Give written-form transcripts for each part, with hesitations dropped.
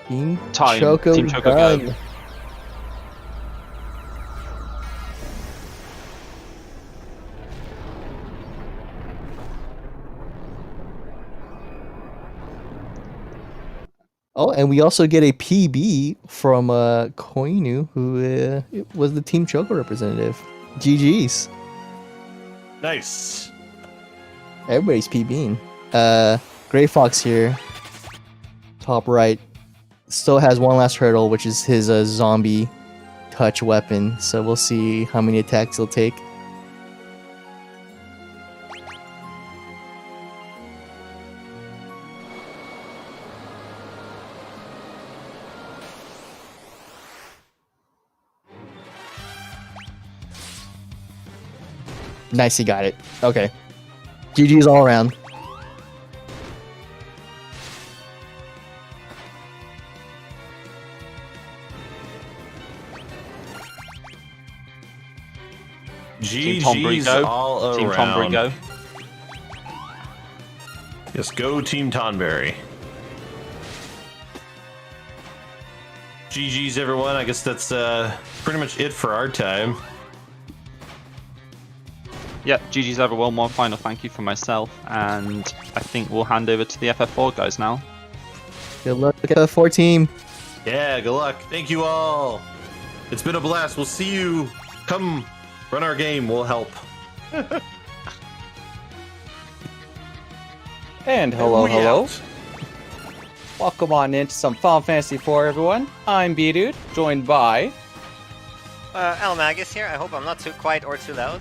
Team Choco Team Choco done. go. Oh, and we also get a PB from Koinu, who was the Team Choco representative. GG's. Nice. Everybody's PBing. Gray Fox here, top right, still has one last hurdle, which is his zombie touch weapon. So we'll see how many attacks he'll take. Nice, he got it. Okay. GG's all around. Team Tombury GG's go. all Team around. Tombury go. Yes, go Team Tonberry. GG's everyone. I guess that's pretty much it for our time. Yeah, GG's everyone. One final thank you from myself, and I think we'll hand over to the FF4 guys now. Good luck at the 4 team. Yeah, good luck. Thank you all. It's been a blast. We'll see you. Come run our game. We'll help. And hello, We hello. out. Welcome on into some Final Fantasy IV, everyone. I'm B-Dude, joined by... Al Magus here. I hope I'm not too quiet or too loud.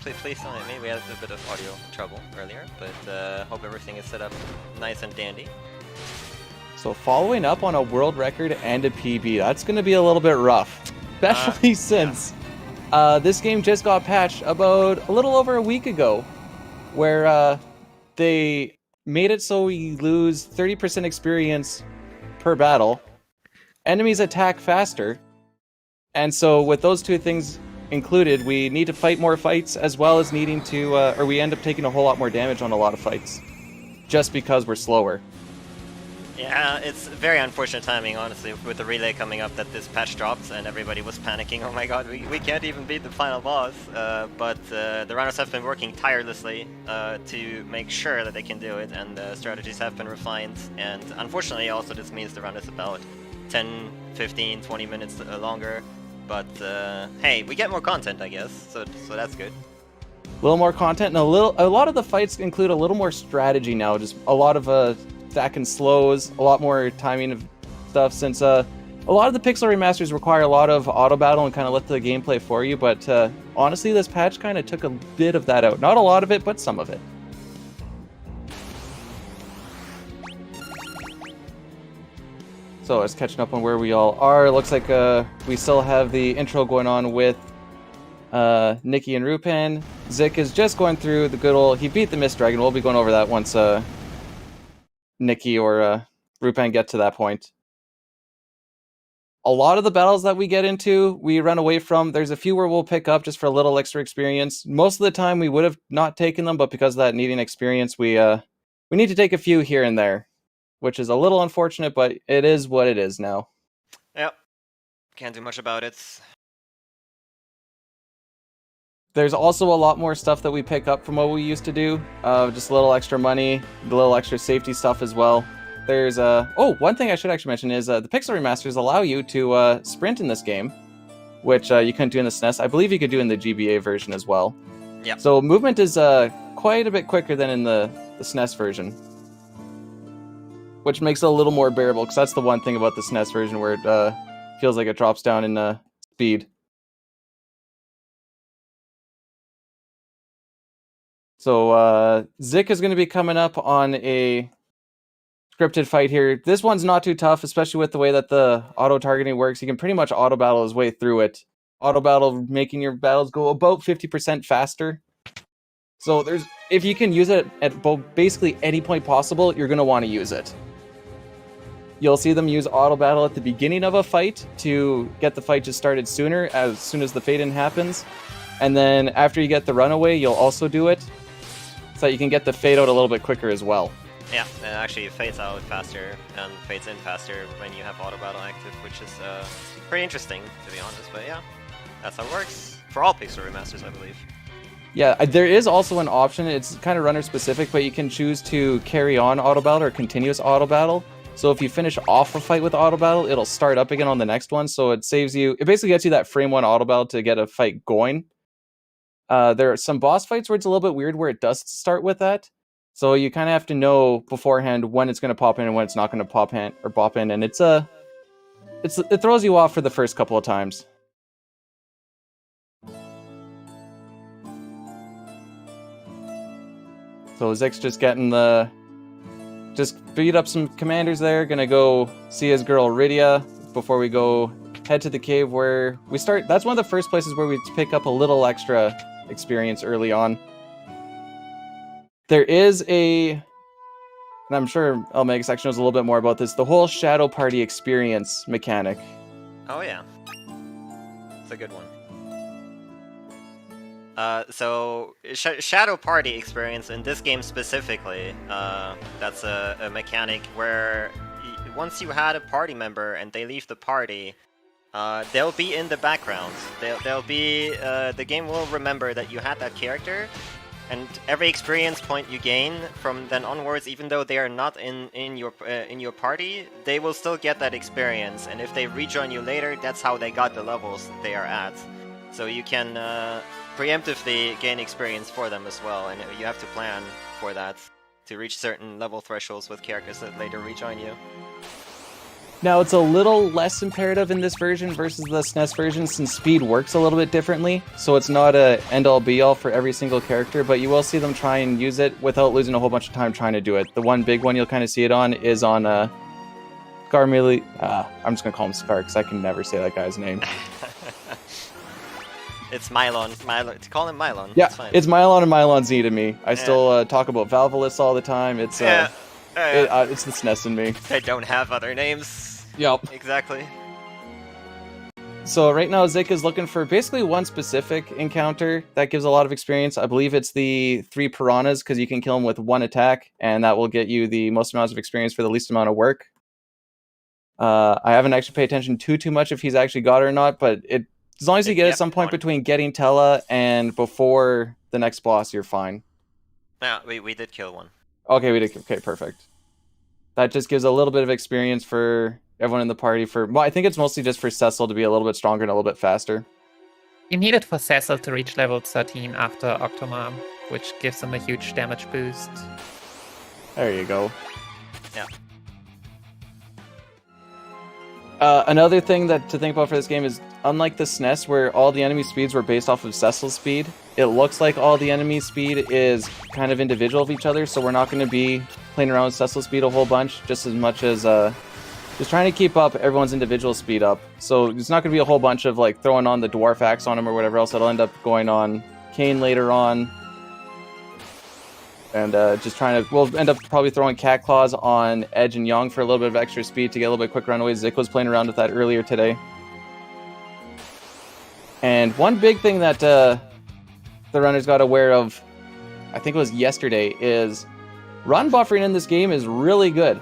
Please don't hit me. We had a bit of audio trouble earlier, but hope everything is set up nice and dandy. So following up on a world record and a PB, that's going to be a little bit rough. Especially since this game just got patched about a little over a week ago, where they made it so we lose 30% experience per battle. Enemies attack faster. And so with those two things included, we need to fight more fights, as well as needing to, or we end up taking a whole lot more damage on a lot of fights, just because we're slower. Yeah, it's very unfortunate timing, honestly, with the relay coming up that this patch dropped and everybody was panicking. Oh my god, we can't even beat the final boss. But the runners have been working tirelessly to make sure that they can do it, and strategies have been refined. And unfortunately, also this means the run is about 10, 15, 20 minutes longer. But hey, we get more content, I guess, so that's good. A little more content, and a lot of the fights include a little more strategy now. Just a lot of stacking slows, a lot more timing of stuff. Since a lot of the pixel remasters require a lot of auto battle and kind of let the gameplay for you. But honestly, this patch kind of took a bit of that out. Not a lot of it, but some of it. So it's catching up on where we all are. It looks like we still have the intro going on with Nikki and Rupan. Zik is just going through the good old... He beat the Mist Dragon. We'll be going over that once Nikki or Rupan get to that point. A lot of the battles that we get into, we run away from. There's a few where we'll pick up just for a little extra experience. Most of the time, we would have not taken them, but because of that needing experience, we need to take a few here and there, which is a little unfortunate, but it is what it is now. Yep, can't do much about it. There's also a lot more stuff that we pick up from what we used to do. Just a little extra money, a little extra safety stuff as well. There's one thing I should actually mention is the pixel remasters allow you to sprint in this game, which you couldn't do in the SNES. I believe you could do in the GBA version as well. Yeah. So movement is quite a bit quicker than in the SNES version, which makes it a little more bearable, because that's the one thing about the SNES version where it feels like it drops down in speed. So Zik is going to be coming up on a scripted fight here. This one's not too tough, especially with the way that the auto-targeting works. He can pretty much auto-battle his way through it. Auto-battle making your battles go about 50% faster. So if you can use it at basically any point possible, you're going to want to use it. You'll see them use auto-battle at the beginning of a fight to get the fight just started sooner, as soon as the fade-in happens. And then after you get the runaway, you'll also do it, so that you can get the fade out a little bit quicker as well. Yeah, it actually fades out faster and fades in faster when you have auto battle active, which is pretty interesting to be honest. But yeah, that's how it works for all Pixel remasters, I believe. Yeah, there is also an option. It's kind of runner specific, but you can choose to carry on auto battle or continuous auto battle. So if you finish off a fight with auto battle, it'll start up again on the next one. So it saves you. It basically gets you that frame 1 auto battle to get a fight going. There are some boss fights where it's a little bit weird where it does start with that. So you kind of have to know beforehand when it's going to pop in and when it's not going to pop in, and it throws you off for the first couple of times. So Zik's just getting just beat up some commanders there. Gonna go see his girl Rydia before we go head to the cave where we start. That's one of the first places where we pick up a little extra experience early on. There is and I'm sure Omega Section knows a little bit more about this, the whole Shadow Party experience mechanic. Oh yeah, it's a good one. So Shadow Party experience in this game specifically, that's a mechanic where once you had a party member and they leave the party, they'll be in the background. They'll be the game will remember that you had that character, and every experience point you gain from then onwards, even though they are not in your party, they will still get that experience. And if they rejoin you later, that's how they got the levels they are at. So you can preemptively gain experience for them as well, and you have to plan for that to reach certain level thresholds with characters that later rejoin you. Now, it's a little less imperative in this version versus the SNES version, since speed works a little bit differently, so it's not a end-all be-all for every single character, but you will see them try and use it without losing a whole bunch of time trying to do it. The one big one you'll kind of see it on is on Skarmili. I'm just going to call him Scar, because I can never say that guy's name. It's Mylon. To call him Mylon. Yeah, fine. It's Mylon and Mylon Z to me. I still talk about Valvalis all the time. It's it's the SNES in me. They don't have other names. Yep. Exactly. So right now Zik is looking for basically one specific encounter that gives a lot of experience. I believe it's the 3 piranhas, because you can kill them with 1 attack, and that will get you the most amount of experience for the least amount of work. I haven't actually paid attention too much if he's actually got it or not, but as long as you get at some point between getting Tella and before the next boss, you're fine. Yeah, we did kill one. Okay, we did. Okay, perfect. That just gives a little bit of experience for everyone in the party. Well, I think it's mostly just for Cecil to be a little bit stronger and a little bit faster. You need it for Cecil to reach level 13 after Octomom, which gives him a huge damage boost. There you go. Yeah. Another thing to think about for this game is, unlike the SNES, where all the enemy speeds were based off of Cecil's speed, it looks like all the enemy speed is kind of individual of each other, so we're not going to be playing around with Cecil's speed a whole bunch, just as much as just trying to keep up everyone's individual speed up. So it's not going to be a whole bunch of like throwing on the Dwarf Axe on him or whatever else. It'll end up going on Kane later on. And we'll end up probably throwing Cat Claws on Edge and Young for a little bit of extra speed to get a little bit quick runaways. Zik was playing around with that earlier today. And one big thing that the runners got aware of, I think it was yesterday, is run buffering in this game is really good.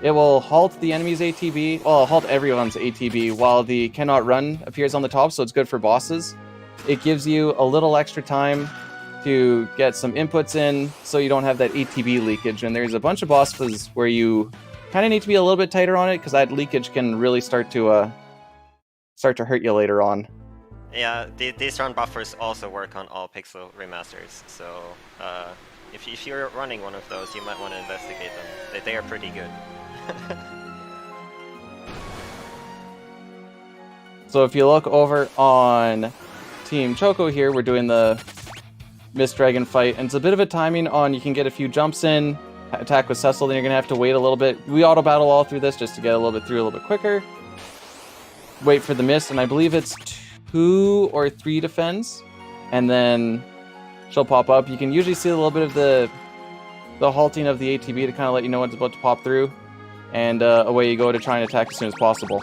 It will halt the enemy's ATB, well, halt everyone's ATB while the cannot run appears on the top, so it's good for bosses. It gives you a little extra time to get some inputs in so you don't have that ATB leakage. And there's a bunch of bosses where you kind of need to be a little bit tighter on it, because that leakage can really start to hurt you later on. Yeah, these run buffers also work on all Pixel remasters, so if you're running one of those, you might want to investigate them. They are pretty good. So if you look over on Team Choco here, we're doing the Mist Dragon fight, and it's a bit of a timing on, you can get a few jumps in, attack with Cecil, then you're going to have to wait a little bit. We auto battle all through this just to get a little bit through a little bit quicker. Wait for the Mist, and I believe it's 2 or 3 defends, and then she'll pop up. You can usually see a little bit of the halting of the ATB to kind of let you know what's about to pop through, and away you go to try and attack as soon as possible.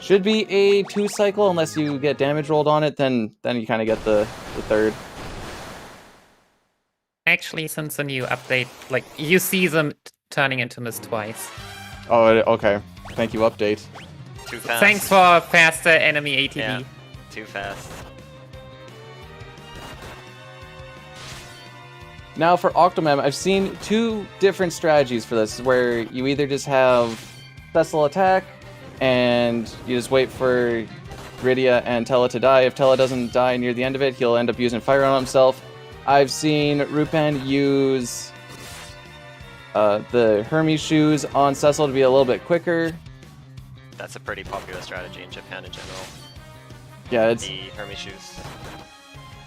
Should be a 2 cycle unless you get damage rolled on it, then you kind of get the 3rd. I actually, since the new update, like, you see them turning into mist twice. Oh, okay. Thank you, update. Too fast. Thanks for faster enemy ATB. Yeah, too fast. Now for Octomam, I've seen two different strategies for this, where you either just have Cecil attack, and you just wait for Rydia and Tella to die. If Tella doesn't die near the end of it, he'll end up using Fire on himself. I've seen Rupen use the Hermes shoes on Cecil to be a little bit quicker. That's a pretty popular strategy in Japan in general. Yeah, it's. The Hermes shoes.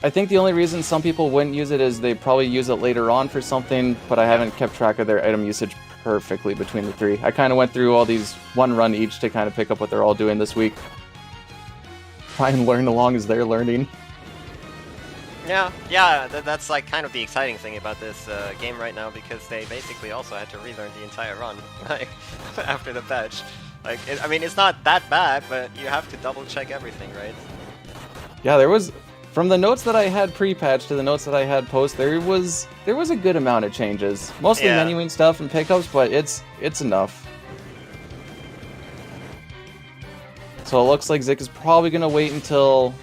I think the only reason some people wouldn't use it is they probably use it later on for something, but I haven't kept track of their item usage perfectly between the three. I kind of went through all these one run each to kind of pick up what they're all doing this week. Try and learn along as they're learning. Yeah, that's like kind of the exciting thing about this game right now, because they basically also had to relearn the entire run, like, after the patch. Like, I mean, it's not that bad, but you have to double check everything, right? Yeah, there was, from the notes that I had pre-patch to the notes that I had post, there was a good amount of changes. Mostly Yeah. menuing stuff and pickups, but it's enough. So it looks like Zik is probably gonna wait until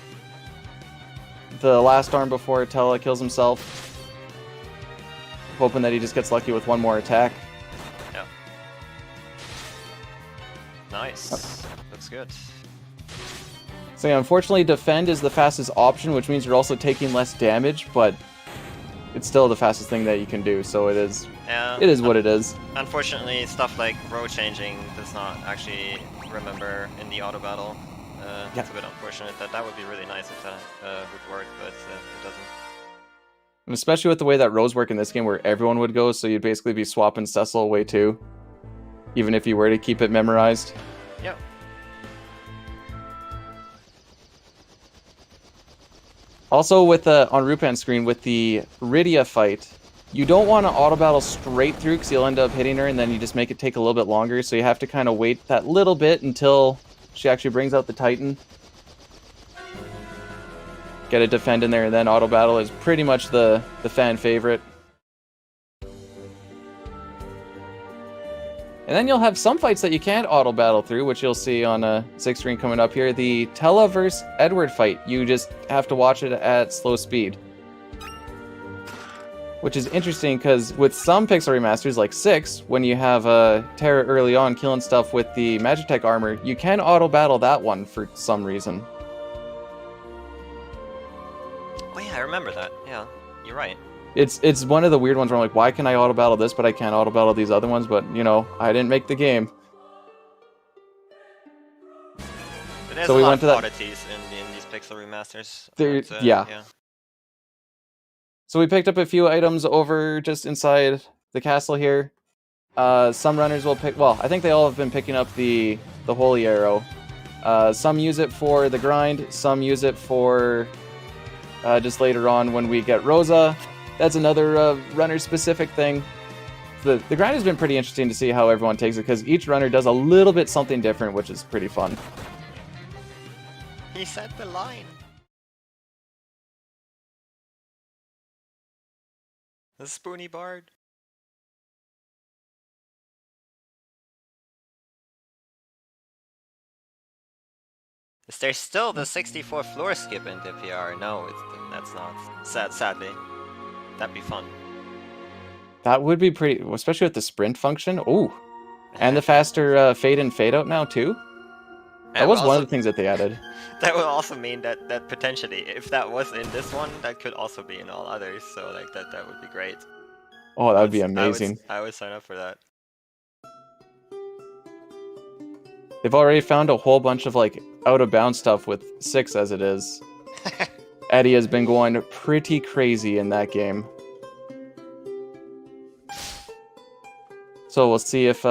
the last arm before Tella kills himself, hoping that he just gets lucky with one more attack. Yeah. Nice. That's good. So yeah, unfortunately, defend is the fastest option, which means you're also taking less damage, but it's still the fastest thing that you can do. So it is what it is. Unfortunately, stuff like row changing does not actually remember in the auto battle. It's a bit unfortunate. That would be really nice if that would work, but it doesn't. And especially with the way that rows work in this game, where everyone would go, so you'd basically be swapping Cecil away too, even if you were to keep it memorized. Yep. Also, with on Rupan's screen, with the Rydia fight, you don't want to auto battle straight through, because you'll end up hitting her, and then you just make it take a little bit longer. So you have to kind of wait that little bit until she actually brings out the Titan. Get a defend in there, and then auto battle is pretty much the fan favorite. And then you'll have some fights that you can't auto battle through, which you'll see on a 6 screen coming up here. The Tella vs Edward fight, you just have to watch it at slow speed. Which is interesting, because with some pixel remasters, like 6, when you have Terra early on killing stuff with the Magitech armor, you can auto battle that one for some reason. Oh yeah, I remember that. Yeah, you're right. It's one of the weird ones where I'm like, why can I auto battle this, but I can't auto battle these other ones? But, you know, I didn't make the game. But there's So a we lot went to of that- oddities in these pixel remasters. There- but, yeah. So we picked up a few items over just inside the castle here. Some runners will pick... Well, I think they all have been picking up the Holy Arrow. Some use it for the grind. Some use it for just later on when we get Rosa. That's another runner-specific thing. The grind has been pretty interesting to see how everyone takes it, because each runner does a little bit something different, which is pretty fun. He said the line. The Spoony Bard. There's still the 64 floor skip in the PR. No, that's not. Sadly. That'd be fun. That would be pretty... Especially with the sprint function. Ooh. And the faster fade in, fade out now, too. That was one of the things that they added. That would also mean that potentially, if that was in this one, that could also be in all others. So like that would be great. Oh, that would be amazing. I would sign up for that. They've already found a whole bunch of, like, out-of-bounds stuff with 6 as it is. Eddie has been going pretty crazy in that game. So we'll see if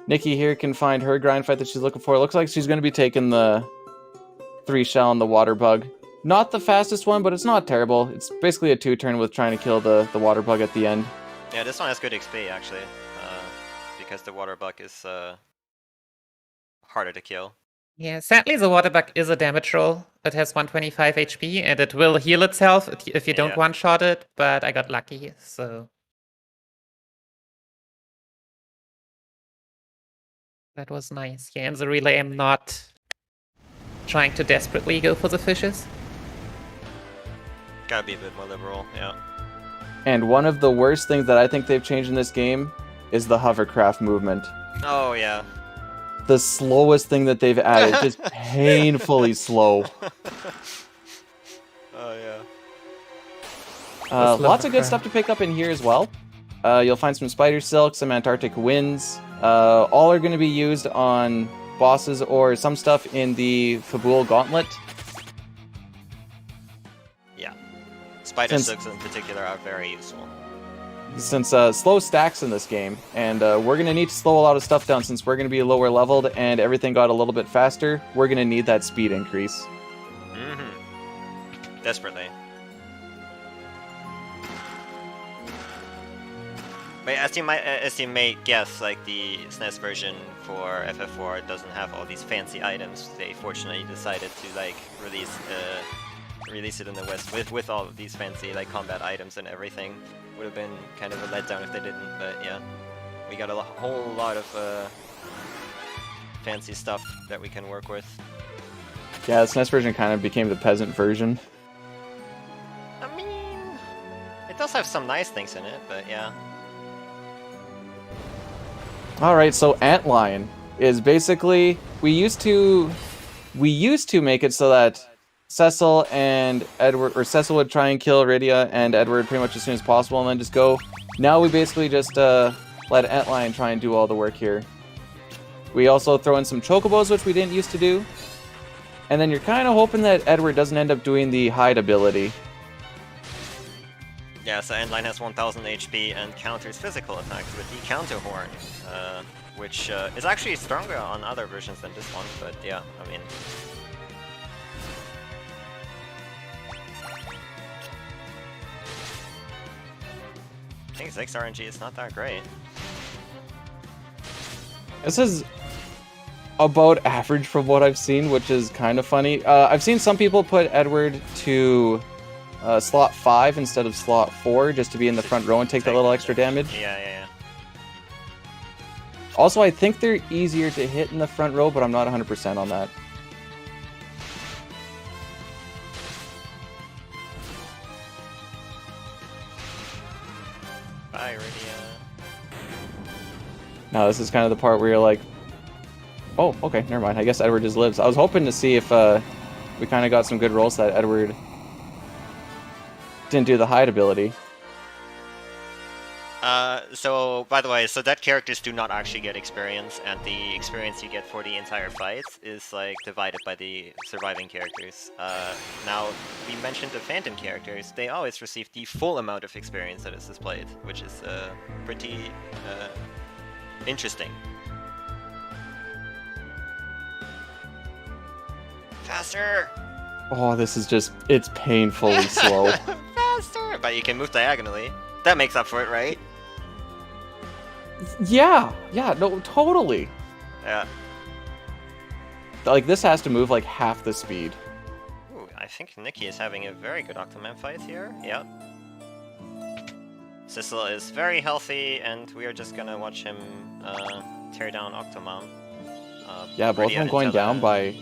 Nikki here can find her grind fight that she's looking for. It looks like she's going to be taking the 3 shell and the water bug. Not the fastest one, but it's not terrible. It's basically a 2-turn with trying to kill the water bug at the end. Yeah, this one has good XP actually, because the water bug is harder to kill. Yeah, sadly the water bug is a damage roll. It has 125 HP and it will heal itself if you don't Yeah. one-shot it, but I got lucky, so... That was nice. Yeah, in the relay I'm not trying to desperately go for the fishes. Gotta be a bit more liberal, yeah. And one of the worst things that I think they've changed in this game is the hovercraft movement. Oh, yeah. The slowest thing that they've added, just painfully slow. Oh, yeah. Lots of good stuff to pick up in here as well. You'll find some spider silk, some Antarctic winds. All are going to be used on bosses or some stuff in the Fabul Gauntlet. Yeah. Spider silks in particular are very useful. Since slow stacks in this game, and we're going to need to slow a lot of stuff down since we're going to be lower leveled and everything got a little bit faster, we're going to need that speed increase. Mm-hmm. Desperately. But as you may guess, like the SNES version for FF4 doesn't have all these fancy items. They fortunately decided to like release it in the West with all of these fancy like combat items and everything. Would have been kind of a letdown if they didn't, but yeah, we got a whole lot of fancy stuff that we can work with. Yeah, the SNES version kind of became the peasant version. I mean, it does have some nice things in it, but yeah. Alright, so Antlion is basically we used to make it so that Cecil and Edward, or Cecil would try and kill Rydia and Edward pretty much as soon as possible and then just go. Now we basically just let Antlion try and do all the work here. We also throw in some chocobos, which we didn't used to do. And then you're kind of hoping that Edward doesn't end up doing the hide ability. Yeah, so Endline has 1000 HP and counters physical attacks with the Counter Horn, which is actually stronger on other versions than this one, but yeah, I mean... I think 6 RNG is not that great. This is about average from what I've seen, which is kind of funny. I've seen some people put Edward to slot 5 instead of slot 4 just to be in the front row and take that little extra damage. Yeah. Also, I think they're easier to hit in the front row, but I'm not 100% on that. Bye, Rydia. Now, this is kind of the part where you're like, oh, okay, never mind. I guess Edward just lives. I was hoping to see if we kind of got some good rolls that Edward didn't do the hide ability. So, by the way, so that characters do not actually get experience, and the experience you get for the entire fight is, like, divided by the surviving characters. Now, we mentioned the Phantom characters, they always receive the full amount of experience that is displayed, which is, pretty, interesting. Faster! Oh, this is just, it's painfully slow. Faster! But you can move diagonally. That makes up for it, right? Yeah, no, totally. Yeah. Like, this has to move like half the speed. Ooh, I think Nikki is having a very good Octoman fight here. Yeah. Cecil is very healthy, and we are just gonna watch him tear down Octomom. Yeah, both of them going down by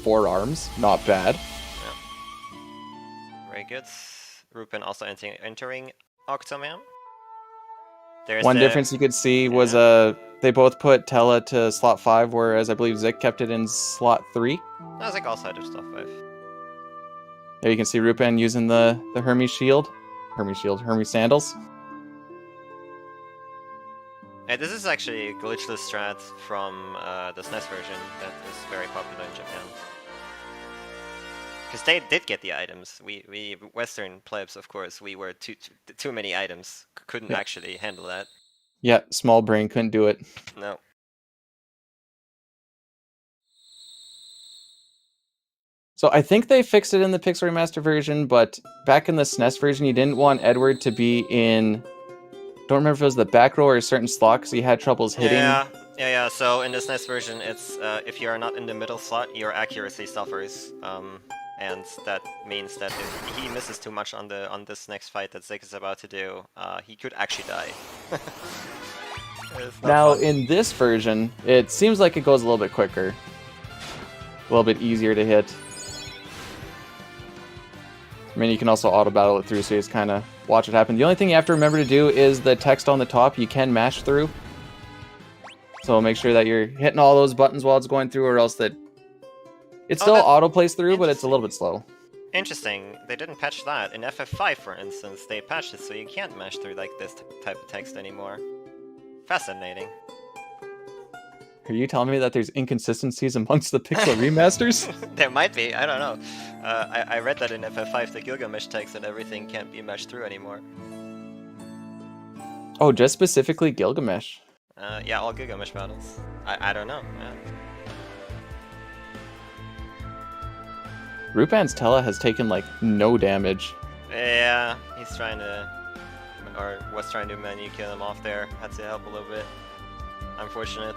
4 arms. Not bad. Yeah. Very good. Rupin also entering Octomam. There's One difference you could see was they both put Tella to slot 5, whereas I believe Zik kept it in slot 3. No, Zik also had slot 5. There you can see Rupin using the Hermes shield. Hermes sandals. And this is actually a glitchless strat from the SNES version that is very popular in Japan. Because they did get the items. We Western plebs, of course, we were too many items. Couldn't actually handle that. Yeah, small brain couldn't do it. No. So I think they fixed it in the Pixel Remaster version, but back in the SNES version, you didn't want Edward to be in... Don't remember if it was the back row or a certain slot because he had troubles hitting Yeah. So in this next version, it's if you are not in the middle slot, your accuracy suffers, and that means that if he misses too much on this next fight that Zik is about to do, he could actually die. It's not Now, fun. in this version, it seems like it goes a little bit quicker. A little bit easier to hit. I mean, you can also auto-battle it through, so you just kind of watch it happen. The only thing you have to remember to do is the text on the top you can mash through. So make sure that you're hitting all those buttons while it's going through, or else that... It still auto-plays through, but it's a little bit slow. Interesting. They didn't patch that. In FF5, for instance, they patched it so you can't mash through like this type of text anymore. Fascinating. Are you telling me that there's inconsistencies amongst the Pixel remasters? There might be, I don't know. I read that in FF5 the Gilgamesh text and everything can't be meshed through anymore. Oh, just specifically Gilgamesh. Yeah, all Gilgamesh battles. I don't know, man. Rupan's Tela has taken, like, no damage. Yeah, he's trying to... or was trying to menu kill him off there. Had to help a little bit. Unfortunate.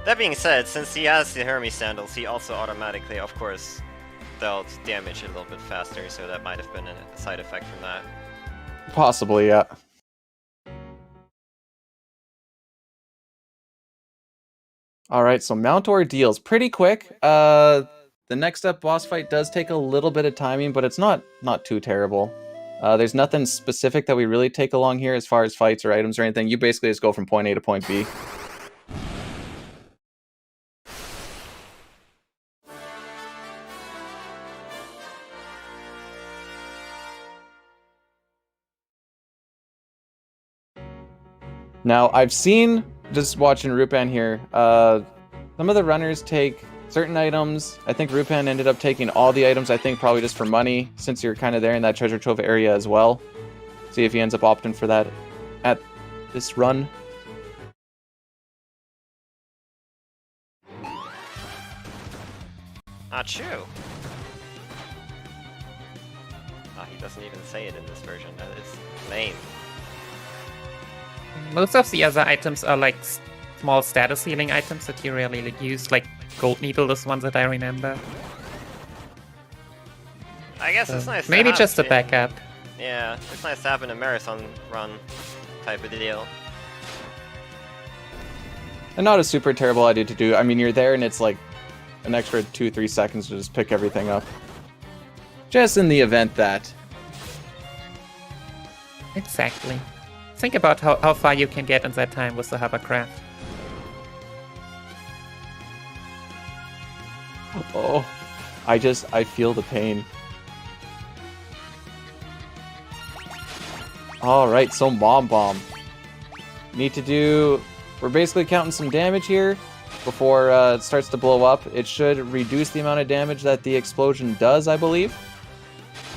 That being said, since he has the Hermes sandals, he also automatically, of course, dealt damage a little bit faster, so that might have been a side effect from that. Possibly, yeah. Alright, so Mount Ordeal's pretty quick. The next up boss fight does take a little bit of timing, but it's not too terrible. There's nothing specific that we really take along here as far as fights or items or anything. You basically just go from point A to point B. Now, I've seen, just watching Rupan here, some of the runners take certain items. I think Rupan ended up taking all the items, I think probably just for money, since you're kind of there in that treasure trove area as well. See if he ends up opting for that at this run. Not true. Oh, he doesn't even say it in this version. That is lame. Most of the other items are like small status healing items that you really use, like Gold Needle is one that I remember. I guess it's nice to Maybe have just a in- backup. Yeah, it's nice to have in a marathon run type of deal. And not a super terrible idea to do. I mean, you're there and it's like an extra 2-3 seconds to just pick everything up. Just in the event that... Exactly. Think about how far you can get in that time with the hovercraft. Oh, I feel the pain. Alright, so Bomb. Need to do... We're basically counting some damage here before it starts to blow up. It should reduce the amount of damage that the explosion does, I believe.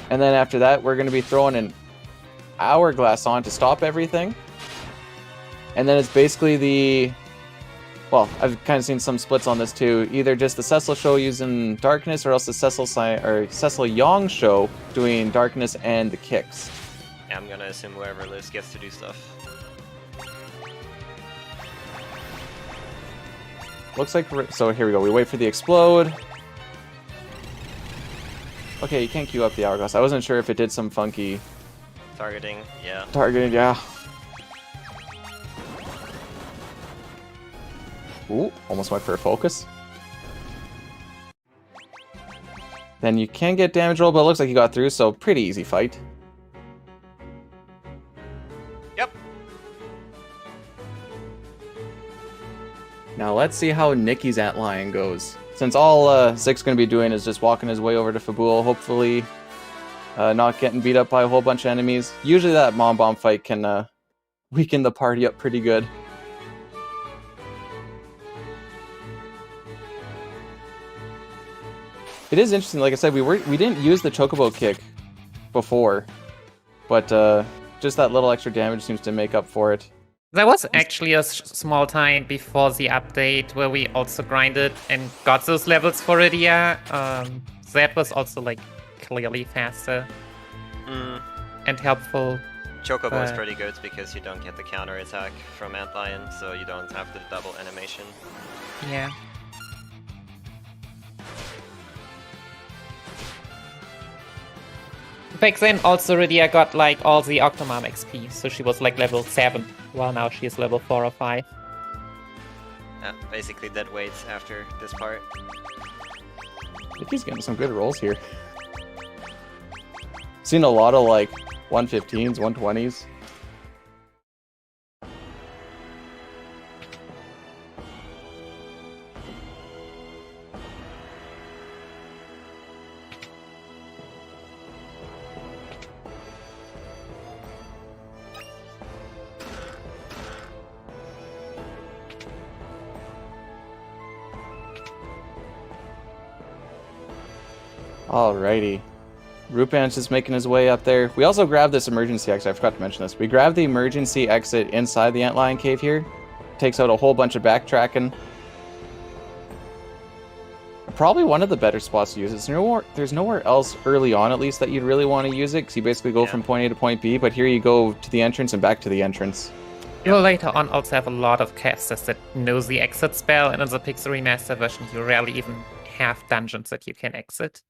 And then after that, we're going to be throwing an hourglass on to stop everything. And then it's basically the... Well, I've kind of seen some splits on this too. Either just the Cecil show using darkness, or else the Cecil Yang show doing darkness and the kicks. Yeah, I'm gonna assume whoever lives gets to do stuff. Looks like so here we go. We wait for the explode. Okay, you can't queue up the hourglass. I wasn't sure if it did some funky Targeting, yeah. targeting. Yeah. Ooh, almost went for a focus. Then you can get damage roll, but it looks like you got through, so pretty easy fight. Yep. Now let's see how Nikki's Antlion goes. Since all Zik's going to be doing is just walking his way over to Fabul, hopefully not getting beat up by a whole bunch of enemies. Usually that Bomb fight can weaken the party up pretty good. It is interesting, like I said, we didn't use the Chocobo kick before, but just that little extra damage seems to make up for it. There was actually a small time before the update where we also grinded and got those levels for Rydia. That was also like clearly faster and helpful. Chocobo is But- pretty good because you don't get the counter attack from Antlion, so you don't have the double animation. Yeah. Back then, also Rydia got like all the Octomom XP, so she was like level 7, while now she is level 4 or 5. Yeah, basically dead weights after this part. I think he's getting some good rolls here. Seen a lot of like 115s, 120s. Alrighty. Rupan's just making his way up there. We also grabbed this emergency exit. I forgot to mention this. We grabbed the emergency exit inside the Antlion cave here. Takes out a whole bunch of backtracking. Probably one of the better spots to use it. There's nowhere else early on, at least, that you'd really want to use it, because you basically go from point A to point B, but here you go to the entrance and back to the entrance. You will later on also have a lot of casters that knows the exit spell, and in the Pixel Remaster version, you rarely even have dungeons that you can exit.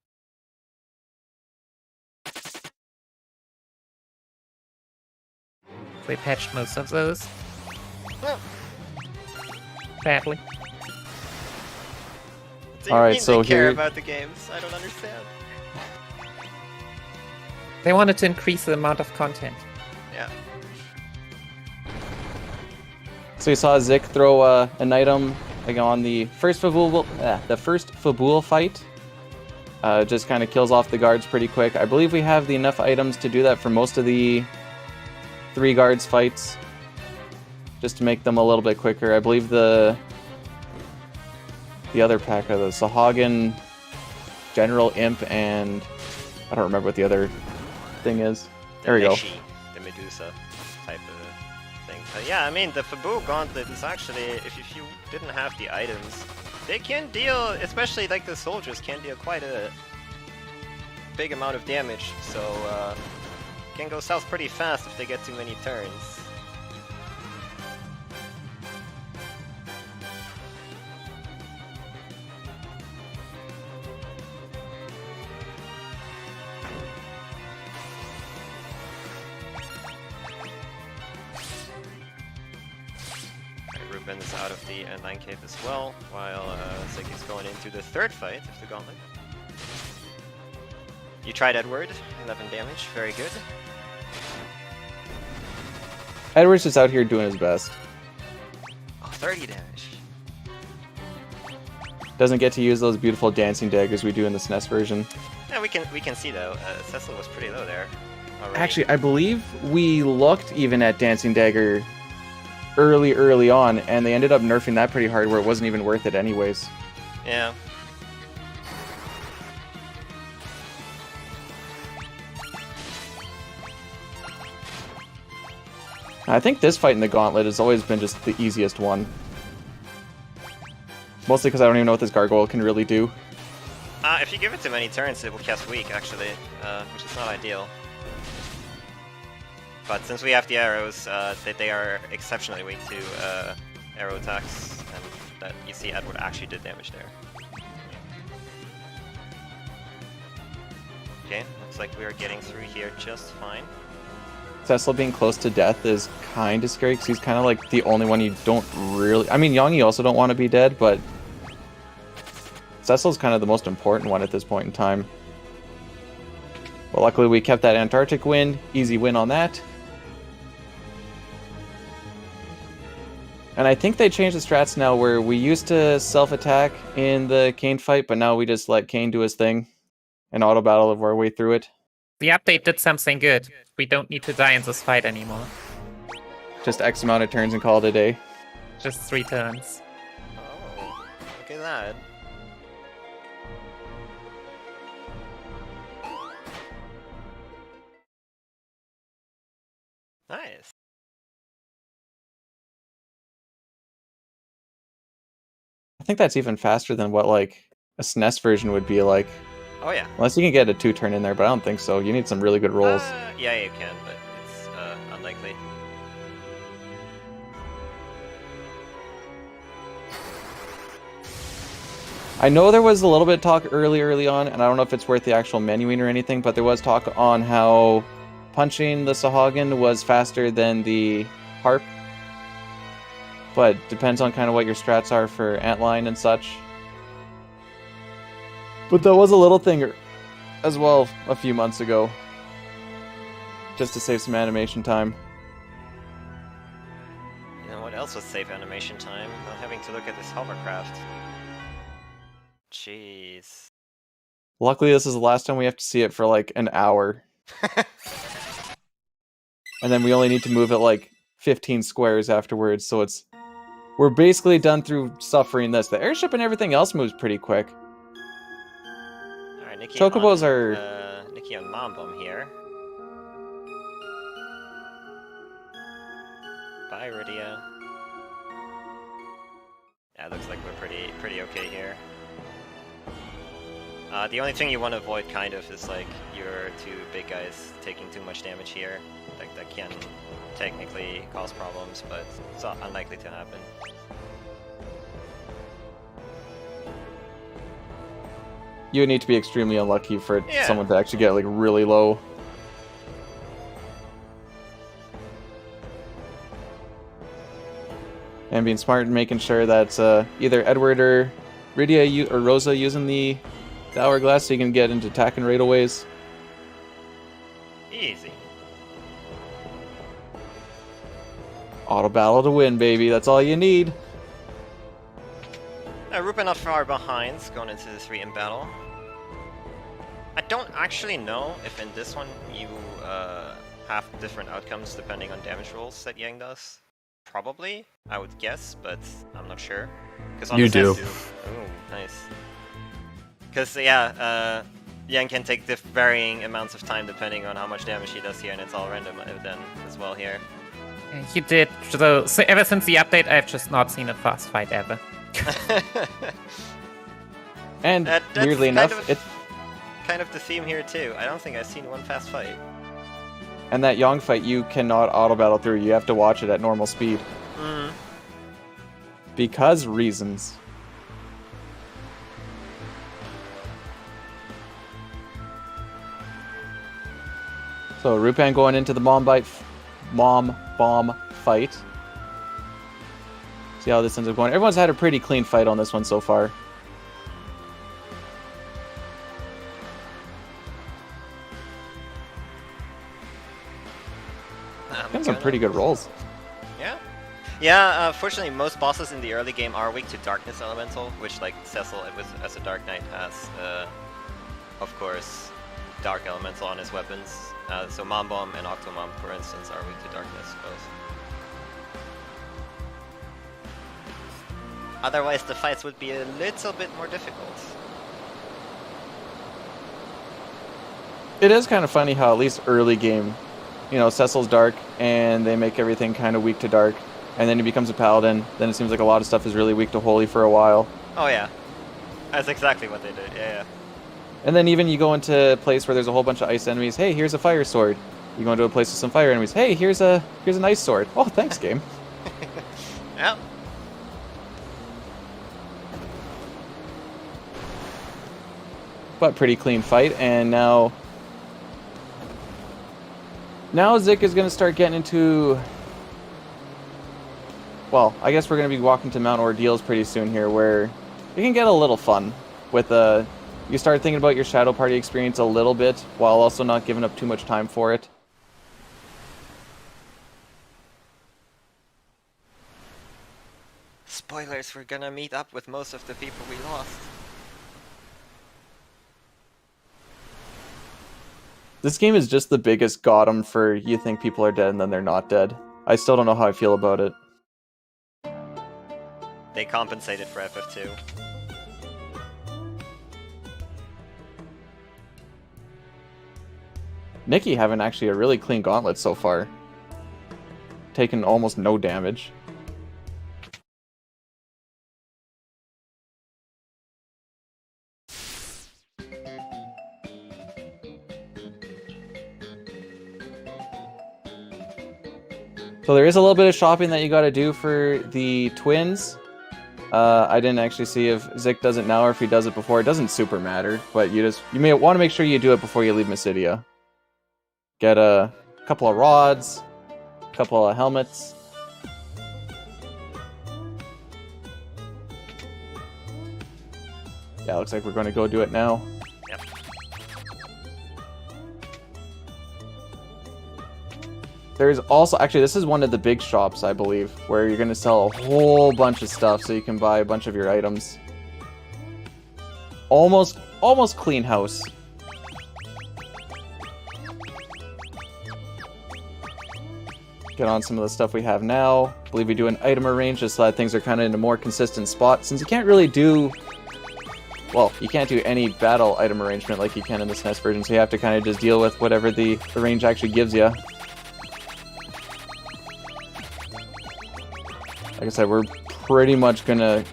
They patched most of those. Badly. Alright, so they care here- about the games. I don't understand. They wanted to increase the amount of content. Yeah. So you saw Zik throw an item like, on the first Fabul fight. Just kind of kills off the guards pretty quick. I believe we have the enough items to do that for most of the 3 guards fights, just to make them a little bit quicker. I believe the other pack of the Sahagin, General Imp, and I don't remember what the other thing is. There we go. The Medusa type of thing. But yeah, I mean, the Fabu Gauntlet is actually, if you didn't have the items, they can deal, especially like the soldiers, can deal quite a big amount of damage. So, can go south pretty fast if they get too many turns. Ruben's out of the N9 cave as well, while Zik is going into the third fight of the gauntlet. You tried Edward, 11 damage, very good. Edward's just out here doing his best. Oh, 30 damage. Doesn't get to use those beautiful dancing daggers we do in the SNES version. Yeah, we can see though, Cecil was pretty low there already. Actually, I believe we looked even at Dancing Dagger early on, and they ended up nerfing that pretty hard where it wasn't even worth it anyways. Yeah. I think this fight in the Gauntlet has always been just the easiest one. Mostly because I don't even know what this gargoyle can really do. If you give it too many turns, it will cast weak, actually, which is not ideal. But since we have the arrows, they are exceptionally weak to arrow attacks, and that you see Edward actually did damage there. Okay, looks like we are getting through here just fine. Cecil being close to death is kind of scary because he's kind of like the only one you don't really... I mean, Yongi also don't want to be dead, but Cecil's kind of the most important one at this point in time. But luckily we kept that Antarctic win. Easy win on that. And I think they changed the strats now where we used to self-attack in the Kane fight, but now we just let Kane do his thing and auto-battle of our way through it. The update did something good. We don't need to die in this fight anymore. Just X amount of turns and call it a day. Just 3 turns. Oh, look at that. Nice. I think that's even faster than what like a SNES version would be like. Oh yeah. Unless you can get a 2-turn in there, but I don't think so. You need some really good rolls. Yeah, you can, but it's unlikely. I know there was a little bit of talk early on, and I don't know if it's worth the actual menuing or anything, but there was talk on how punching the Sahagin was faster than the Harp. But depends on kind of what your strats are for Antline and such. But that was a little thing as well a few months ago. Just to save some animation time. You know what else would save animation time? Not having to look at this hovercraft. Jeez. Luckily, this is the last time we have to see it for like an hour. And then we only need to move it like 15 squares afterwards, so we're basically done through suffering this. The airship and everything else moves pretty quick. Alright, Nikki Chocobos on, are... Nikki on Mambom here. Bye, Rydia. Yeah, looks like we're pretty okay here. The only thing you want to avoid, kind of, is like your two big guys taking too much damage here. That can technically cause problems, but it's unlikely to happen. You would need to be extremely unlucky for someone to actually get like really low. And being smart and making sure that either Edward or Rydia or Rosa using the hourglass so you can get into attacking right aways. Easy. Auto battle to win, baby. That's all you need. Rupa not far behind, going into the 3 in battle. I don't actually know if in this one you have different outcomes depending on damage rolls that Yang does. Probably, I would guess, but I'm not sure. You do. Oh, nice. Because, yeah, Yang can take varying amounts of time depending on how much damage he does here, and it's all random then as well here. You did. So ever since the update, I've just not seen a fast fight ever. And that's weirdly enough, it's kind of the theme here too. I don't think I've seen one fast fight. and that Yang fight you cannot auto battle through. You have to watch it at normal speed. Because reasons. So Rupan going into the mom bomb fight. See how this ends up going. Everyone's had a pretty clean fight on this one so far. Getting some pretty good rolls. Yeah. Yeah, fortunately most bosses in the early game are weak to Darkness Elemental, which like Cecil as a Dark Knight has, of course, Dark Elemental on his weapons. So Mambom and Octomom, for instance, are weak to Darkness both. Otherwise the fights would be a little bit more difficult. It is kind of funny how at least early game, you know, Cecil's dark and they make everything kind of weak to dark, and then he becomes a paladin, then it seems like a lot of stuff is really weak to holy for a while. Oh yeah. That's exactly what they did, yeah. And then even you go into a place where there's a whole bunch of ice enemies, hey, here's a fire sword. You go into a place with some fire enemies, hey, here's an ice sword. Oh, thanks, game. Yeah. But pretty clean fight, and now Zik is going to start getting into... Well, I guess we're going to be walking to Mount Ordeals pretty soon here, where it can get a little fun with you start thinking about your Shadow Party experience a little bit, while also not giving up too much time for it. Spoilers, we're gonna meet up with most of the people we lost. This game is just the biggest goddamn for you think people are dead and then they're not dead. I still don't know how I feel about it. They compensated for FF2. Nikki having actually a really clean gauntlet so far. Taking almost no damage. So there is a little bit of shopping that you got to do for the twins. I didn't actually see if Zik does it now or if he does it before. It doesn't super matter, but you may want to make sure you do it before you leave Mysidia. Get a couple of rods, a couple of helmets. Yeah, looks like we're going to go do it now. Yep. There's also, actually, this is one of the big shops, I believe, where you're going to sell a whole bunch of stuff so you can buy a bunch of your items. Almost clean house. Get on some of the stuff we have now. I believe we do an item arrange just so that things are kind of in a more consistent spot. Since you can't really do... Well, you can't do any battle item arrangement like you can in the SNES version, so you have to kind of just deal with whatever the range actually gives you. Like I said, we're pretty much going to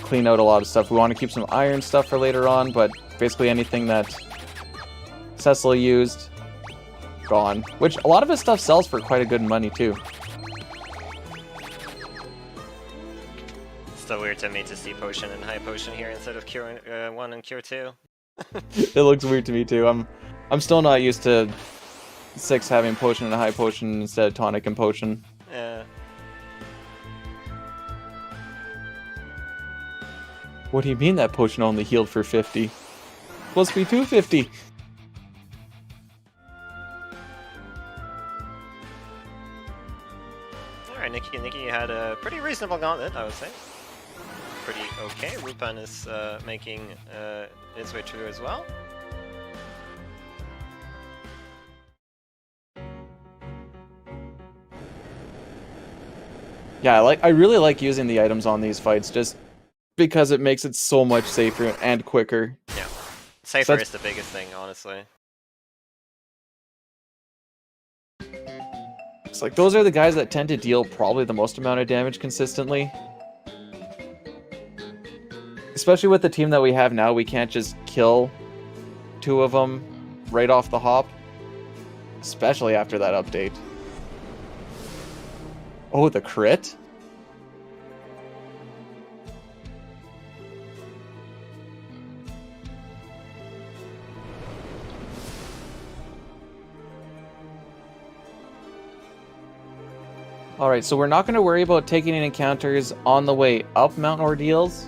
clean out a lot of stuff. We want to keep some iron stuff for later on, but basically anything that Cecil used, gone. Which, a lot of his stuff sells for quite a good money, too. Still weird to me to see potion and high potion here instead of cure 1 and cure 2. It looks weird to me, too. I'm still not used to 6 having potion and a high potion instead of tonic and potion. Yeah. What do you mean that potion only healed for 50? Supposed to be 250. Alright, Nikki, you had a pretty reasonable gauntlet, I would say. Pretty okay. Rupan is making his way through as well. Yeah, I really like using the items on these fights, just because it makes it so much safer and quicker. Yeah. Safer So is the biggest thing, honestly. It's like, those are the guys that tend to deal probably the most amount of damage consistently. Especially with the team that we have now, we can't just kill 2 of them right off the hop. Especially after that update. Oh, the crit? Alright, so we're not going to worry about taking in encounters on the way up Mountain Ordeals,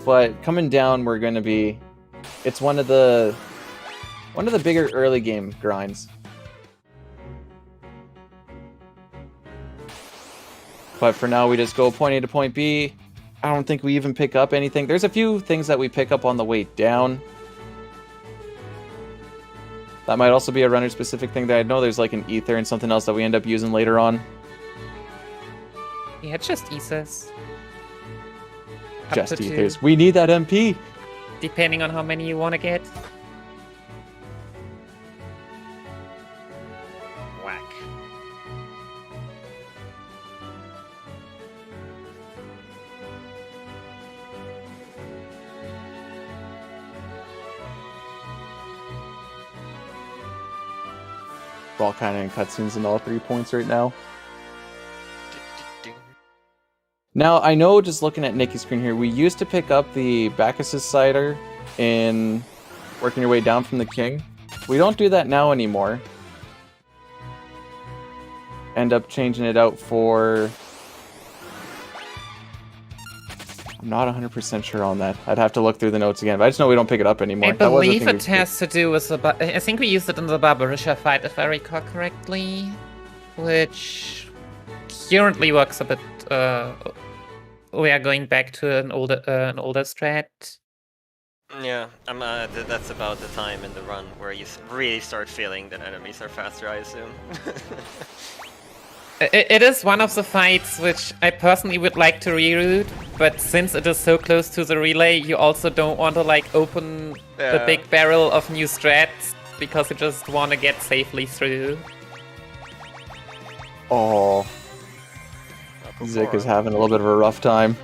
but coming down we're going to be... It's one of the bigger early game grinds. But for now we just go point A to point B. I don't think we even pick up anything. There's a few things that we pick up on the way down. That might also be a runner specific thing that I know there's like an ether and something else that we end up using later on. Yeah, just ethers. Just Up to 2, ethers. We need that MP! depending on how many you want to get. Whack. We're all kind of in cutscenes in all 3 points right now. Now, I know just looking at Nikki's screen here, we used to pick up the Bacchus' cider in working your way down from the king. We don't do that now anymore. End up changing it out for... I'm not 100% sure on that. I'd have to look through the notes again, but I just know we don't pick it up anymore. I That was the believe thing we it has to do with the... I think we used it in the Barbarisha fight, if I recall correctly. Which currently works a bit... we are going back to an older strat. Yeah, that's about the time in the run where you really start feeling that enemies are faster, I assume. It is one of the fights which I personally would like to reroute, but since it is so close to the relay, you also don't want to like open the big barrel of new strats because you just want to get safely through. Oh, Zik is having a little bit of a rough time.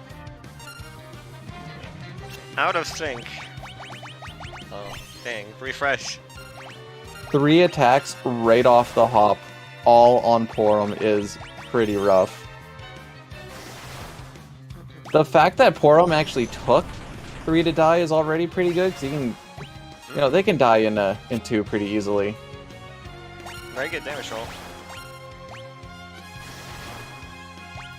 Out of sync. Oh, dang. Refresh. 3 attacks right off the hop, all on Porum, is pretty rough. The fact that Porom actually took 3 to die is already pretty good, because he can, they can die in 2 pretty easily. Very good damage roll.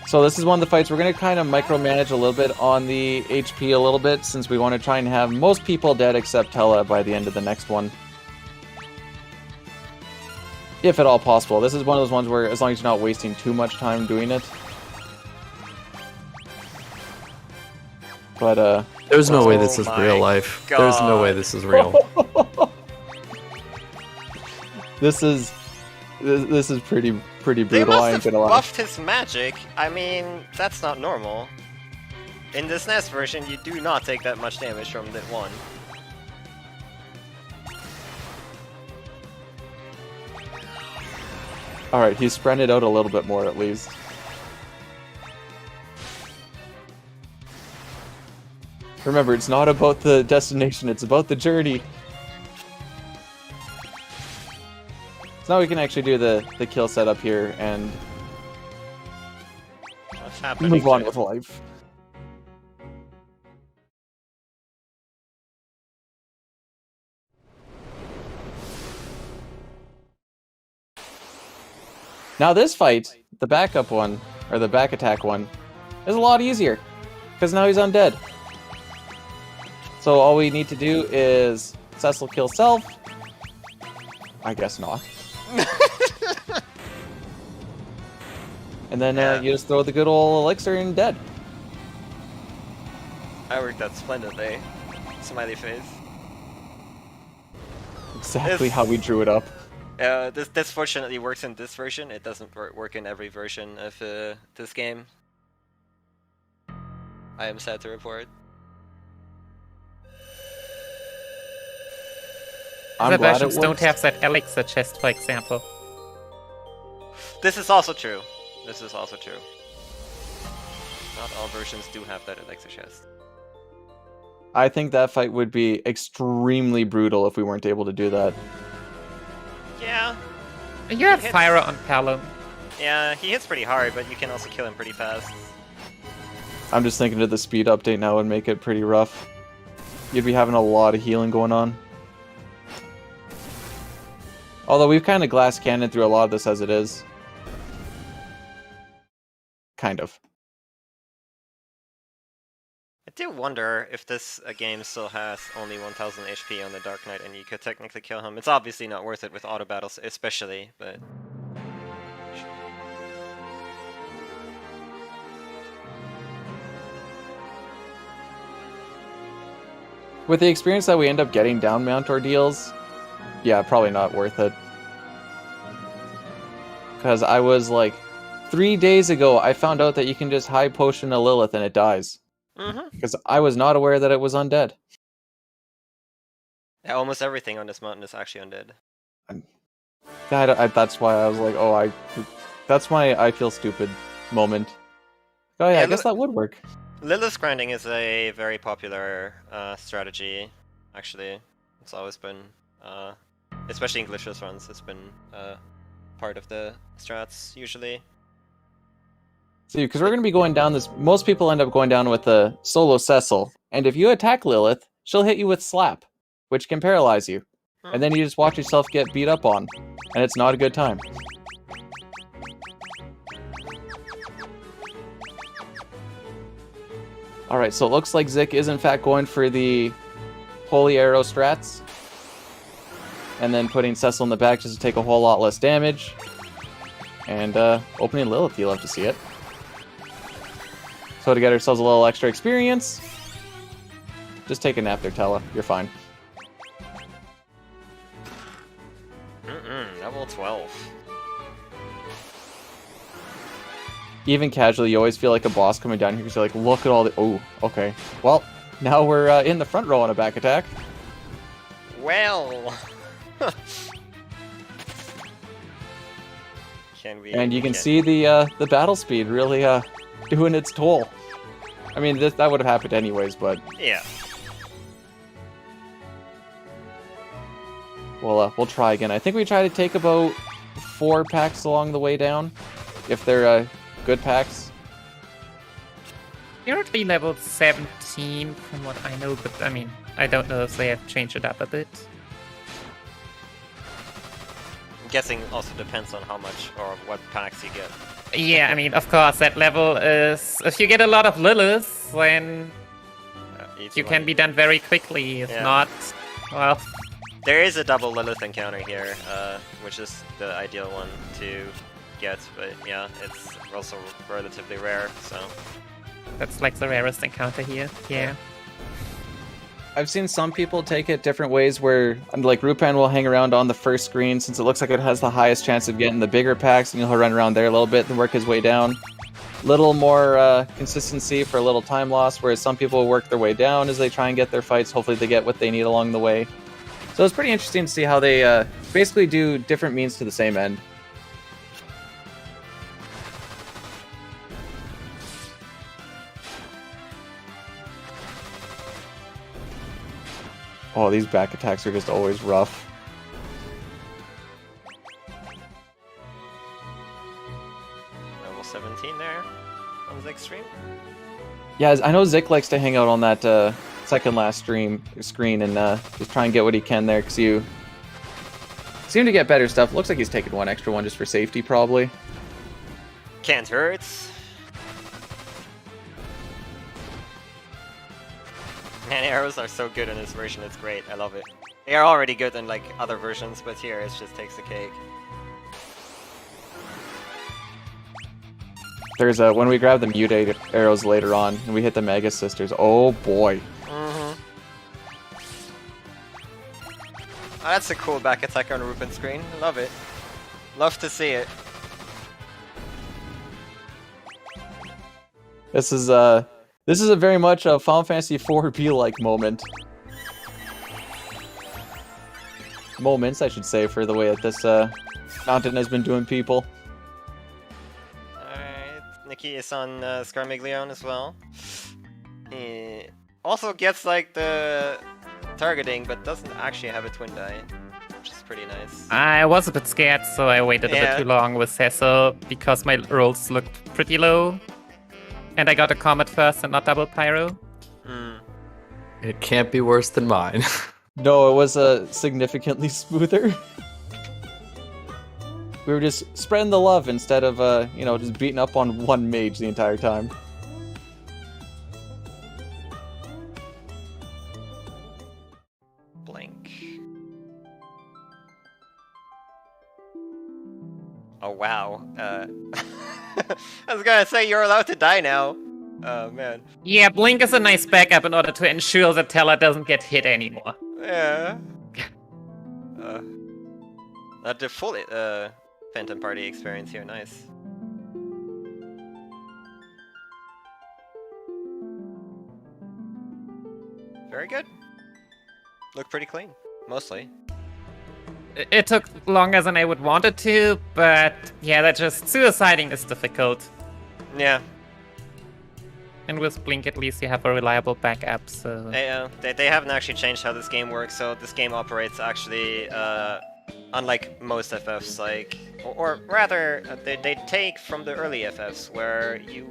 So this is one of the fights we're going to kind of micromanage a little bit on the HP a little bit, since we want to try and have most people dead except Tella by the end of the next one. If at all possible. This is one of those ones where, as long as you're not wasting too much time doing it. But, There's no way this is my real life. God. There's no way this is real. This is pretty They brutal, I must ain't have gonna lie. buffed his magic. I mean, that's not normal. In this NES version, you do not take that much damage from that one. Alright, he's spread it out a little bit more at least. Remember, it's not about the destination, it's about the journey. So now we can actually do the kill setup here and What's happening? move on to with him? life. Now this fight, the backup one, or the back attack one, is a lot easier, because now he's undead. So all we need to do is Cecil kill self. I guess not. And then Yeah. you just throw the good old elixir and dead. I worked out splendidly. Smiley face. Exactly If- how we drew it up. This fortunately works in this version. It doesn't work in every version of this game. I am sad to report. I'm The glad it versions don't works. have that elixir chest, for example. This is also true. This is also true. Not all versions do have that elixir chest. I think that fight would be extremely brutal if we weren't able to do that. Yeah, You have hits. Pyro on Palom. yeah, he hits pretty hard, but you can also kill him pretty fast. I'm just thinking of the speed update now would make it pretty rough. You'd be having a lot of healing going on. Although we've kind of glass cannoned through a lot of this as it is. Kind of. I do wonder if this game still has only 1000 HP on the Dark Knight and you could technically kill him. It's obviously not worth it with auto battles, especially, but... With the experience that we end up getting down mount ordeals, yeah, probably not worth it. Because I was like, 3 days ago, I found out that you can just high potion a Lilith and it dies. Mm-hmm. Because I was not aware that it was undead. Yeah, almost everything on this mountain is actually undead. That's why I was like, oh, that's my I feel stupid moment. Oh yeah, Yeah, I guess that would work. Lilith's grinding is a very popular strategy, actually. It's always been, especially in glitchless runs, it's been part of the strats, usually. See, because we're going to be going down this, most people end up going down with the solo Cecil, and if you attack Lilith, she'll hit you with Slap, which can paralyze you. And then you just watch yourself get beat up on, and it's not a good time. Alright, so it looks like Zik is in fact going for the Holy Arrow strats. And then putting Cecil in the back just to take a whole lot less damage. And opening Lilith, you'll have to see it. So to get ourselves a little extra experience, just take a nap there, Tella. You're fine. Level 12. Even casually, you always feel like a boss coming down here because you're like, look at all the... Oh, okay. Well, now we're in the front row on a back attack. Well... And you can see the battle speed really doing its toll. I mean, that would have happened anyways, but Yeah. we'll try again. I think we try to take about 4 packs along the way down. if they're good packs. Currently level 17 from what I know, but I mean, I don't know if they have changed it up a bit. I'm guessing also depends on how much or what packs you get. Yeah, I mean, of course, that level is... If you get a lot of Liliths, then you can be done very quickly. If not, well... There is a double Lilith encounter here, which is the ideal one to get, but yeah, it's also relatively rare, so... That's like the rarest encounter here, yeah. I've seen some people take it different ways where, like, Rupan will hang around on the first screen since it looks like it has the highest chance of getting the bigger packs, and he'll run around there a little bit and work his way down. Little more consistency for a little time loss, whereas some people work their way down as they try and get their fights. Hopefully they get what they need along the way. So it's pretty interesting to see how they basically do different means to the same end. Oh, these back attacks are just always rough. Level 17 there on Zig's stream. Yeah, I know Zik likes to hang out on that second last screen and just try and get what he can there, because you seem to get better stuff. Looks like he's taking one extra one just for safety, probably. Can't hurt. Man, arrows are so good in this version, it's great. I love it. They are already good in like other versions, but here it just takes the cake. There's when we grab the mutate arrows later on and we hit the Mega Sisters. Oh boy. Oh, that's a cool back attack on Ruben's screen. I love it. Love to see it. This is a very much a Final Fantasy IV be-like moment. Moments, I should say, for the way that this mountain has been doing people. Alright, Nikki is on Scarmiglione as well. He also gets like the targeting, but doesn't actually have a twin die, which is pretty nice. I was a bit scared, so I waited a bit too long with Cecil because my rolls looked pretty low. And I got a Comet first and not double Pyro. It can't be worse than mine. No, it was significantly smoother. We were just spreading the love instead of, just beating up on one mage the entire time. Blink. Oh wow. I was gonna say you're allowed to die now. Oh man. Yeah, Blink is a nice backup in order to ensure that Teller doesn't get hit anymore. Yeah. Not the full Phantom Party experience here, nice. Very good. Look pretty clean, mostly. It took longer than I would want it to, but yeah, that just suiciding is difficult. Yeah. And with Blink, at least you have a reliable backup, so... They haven't actually changed how this game works, so this game operates actually, unlike most FFs, like... Or rather, they take from the early FFs, where you...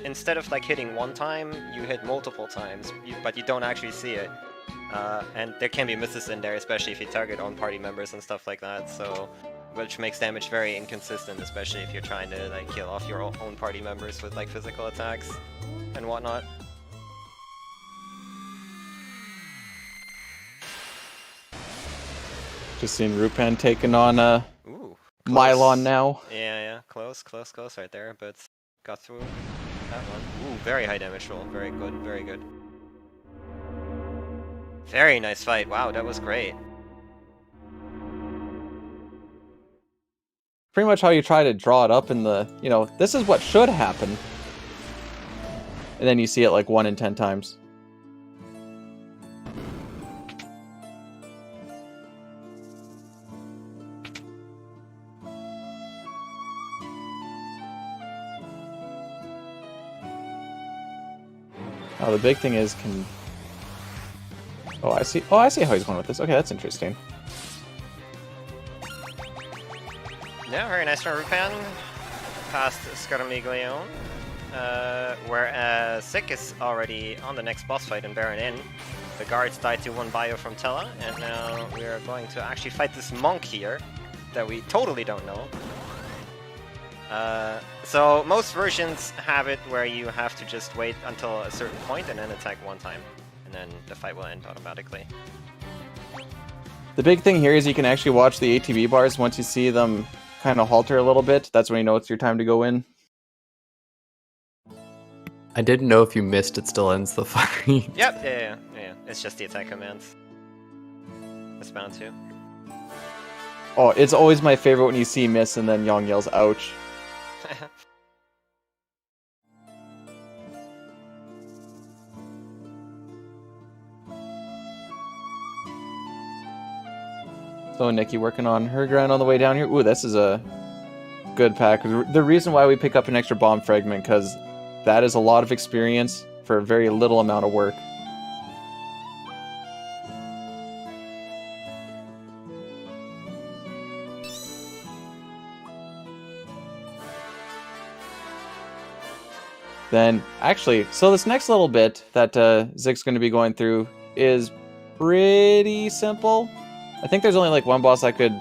Instead of like hitting one time, you hit multiple times, but you don't actually see it. And there can be misses in there, especially if you target on party members and stuff like that, so... Which makes damage very inconsistent, especially if you're trying to like kill off your own party members with like physical attacks and whatnot. Just seen Rupan taking on Ooh, Mylon now. Yeah, close right there, but got through that one. Ooh, very high damage roll, very good, very good. Very nice fight, wow, that was great. Pretty much how you try to draw it up in the, this is what should happen. And then you see it like 1 in 10 times. Oh, the big thing is I see how he's going with this. Okay, that's interesting. Yeah, very nice from Rupan. past Scarmiglione, whereas Sick is already on the next boss fight in Baron Inn. The guards died to one bio from Tella, and now we are going to actually fight this monk here that we totally don't know. So most versions have it where you have to just wait until a certain point and then attack one time, and then the fight will end automatically. The big thing here is you can actually watch the ATB bars. Once you see them kind of halter a little bit, that's when you know it's your time to go in. I didn't know if you missed, it still ends the fight. Yep, yeah. It's just the attack commands. It's bound to. Oh, it's always my favorite when you see miss and then Yang yells, ouch. So Nikki working on her grind on the way down here. Ooh, this is a good pack. The reason why we pick up an extra bomb fragment, because that is a lot of experience for a very little amount of work. Then, actually, so this next little bit that Zig's going to be going through is pretty simple. I think there's only like one boss I could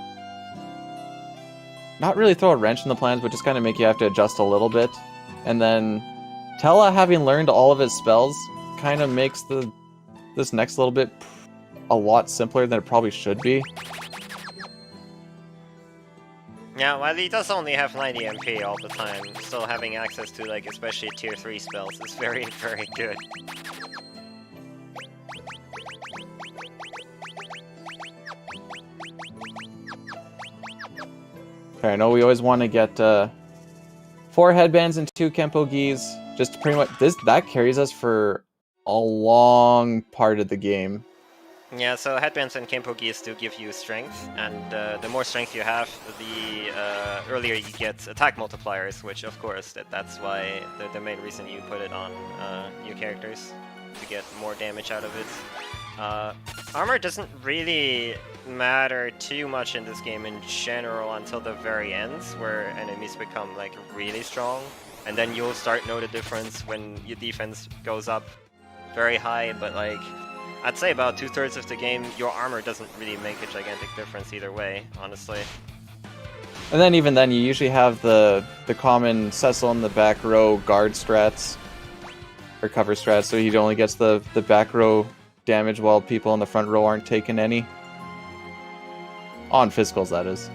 not really throw a wrench in the plans, but just kind of make you have to adjust a little bit. And then Tella, having learned all of his spells, kind of makes this next little bit a lot simpler than it probably should be. Yeah, while he does only have 90 MP all the time, still having access to like especially tier 3 spells is very, very good. Okay, I know we always want to get 4 headbands and 2 Kempo Gis. Just pretty much that carries us for a long part of the game. Yeah, so headbands and Kempo Gis do give you strength, and the more strength you have, the earlier you get attack multipliers, which of course, that's why the main reason you put it on your characters, to get more damage out of it. Armor doesn't really matter too much in this game in general until the very end, where enemies become like really strong, and then you'll start know the difference when your defense goes up very high, but like I'd say about 2/3 of the game, your armor doesn't really make a gigantic difference either way, honestly. And then even then, you usually have the common Cecil in the back row guard strats, or cover strats, so he only gets the back row damage while people in the front row aren't taking any. On physicals, that is.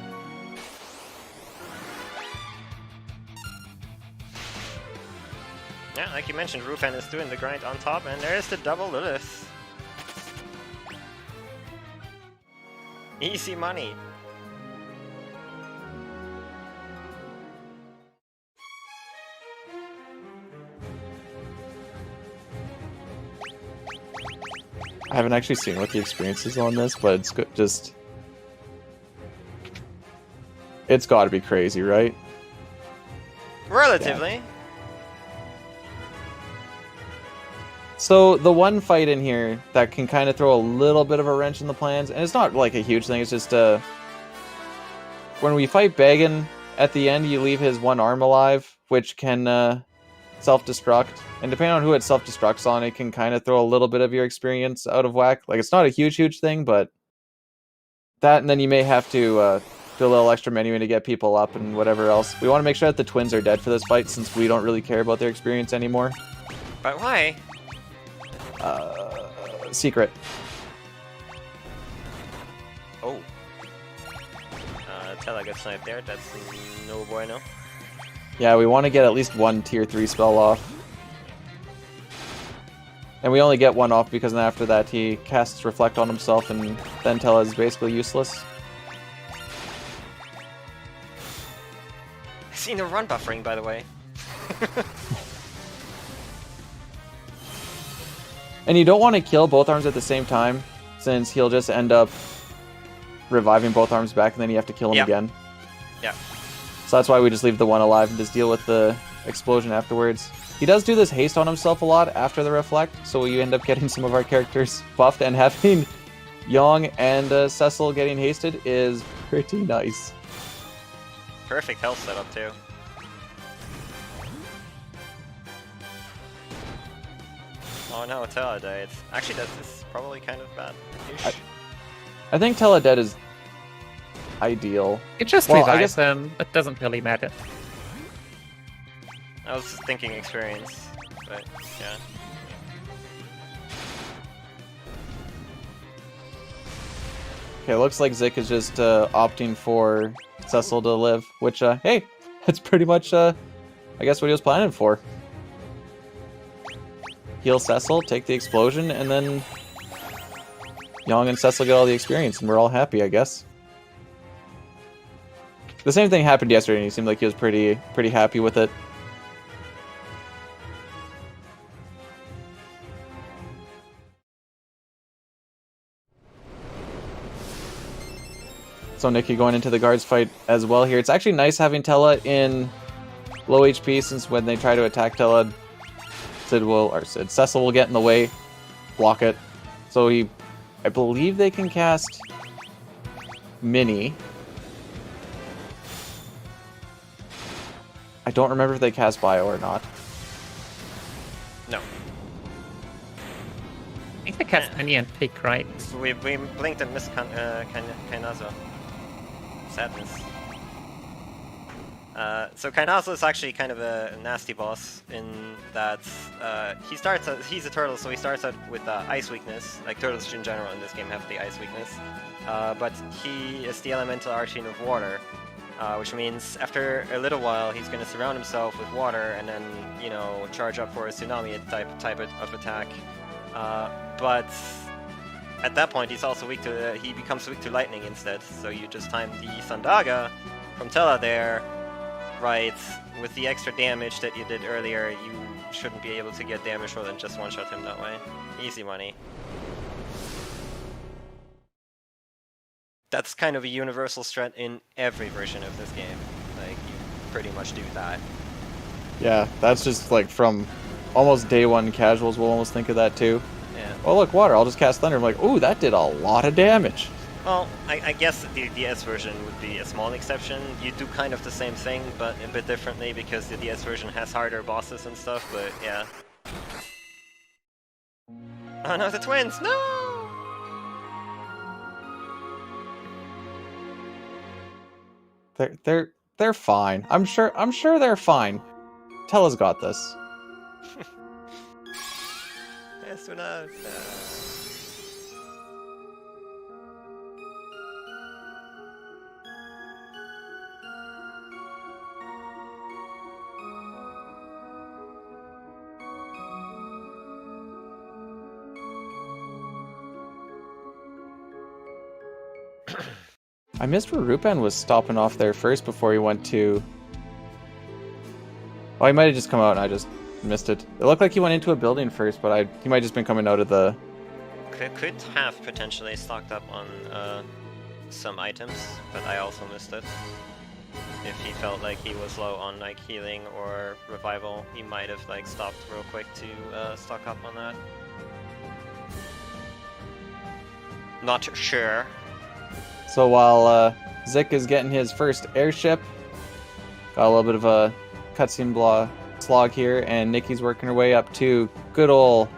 Yeah, like you mentioned, Rufan is doing the grind on top, and there's the double Lilith. Easy money. I haven't actually seen what the experience is on this, but it's just... It's gotta be crazy, right? Relatively. Yeah. So the one fight in here that can kind of throw a little bit of a wrench in the plans, and it's not like a huge thing, it's just when we fight Bagan, at the end you leave his one arm alive, which can self-destruct, and depending on who it self-destructs on, it can kind of throw a little bit of your experience out of whack. Like, it's not a huge thing, but that, and then you may have to do a little extra menuing to get people up and whatever else. We want to make sure that the twins are dead for this fight, since we don't really care about their experience anymore. But why? Secret. Oh. Tella got sniped there, that's no bueno. Yeah, we want to get at least one tier 3 spell off. And we only get one off because then after that he casts Reflect on himself and then Tella is basically useless. I've seen the run buffering, by the way. And you don't want to kill both arms at the same time, since he'll just end up reviving both arms back and then you have to kill him again. Yeah. So that's why we just leave the one alive and just deal with the explosion afterwards. He does do this haste on himself a lot after the Reflect, so you end up getting some of our characters buffed, and having Yang and Cecil getting hasted is pretty nice. Perfect health setup too. Oh no, Tella died. Actually, this is probably kind of bad. I think Tella dead is ideal. It just Well, I revives guess- him. It doesn't really matter. I was just thinking experience, but yeah. Okay, looks like Zik is just opting for Cecil to live, which, hey, that's pretty much, I guess what he was planning for. Heal Cecil, take the explosion, and then Young and Cecil get all the experience, and we're all happy, I guess. The same thing happened yesterday, and he seemed like he was pretty happy with it. So Nikki going into the guards fight as well here. It's actually nice having Tella in low HP, since when they try to attack Tella, Cecil will get in the way, block it. So I believe they can cast Mini. I don't remember if they cast Bio or not. No. I think they cast Annie and Pick, right? We blinked and missed Kainazo. Sadness. So Kainazo is actually kind of a nasty boss in that he's a turtle, so he starts out with ice weakness. Like turtles in general in this game have the ice weakness, but he is the elemental archfiend of water, which means after a little while he's going to surround himself with water and then charge up for a tsunami type of attack. But at that point he's also weak to he becomes weak to lightning instead. So you just time the Sandaga from Tella there. Right, with the extra damage that you did earlier, you shouldn't be able to get damage more than just one-shot him that way. Easy money. That's kind of a universal strat in every version of this game. Like, you pretty much do that. Yeah, that's just like from almost day one casuals will almost think of that too. Yeah. Oh look, water, I'll just cast Thunder. I'm like, ooh, that did a lot of damage. Well, I guess the DS version would be a small exception. You do kind of the same thing, but a bit differently because the DS version has harder bosses and stuff, but yeah. Oh no, the twins! No! They're fine. I'm sure they're fine. Tella's got this. Yes, we're not. I missed where Rupan was stopping off there first before he went to... Oh, he might have just come out and I just missed it. It looked like he went into a building first, but he might have just been coming out of the... Could have potentially stocked up on some items, but I also missed it. If he felt like he was low on like healing or revival, he might have like stopped real quick to stock up on that. Not sure. So while Zik is getting his first airship, got a little bit of a cutscene slog here, and Nikki's working her way up to good old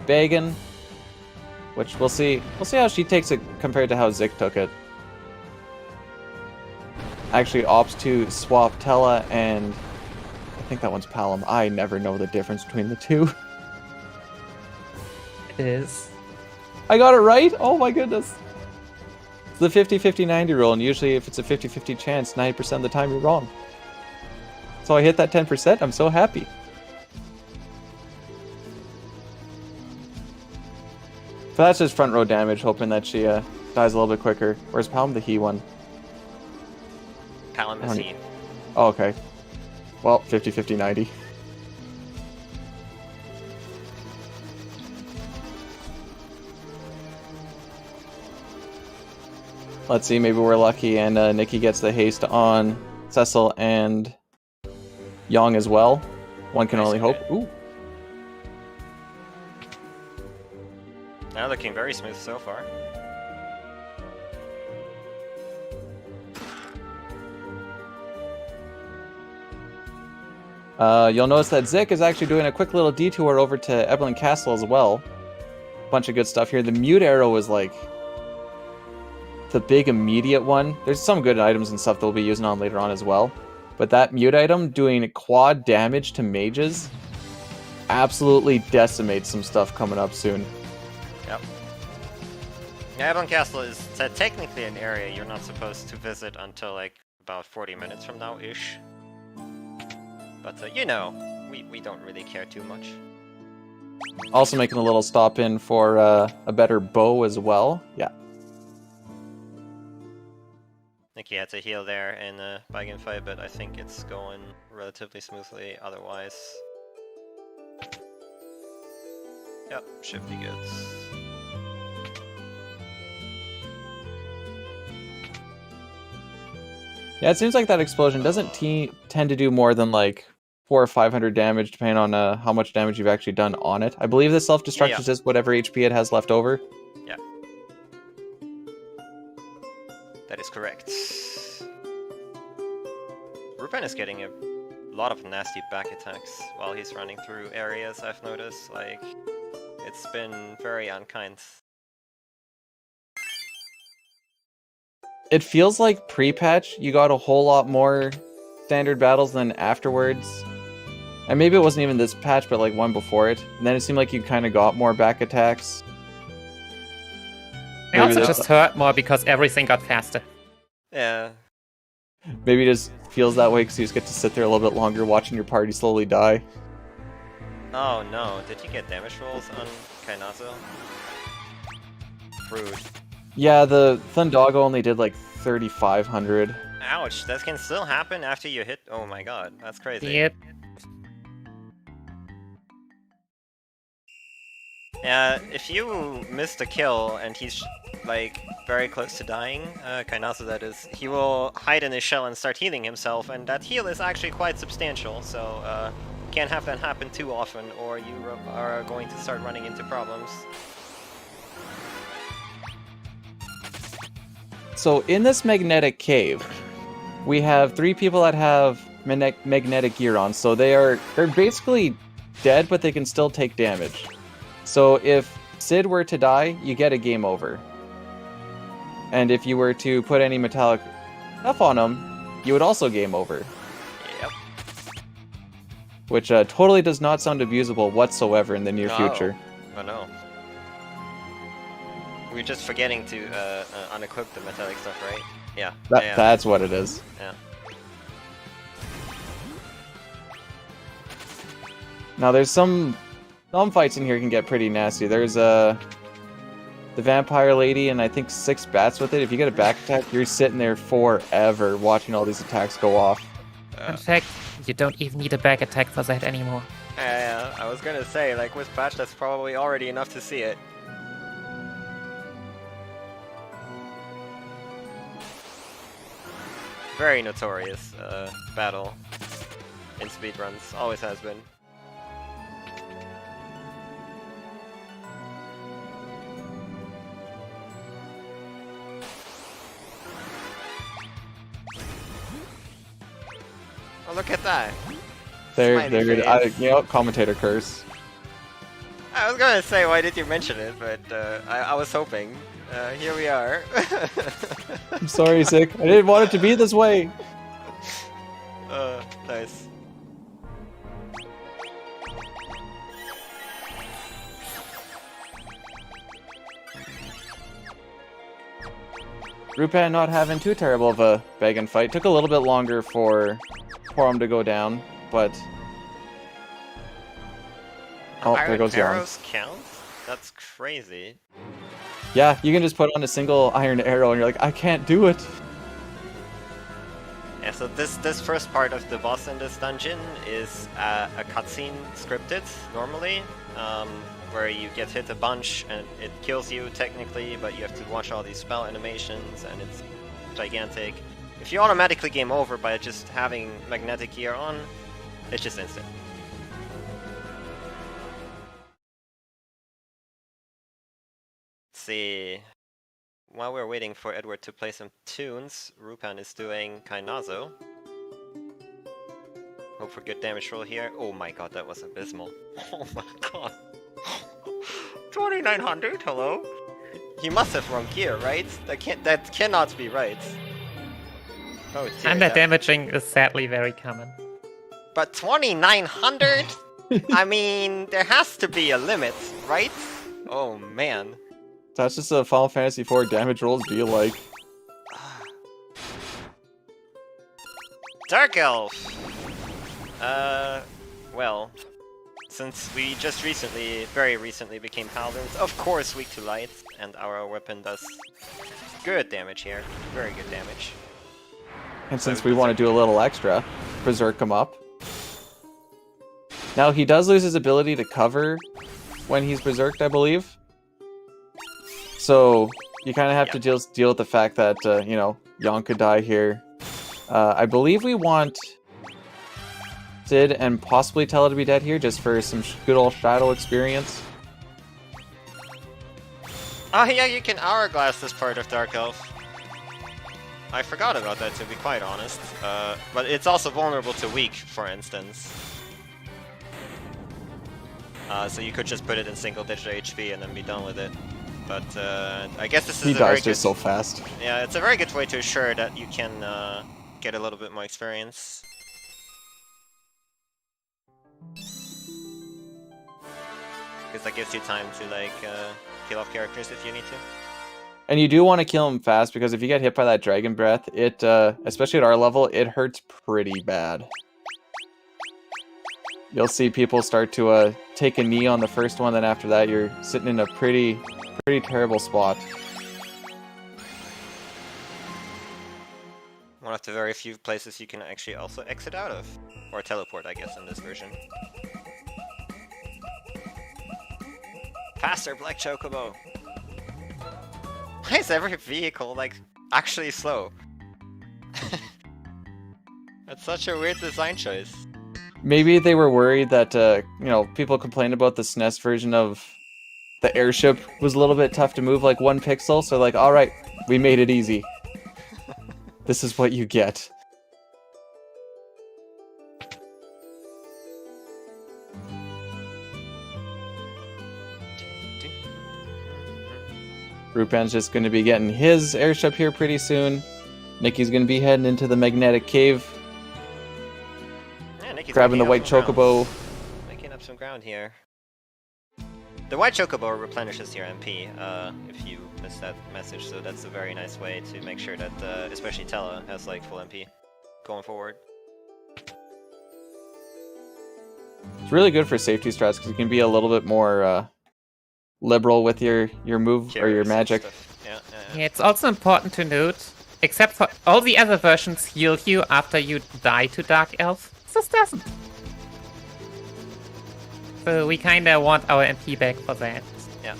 Bagan, which we'll see how she takes it compared to how Zik took it. Actually opts to swap Tella and I think that one's Palom. I never know the difference between the two. It is. I got it right? Oh my goodness. It's the 50-50-90 rule, and usually if it's a 50-50 chance, 90% of the time you're wrong. So I hit that 10%, I'm so happy. So that's just front row damage, hoping that she dies a little bit quicker. Where's Palm the he one? Palom is he. Oh, okay. Well, 50-50-90. Let's see, maybe we're lucky and Nikki gets the haste on Cecil and Yang as well. One can only hope. Ooh. Now looking very smooth so far. You'll notice that Zik is actually doing a quick little detour over to Evelyn Castle as well. Bunch of good stuff here. The mute arrow is like the big immediate one. There's some good items and stuff that we'll be using on later on as well. But that mute item doing quad damage to mages absolutely decimates some stuff coming up soon. Yep. Yeah, Evelyn Castle is technically an area you're not supposed to visit until like about 40 minutes from now-ish. But you know, we don't really care too much. Also making a little stop in for a better bow as well. Yeah. I think he had to heal there in the Bygame fight, but I think it's going relatively smoothly otherwise. Yep, should be good. Yeah, it seems like that explosion doesn't tend to do more than like 400 or 500 damage, depending on how much damage you've actually done on it. I believe the self-destruct is just whatever HP it has left over. Yeah. That is correct. Ruben is getting a lot of nasty back attacks while he's running through areas, I've noticed. Like, it's been very unkind. It feels like pre-patch, you got a whole lot more standard battles than afterwards. And maybe it wasn't even this patch, but like one before it. And then it seemed like you kind of got more back attacks. I also just hurt more because everything got faster. Yeah. Maybe it just feels that way because you just get to sit there a little bit longer watching your party slowly die. Oh no, did you get damage rolls on Kainazo? Rude. Yeah, the Thundaga only did like 3,500. Ouch, that can still happen after you hit? Oh my god, that's crazy. Yep. Yeah, if you missed a kill and he's like very close to dying, Kainazo that is, he will hide in his shell and start healing himself, and that heal is actually quite substantial, so can't have that happen too often or you are going to start running into problems. So in this magnetic cave, we have 3 people that have magnetic gear on, so they're basically dead, but they can still take damage. So if Sid were to die, you get a game over. And if you were to put any metallic stuff on him, you would also game over. Yep. Which totally does not sound abusable whatsoever in the near future. Oh no. We're just forgetting to unequip the metallic stuff, right? Yeah. That's what it is. Yeah. Now there's some fights in here can get pretty nasty. There's the vampire lady and I think 6 bats with it. If you get a back attack, you're sitting there forever watching all these attacks go off. In fact, you don't even need a back attack for that anymore. Yeah, I was gonna say, like with patch, that's probably already enough to see it. Very notorious battle in speedruns, always has been. Oh, look at that! Commentator curse. I was gonna say, why did you mention it, but I was hoping. Here we are. I'm sorry, Zik. I didn't want it to be this way. Nice. Rupan not having too terrible of a Bagan fight. Took a little bit longer for him to go down, but... Oh, there goes Jan. Arrows count? That's crazy. Yeah, you can just put on a single iron arrow and you're like, I can't do it. Yeah, so this first part of the boss in this dungeon is a cutscene scripted, normally, where you get hit a bunch and it kills you technically, but you have to watch all these spell animations and it's gigantic. If you automatically game over by just having magnetic gear on, it's just instant. Let's see. While we're waiting for Edward to play some tunes, Rupan is doing Kainazo. Hope for good damage roll here. Oh my god, that was abysmal. Oh my god. 2900, hello? He must have wrong gear, right? That cannot be right. Oh dear. Under damaging is sadly very common. But 2900? I mean, there has to be a limit, right? Oh man. That's just a Final Fantasy IV damage rolls be like. Dark Elf! Well, since we just very recently became Paladins, of course weak to light, and our weapon does good damage here. Very good damage. And since we want to do a little extra, Berserk him up. Now he does lose his ability to cover when he's Berserked, I believe. So you kind of have to deal with the fact that, you know, Yon could die here. I believe we want Sid and possibly Tella to be dead here, just for some good old Shadow experience. Oh yeah, you can Hourglass this part of Dark Elf. I forgot about that, to be quite honest. But it's also vulnerable to weak, for instance. So you could just put it in single-digit HP and then be done with it. But I guess this is He dies just so fast. Yeah, it's a very good way to ensure that you can get a little bit more experience. Because that gives you time to like kill off characters if you need to. And you do want to kill him fast, because if you get hit by that Dragon Breath, it, especially at our level, it hurts pretty bad. You'll see people start to take a knee on the first one, then after that you're sitting in a pretty terrible spot. One of the very few places you can actually also exit out of. Or teleport, I guess, in this version. Faster, Black Chocobo! Why is every vehicle, like, actually slow? That's such a weird design choice. Maybe they were worried that, you know, people complained about the SNES version of the airship was a little bit tough to move, like 1 pixel, so like, alright, we made it easy. This is what you get. Rupan's just going to be getting his airship here pretty soon. Nikki's going to be heading into the magnetic cave. Yeah, Nikki's grabbing the white chocobo. Making up some ground here. The white chocobo replenishes your MP if you missed that message, so that's a very nice way to make sure that especially Tella has like full MP going forward. It's really good for safety strats because you can be a little bit more liberal with your move or your magic. Yeah, it's also important to note, except for all the other versions heal you after you die to Dark Elf, this doesn't. So we kinda want our MP back for that. Yeah.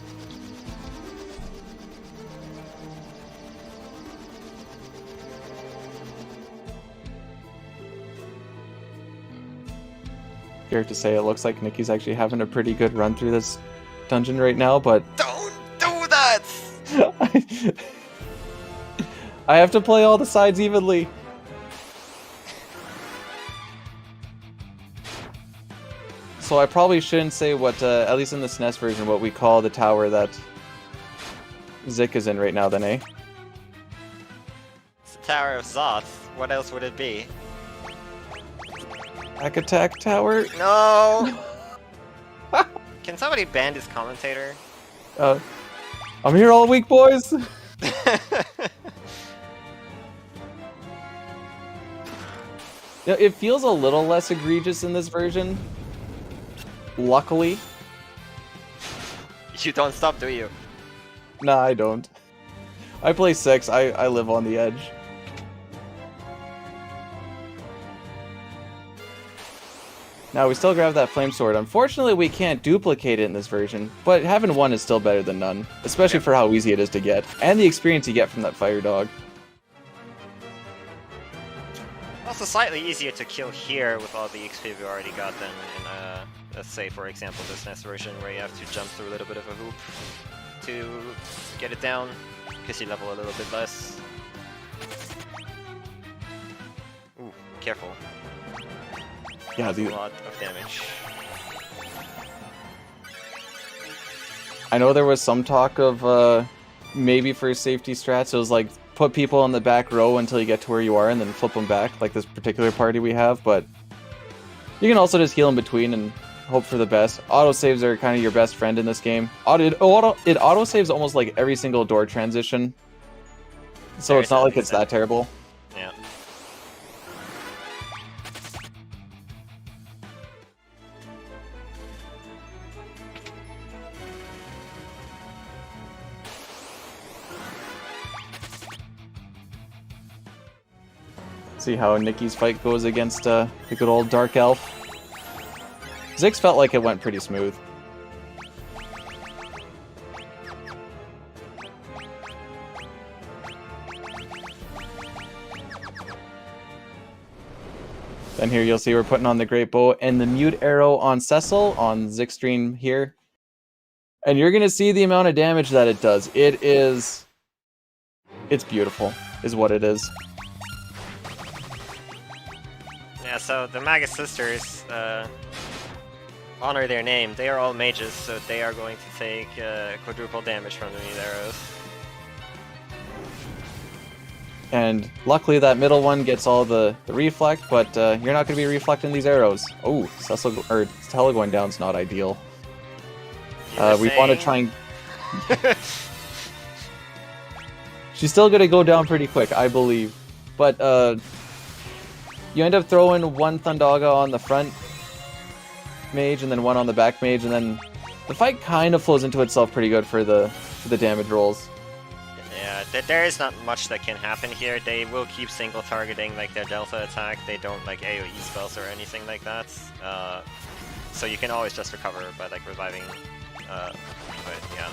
Fair to say, it looks like Nikki's actually having a pretty good run through this dungeon right now, but... Don't do that! I have to play all the sides evenly. So I probably shouldn't say what, at least in the SNES version, what we call the tower that Zik is in right now, then, eh? It's the Tower of Zoth. What else would it be? Back attack tower? No! Can somebody ban this commentator? I'm here all week, boys! Yeah, it feels a little less egregious in this version. Luckily. You don't stop, do you? Nah, I don't. I play 6, I live on the edge. Now, we still grab that flame sword. Unfortunately, we can't duplicate it in this version, but having 1 is still better than none, especially for how easy it is to get, and the experience you get from that fire dog. Also slightly easier to kill here with all the XP we already got than in, let's say, for example, this SNES version where you have to jump through a little bit of a hoop to get it down, because you level a little bit less. Ooh, careful. Yeah, That's a lot of damage. I know there was some talk of maybe for safety strats, it was like put people on the back row until you get to where you are and then flip them back, like this particular party we have, but you can also just heal in between and hope for the best. Autosaves are kind of your best friend in this game. It autosaves almost like every single door transition, so Very it's not like sadly it's that terrible. Yeah. See how Nikki's fight goes against the good old Dark Elf. Zix felt like it went pretty smooth. Then here you'll see we're putting on the Great Bow and the Mute Arrow on Cecil on Zix stream here. And you're going to see the amount of damage that it does. It's beautiful, is what it is. Yeah, so the Magus Sisters honor their name. They are all mages, so they are going to take quadruple damage from the Mute Arrows. And luckily that middle one gets all the reflect, but you're not going to be reflecting these arrows. Oh, Cecil or Stella going down is not ideal. We want to try and... She's still going to go down pretty quick, I believe. But you end up throwing one Thundaga on the front mage and then one on the back mage, and then the fight kind of flows into itself pretty good for the damage rolls. Yeah, there is not much that can happen here. They will keep single targeting like their Delta attack. They don't like AoE spells or anything like that. So you can always just recover by like reviving. But yeah.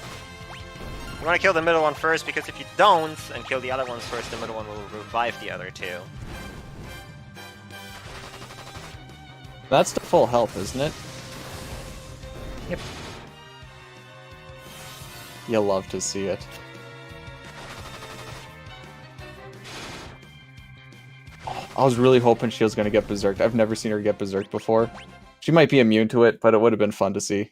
You want to kill the middle one first, because if you don't and kill the other ones first, the middle one will revive the other two. That's the full health, isn't it? Yep. You'll love to see it. Oh, I was really hoping she was going to get berserked. I've never seen her get berserked before. She might be immune to it, but it would have been fun to see.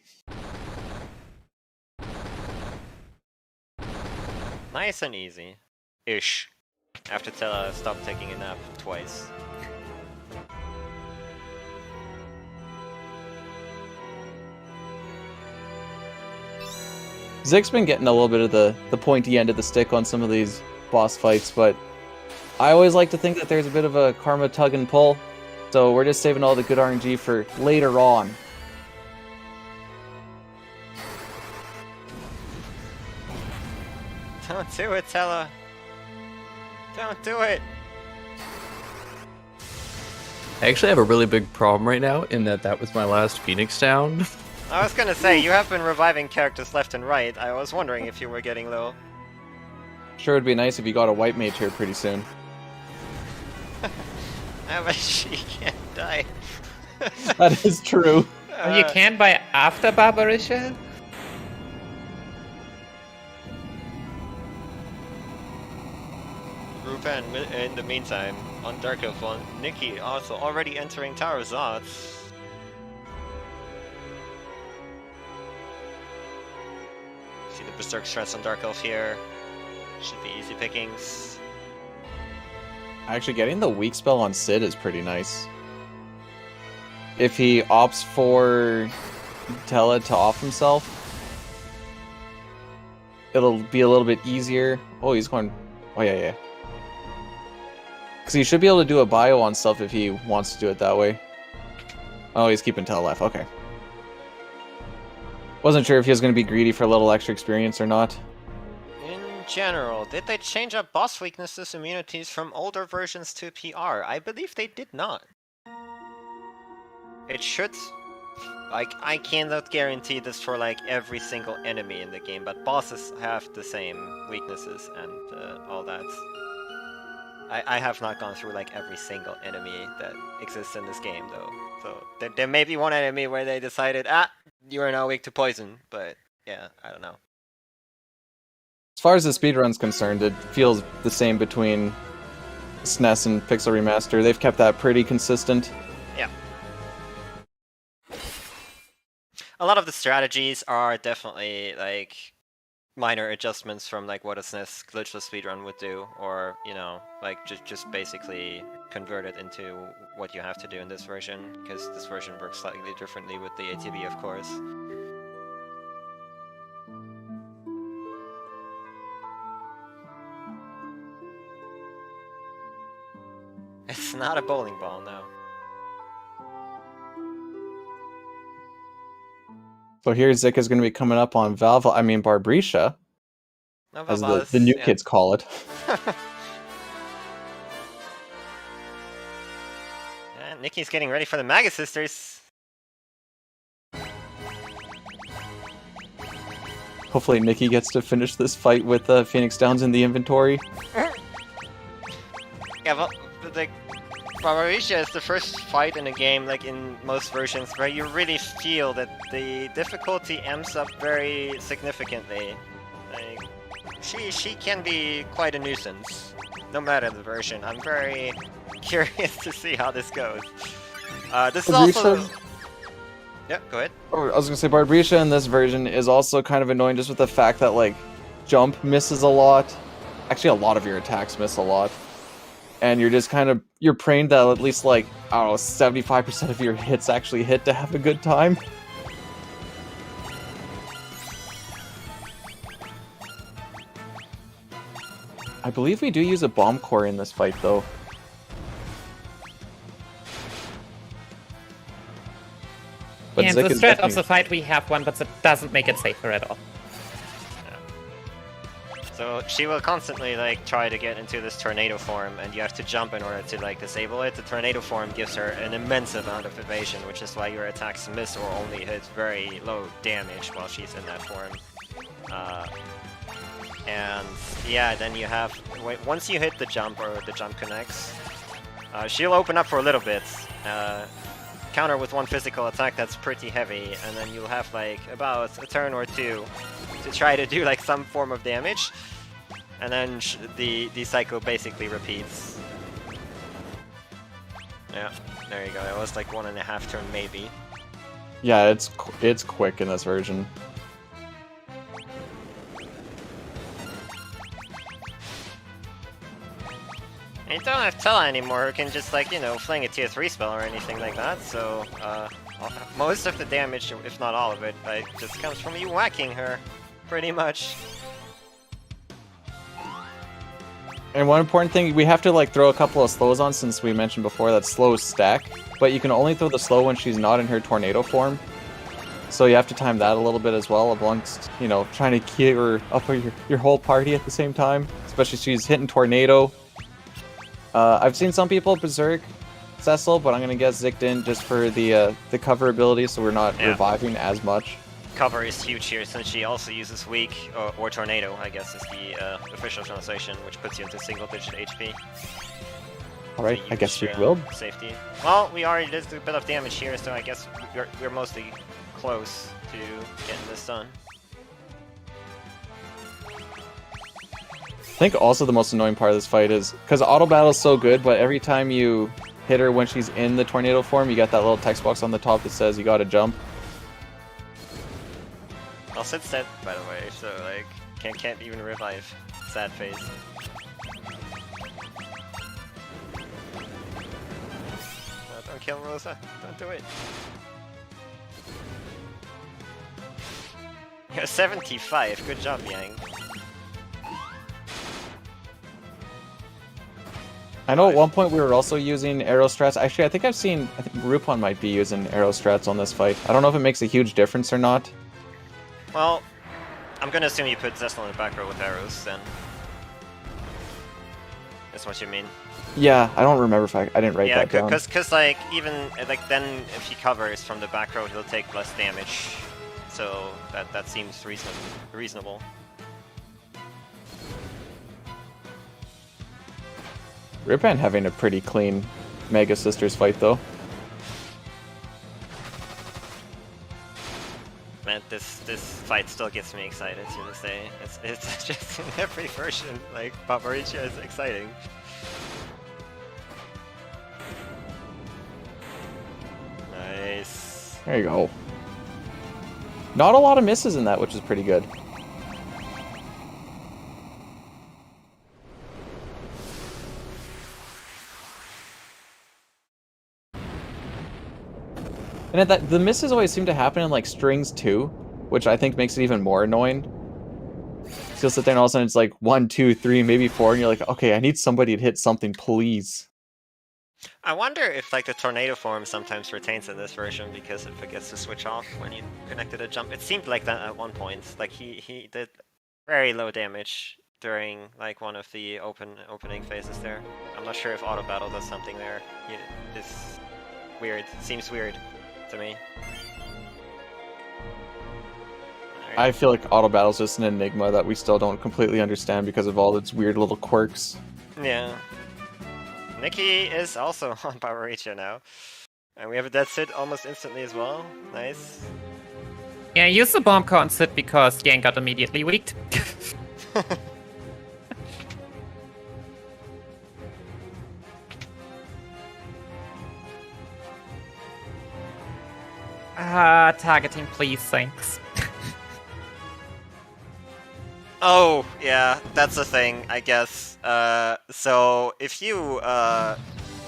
Nice and easy. Ish. After Tella stopped taking a nap twice. Zig's been getting a little bit of the pointy end of the stick on some of these boss fights, but I always like to think that there's a bit of a karma tug and pull, so we're just saving all the good RNG for later on. Don't do it, Tella. Don't do it. I actually have a really big problem right now in that was my last Phoenix down. I was gonna say, you have been reviving characters left and right. I was wondering if you were getting low. Sure would be nice if you got a white mage here pretty soon. But she can't die. That is true. You can buy after Barbarisha? Rupen, in the meantime, on Dark Elf on Nikki also already entering Tower of Zots. See the Berserk strats on Dark Elf here. Should be easy pickings. Actually, getting the weak spell on Sid is pretty nice. If he opts for Tella to off himself, it'll be a little bit easier. Oh, he's going... Oh, yeah. Because he should be able to do a bio on stuff if he wants to do it that way. Oh, he's keeping Tella alive. Okay. Wasn't sure if he was going to be greedy for a little extra experience or not. In general, did they change up boss weaknesses immunities from older versions to PR? I believe they did not. It should... Like, I cannot guarantee this for, like, every single enemy in the game, but bosses have the same weaknesses and all that. I have not gone through, like, every single enemy that exists in this game, though. So, there may be one enemy where they decided, you are now weak to poison, but, yeah, I don't know. As far as the speedrun's concerned, it feels the same between SNES and Pixel Remaster. They've kept that pretty consistent. Yeah. a lot of the strategies are definitely like minor adjustments from like what a SNES glitchless speedrun would do, or you know, like just basically convert it into what you have to do in this version, because this version works slightly differently with the ATB, of course. It's not a bowling ball, no. So here Zik is going to be coming up on Barbricia, No, as Valvalis, the new yeah. kids call it. Yeah, Nikki's getting ready for the Maga Sisters. Hopefully Nikki gets to finish this fight with Phoenix Downs in the inventory. Yeah, but like, Barbarisha is the first fight in a game, like in most versions, where you really feel that the difficulty amps up very significantly. Like, she can be quite a nuisance, no matter the version. I'm very curious to see how this goes. This is also... Yeah, go ahead. Oh, I was gonna say Barbricia in this version is also kind of annoying just with the fact that like jump misses a lot. Actually, a lot of your attacks miss a lot. And you're just kind of, you're praying that at least like, I don't know, 75% of your hits actually hit to have a good time. I believe we do use a bomb core in this fight though. But And Zik the is strat of definitely- the fight we have one, but that doesn't make it safer at all. So she will constantly like try to get into this tornado form, and you have to jump in order to like disable it. The tornado form gives her an immense amount of evasion, which is why your attacks miss or only hit very low damage while she's in that form. And yeah, then you have, once you hit the jump or the jump connects, she'll open up for a little bit, counter with one physical attack that's pretty heavy, and then you'll have like about a turn or two to try to do like some form of damage, and then the cycle basically repeats. Yeah, there you go. It was like 1.5 turn maybe. Yeah, it's quick in this version. And you don't have Tella anymore, who can just like, you know, fling a tier 3 spell or anything like that, so most of the damage, if not all of it, like, just comes from you whacking her, pretty much. And one important thing, we have to like throw a couple of slows on, since we mentioned before that slows stack, but you can only throw the slow when she's not in her tornado form. So you have to time that a little bit as well, amongst, you know, trying to keep her up your whole party at the same time, especially if she's hitting tornado. I've seen some people berserk Cecil, but I'm gonna get Zicked in just for the cover ability, so we're not reviving as much. Cover is huge here, since she also uses weak, or tornado, I guess is the official translation, which puts you into single-digit HP. Alright, So I guess we use will. your safety. Well, we already did a bit of damage here, so I guess we're mostly close to getting this done. I think also the most annoying part of this fight is, because auto battle is so good, but every time you hit her when she's in the tornado form, you got that little text box on the top that says you gotta jump. Well, Sid's dead, by the way, so like, can't even revive. Sad face. Don't kill Rosa. Don't do it. You're 75. Good job, Yang. I know at one point we were also using arrow strats. Actually, I think Rupon might be using arrow strats on this fight. I don't know if it makes a huge difference or not. Well, I'm gonna assume you put Zestel in the back row with arrows, then. That's what you mean. Yeah, I don't remember if I didn't write that down. Yeah, because like, even, like, then if he covers from the back row, he'll take less damage. So, that seems reasonable. Ripan having a pretty clean Mega Sisters fight, though. Man, this fight still gets me excited to this day. It's just in every version, like, Barbarisha is exciting. Nice. There you go. Not a lot of misses in that, which is pretty good. And the misses always seem to happen in like strings too, which I think makes it even more annoying. So you'll sit there and all of a sudden it's like 1, 2, 3, maybe 4, and you're like, okay, I need somebody to hit something, please. I wonder if like the tornado form sometimes retains in this version because it forgets to switch off when you connected a jump. It seemed like that at one point. Like he did very low damage during like one of the opening phases there. I'm not sure if auto battle does something there. It's weird. Seems weird to me. I feel like auto battle's just an enigma that we still don't completely understand because of all its weird little quirks. Yeah. Nikki is also on Power Ratio now. And we have a dead sit almost instantly as well. Nice. Yeah, use the bomb count sit because Yang got immediately weaked. Targeting, please, thanks. Oh, yeah, that's the thing, I guess. So if you,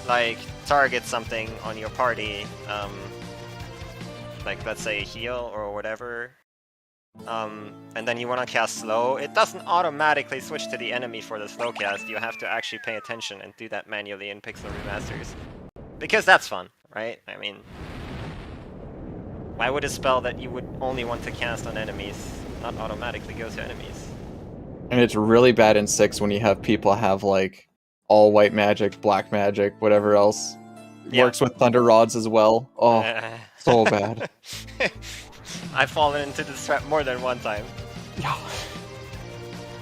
like, target something on your party, like, let's say a heal or whatever, and then you want to cast slow, it doesn't automatically switch to the enemy for the slow cast. You have to actually pay attention and do that manually in Pixel Remasters. Because that's fun, right? I mean, why would a spell that you would only want to cast on enemies not automatically go to enemies? And it's really bad in 6 when you have people have like all white magic, black magic, whatever else. Yeah. Works with thunder rods as well. Oh, so bad. I've fallen into this trap more than one time. Yeah.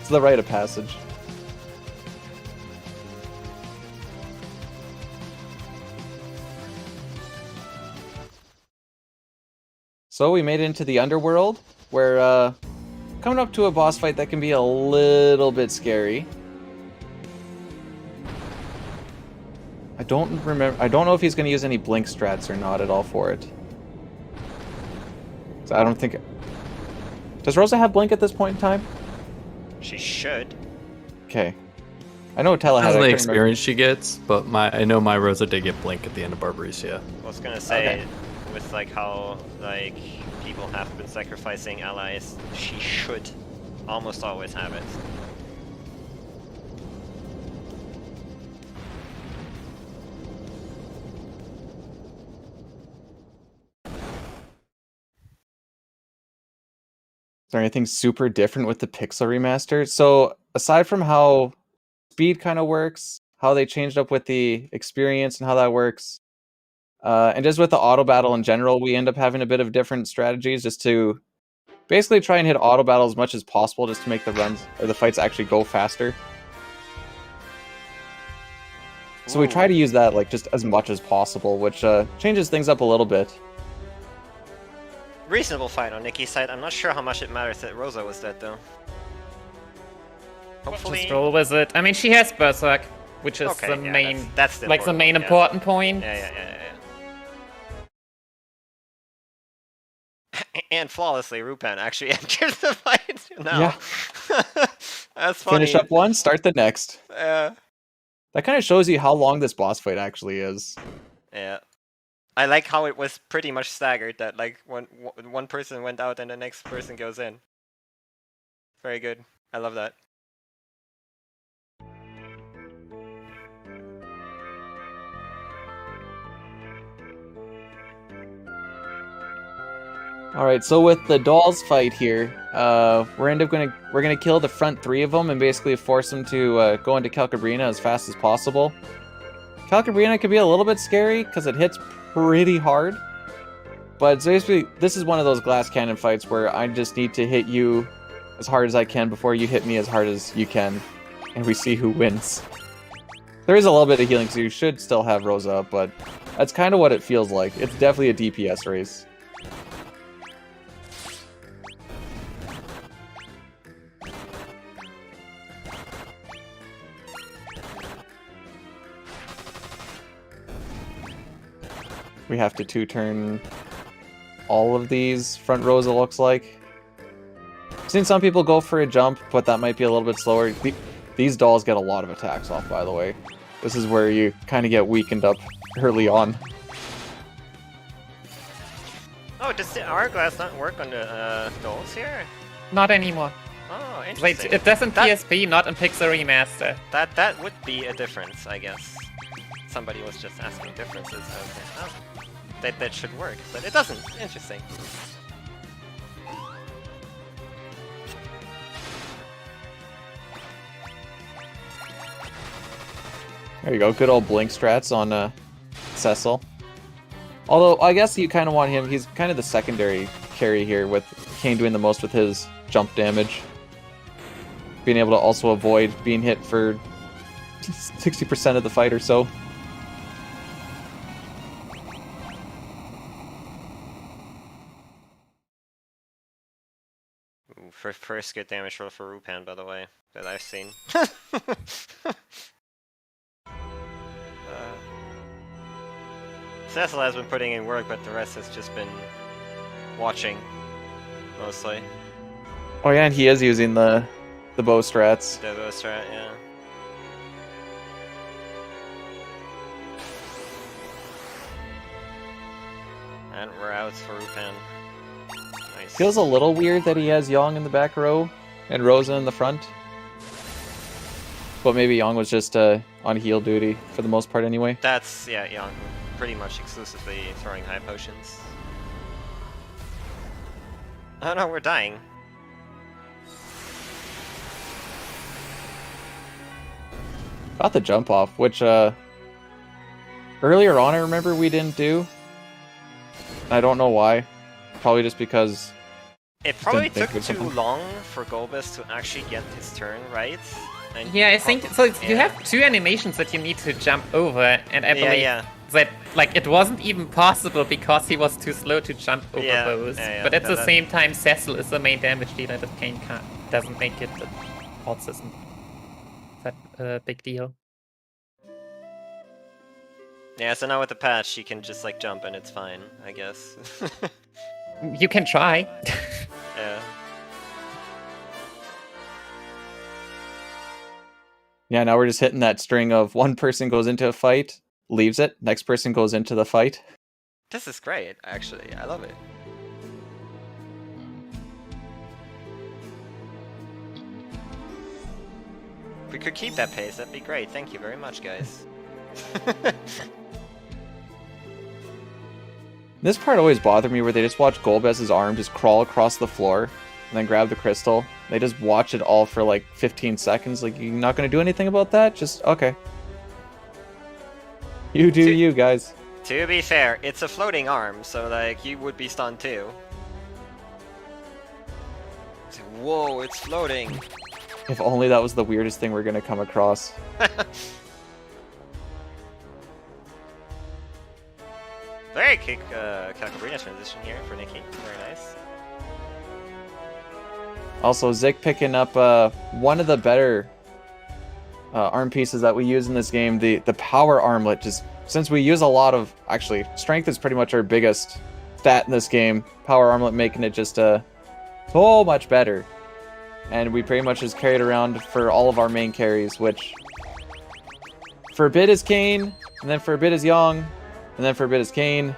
It's the rite of passage. So we made it into the underworld, where coming up to a boss fight that can be a little bit scary. I don't know if he's going to use any blink strats or not at all for it. So I don't think... Does Rosa have blink at this point in time? She should. Okay. I know Tella That's has the experience she gets, but I know my Rosa did get blink at the end of Barbarisia. I was gonna say, Okay. with like how like people have been sacrificing allies, she should almost always have it. Is there anything super different with the Pixel Remaster? So, aside from how speed kind of works, how they changed up with the experience and how that works, and just with the auto battle in general, we end up having a bit of different strategies just to basically try and hit auto battle as much as possible just to make the runs or the fights actually go faster. So we try to use that like just as much as possible, which changes things up a little bit. Reasonable fight on Nikki's side. I'm not sure how much it matters that Rosa was dead though. Hopefully. Just roll with it. I mean, she has Berserk, which is Okay, the yeah, main, that's the like the main yeah. important point. Yeah. And flawlessly, Rupan actually enters the fight now. Yeah. That's funny. Finish up one, start the next. Yeah. That kind of shows you how long this boss fight actually is. Yeah. I like how it was pretty much staggered, that like one person went out and the next person goes in. Very good. I love that. All right, so with the dolls fight here, we're gonna kill the front 3 of them and basically force them to go into Calcabrina as fast as possible. Calcabrina can be a little bit scary because it hits pretty hard, but it's basically this is one of those glass cannon fights where I just need to hit you as hard as I can before you hit me as hard as you can, and we see who wins. There is a little bit of healing, so you should still have Rosa up, but that's kind of what it feels like. It's definitely a DPS race. We have to 2-turn all of these front rows, it looks like. I've seen some people go for a jump, but that might be a little bit slower. These dolls get a lot of attacks off, by the way. This is where you kind of get weakened up early on. Oh, does the hourglass not work on the dolls here? Not anymore. Oh, Wait, interesting. it does in That- PSP, not in Pixel Remaster. That would be a difference, I guess. Somebody was just asking differences. Okay. Oh, that should work, but it doesn't. Interesting. There you go, good old blink strats on Cecil. Although, I guess you kind of want him, he's kind of the secondary carry here, with Kane doing the most with his jump damage. Being able to also avoid being hit for 60% of the fight or so. Ooh, first good damage roll for Rupan, by the way, that I've seen. Cecil has been putting in work, but the rest has just been watching, mostly. Oh yeah, and he is using the bow strats. Devo strat, yeah. And we're out for Rupan. Nice. Feels a little weird that he has Yong in the back row and Rosa in the front. But maybe Yong was just on heal duty for the most part anyway. That's, yeah, Young. Pretty much exclusively throwing high potions. Oh no, we're dying. Got the jump off, which earlier on I remember we didn't do. I don't know why. Probably just because It probably Didn't think took of too something. long for Golbez to actually get his turn right. And Yeah, I think so. You Yeah. have two animations that you need to jump over, and I Yeah, believe yeah. that like it wasn't even possible because he was too slow to jump over Yeah, those. yeah, yeah, But at the that- same time, Cecil is the main damage dealer that Kane doesn't make it. That also isn't that big deal. Yeah, so now with the patch, you can just like jump and it's fine, I guess. You can try. Yeah. Yeah, now we're just hitting that string of one person goes into a fight, leaves it, next person goes into the fight. This is great, actually. I love it. If we could keep that pace, that'd be great. Thank you very much, guys. This part always bothered me where they just watch Golbez's arm just crawl across the floor and then grab the crystal. They just watch it all for like 15 seconds. Like, you're not going to do anything about that? Just, okay. You do you, guys. To be fair, it's a floating arm, so like you would be stunned too. Whoa, it's floating. If only that was the weirdest thing we're going to come across. Very quick Calcabrina transition here for Nikki. Very nice. Also, Zik picking up one of the better arm pieces that we use in this game, the power armlet. Just since we use a lot of, actually, strength is pretty much our biggest stat in this game. Power armlet making it just so much better. And we pretty much just carry it around for all of our main carries, which for a bit is Kane, and then for a bit is Yong, and then for a bit is Kane.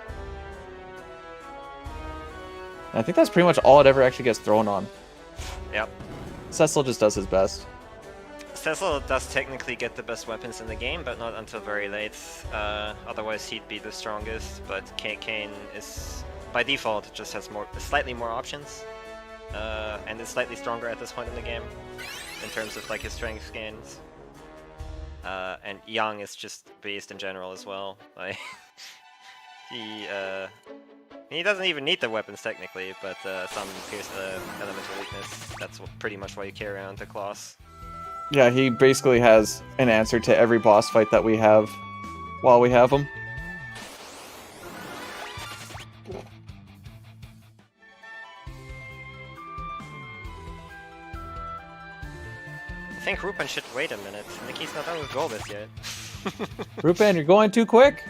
And I think that's pretty much all it ever actually gets thrown on. Yep. Cecil just does his best. Cecil does technically get the best weapons in the game, but not until very late. Otherwise, he'd be the strongest. But Kane is, by default, just has slightly more options, and is slightly stronger at this point in the game in terms of like his strength gains. And Yang is just beast in general as well. Like he doesn't even need the weapons technically, but some pierce elemental weakness. That's pretty much why you carry around the claws. Yeah, he basically has an answer to every boss fight that we have while we have him. I think Rupan should wait a minute. Nikki's not done with Golbez yet. Rupan, you're going too quick.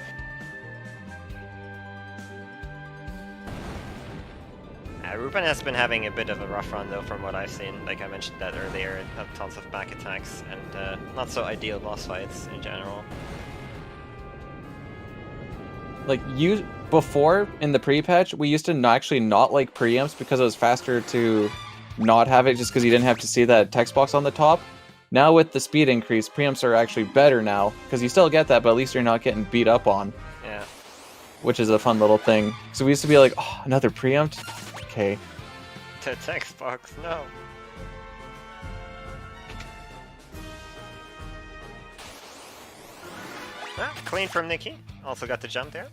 Ruben has been having a bit of a rough run though, from what I've seen. Like I mentioned that earlier, it had tons of back attacks and not so ideal boss fights in general. Like before in the pre-patch, we used to actually not like preamps because it was faster to not have it just because you didn't have to see that text box on the top. Now with the speed increase, preamps are actually better now because you still get that, but at least you're not getting beat up on. Yeah. Which is a fun little thing. So we used to be like, oh, another preempt? Okay. The text box, no. Ah, clean from Nikki. Also got the jump there.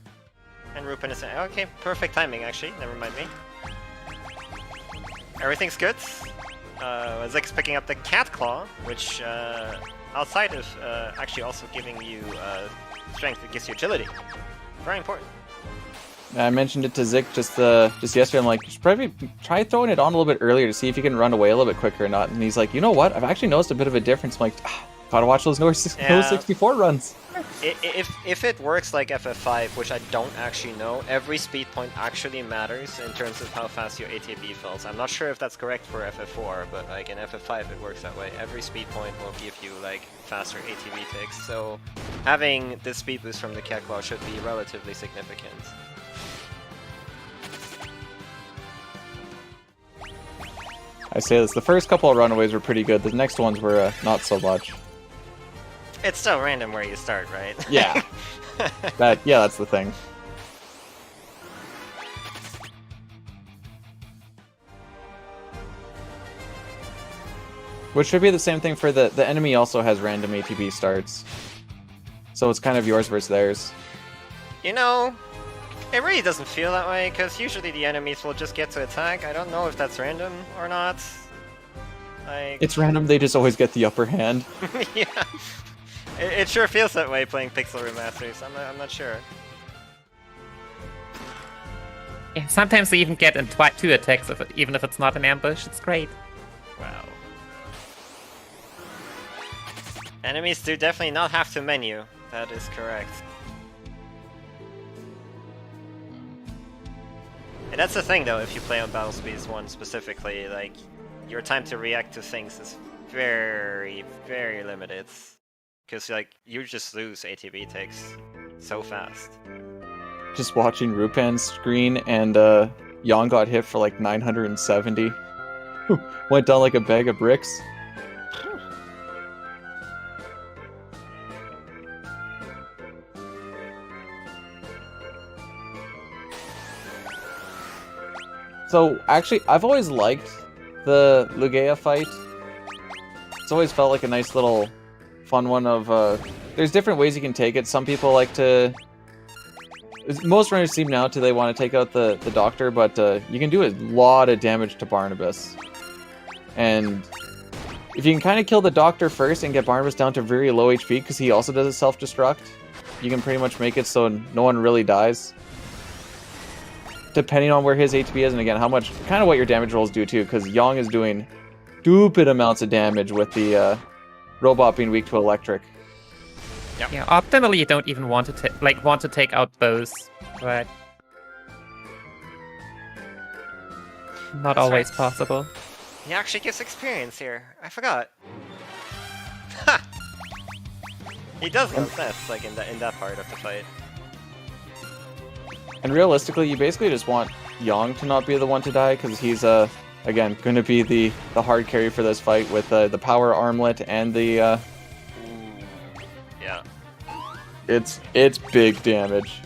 And Rupen is okay, perfect timing actually, never mind me. Everything's good. Zik's picking up the cat claw, which outside of actually also giving you strength, it gives you agility. Very important. I mentioned it to Zik just yesterday. I'm like, you should probably try throwing it on a little bit earlier to see if you can run away a little bit quicker or not. And he's like, you know what? I've actually noticed a bit of a difference. I'm like, gotta watch those No 64 runs. If it works like FF5, which I don't actually know, every speed point actually matters in terms of how fast your ATB fills. I'm not sure if that's correct for FF4, but like in FF5 it works that way. Every speed point will give you like faster ATB ticks, so having this speed boost from the cat claw should be relatively significant. I say this, the first couple of runaways were pretty good, the next ones were not so much. It's still random where you start, right? Yeah. That's the thing. Which should be the same thing for the enemy also has random ATB starts. So it's kind of yours versus theirs. You know, it really doesn't feel that way, because usually the enemies will just get to attack. I don't know if that's random or not. Like... It's random, they just always get the upper hand. Yeah. It sure feels that way playing Pixel Remasters. I'm not sure. Yeah, sometimes they even get in 2 attacks, even if it's not an ambush. It's great. Wow. Enemies do definitely not have to menu. That is correct. And that's the thing though, if you play on Battlespeed 1 specifically, like, your time to react to things is very, very limited. Because, like, you just lose ATB ticks so fast. Just watching Rupan's screen and Yang got hit for like 970. Went down like a bag of bricks. So, actually, I've always liked the Lugia fight. It's always felt like a nice little fun one of, there's different ways you can take it. Some people like to... Most runners seem now to they want to take out the doctor, but you can do a lot of damage to Barnabas. And if you can kind of kill the doctor first and get Barnabas down to very low HP, because he also does a self-destruct, you can pretty much make it so no one really dies. Depending on where his HP is, and again, how much, kind of what your damage rolls do too, because Yang is doing stupid amounts of damage with the robot being weak to electric. Yep. Yeah, optimally you don't even want to take out both, but not That's always right. possible. He actually gets experience here. I forgot. Ha! He does go best, like in that part of the fight. And realistically, you basically just want Yang to not be the one to die, because he's, again, going to be the hard carry for this fight with the power armlet and the, Yeah. It's big damage.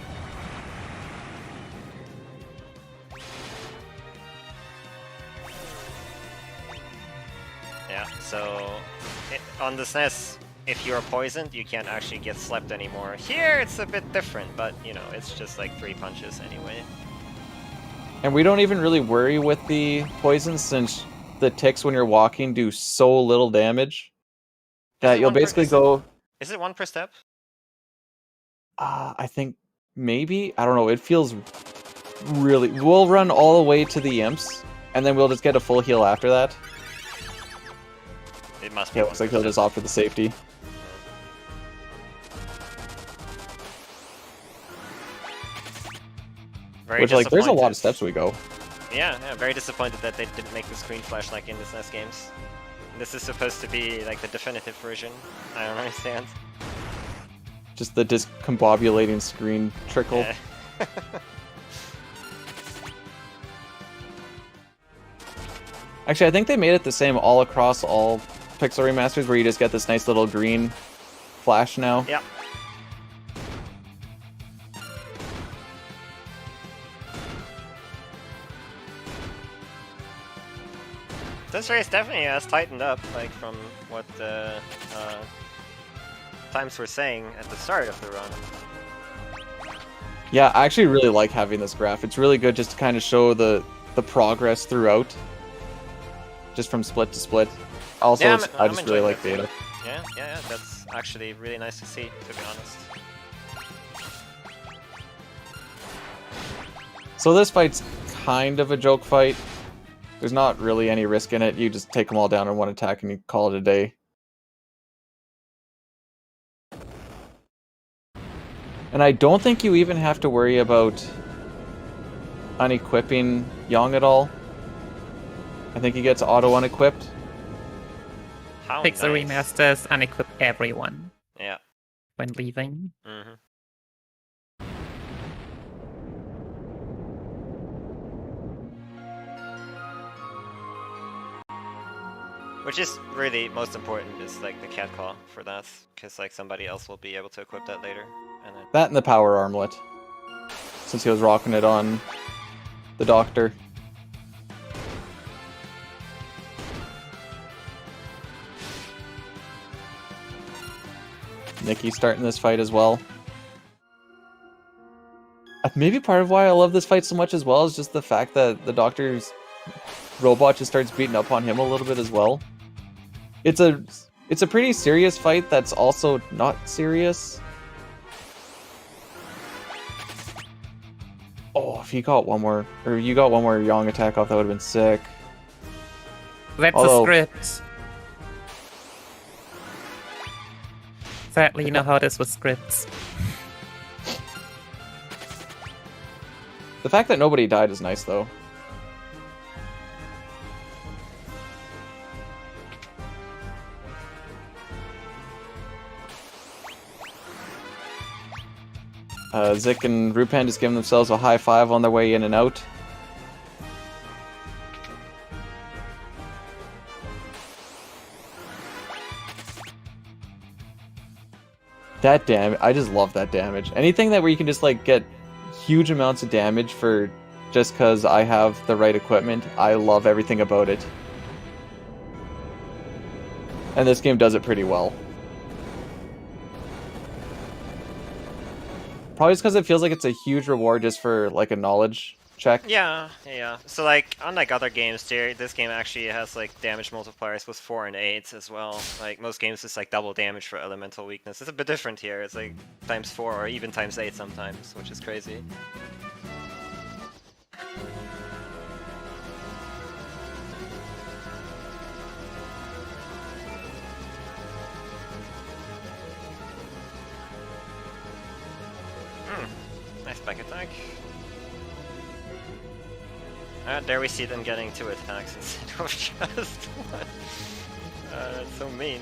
Yeah, so on the SNES, if you're poisoned, you can't actually get slept anymore. Here, it's a bit different, but, you know, it's just like 3 punches anyway. And we don't even really worry with the poison, since the ticks when you're walking do so little damage that you'll basically go... Is it 1 per step? I think maybe? I don't know, it feels really... We'll run all the way to the imps, and then we'll just get a full heal after that. It must be. Yeah, it looks like he'll just opt for the safety. Very Which, like, there's a lot disappointed. of steps we go. Yeah, very disappointed that they didn't make the screen flash like in the SNES games. This is supposed to be like the definitive version. I don't understand. Just the discombobulating screen trickle. Yeah. Actually, I think they made it the same all across all Pixel remasters, where you just get this nice little green flash now. Yeah. This race definitely has tightened up, like from what the times were saying at the start of the run. Yeah, I actually really like having this graph. It's really good just to kind of show the progress throughout, just from split to split. Also, Yeah, I just really enjoying like that too. data. Yeah, that's actually really nice to see, to be honest. So this fight's kind of a joke fight. There's not really any risk in it. You just take them all down in one attack and you call it a day. And I don't think you even have to worry about unequipping Yang at all. I think he gets auto-unequipped. How Pixel nice. remasters unequip everyone Yeah. when leaving. Mm-hmm. Which is really most important is like the cat claw for that, because like somebody else will be able to equip that later. And then That and the power armlet, since he was rocking it on the Doctor. Nikki starting this fight as well. Maybe part of why I love this fight so much as well is just the fact that the Doctor's robot just starts beating up on him a little bit as well. It's a pretty serious fight that's also not serious. Oh, if he got one more, or you got one more Yang attack off, that would have been sick. That's Although- a script. Sadly, you know how it is with scripts. The fact that nobody died is nice, though. Zik and Rupan just giving themselves a high five on their way in and out. That damage, I just love that damage. Anything that where you can just like get huge amounts of damage for just because I have the right equipment, I love everything about it. And this game does it pretty well. Probably just because it feels like it's a huge reward just for like a knowledge check. yeah. So like unlike other games, this game actually has like damage multipliers with 4 and 8 as well. Like most games, it's like double damage for elemental weakness. It's a bit different here. It's like times 4 or even times 8 sometimes, which is crazy. Nice back attack. There we see them getting 2 attacks instead of just 1. That's so mean.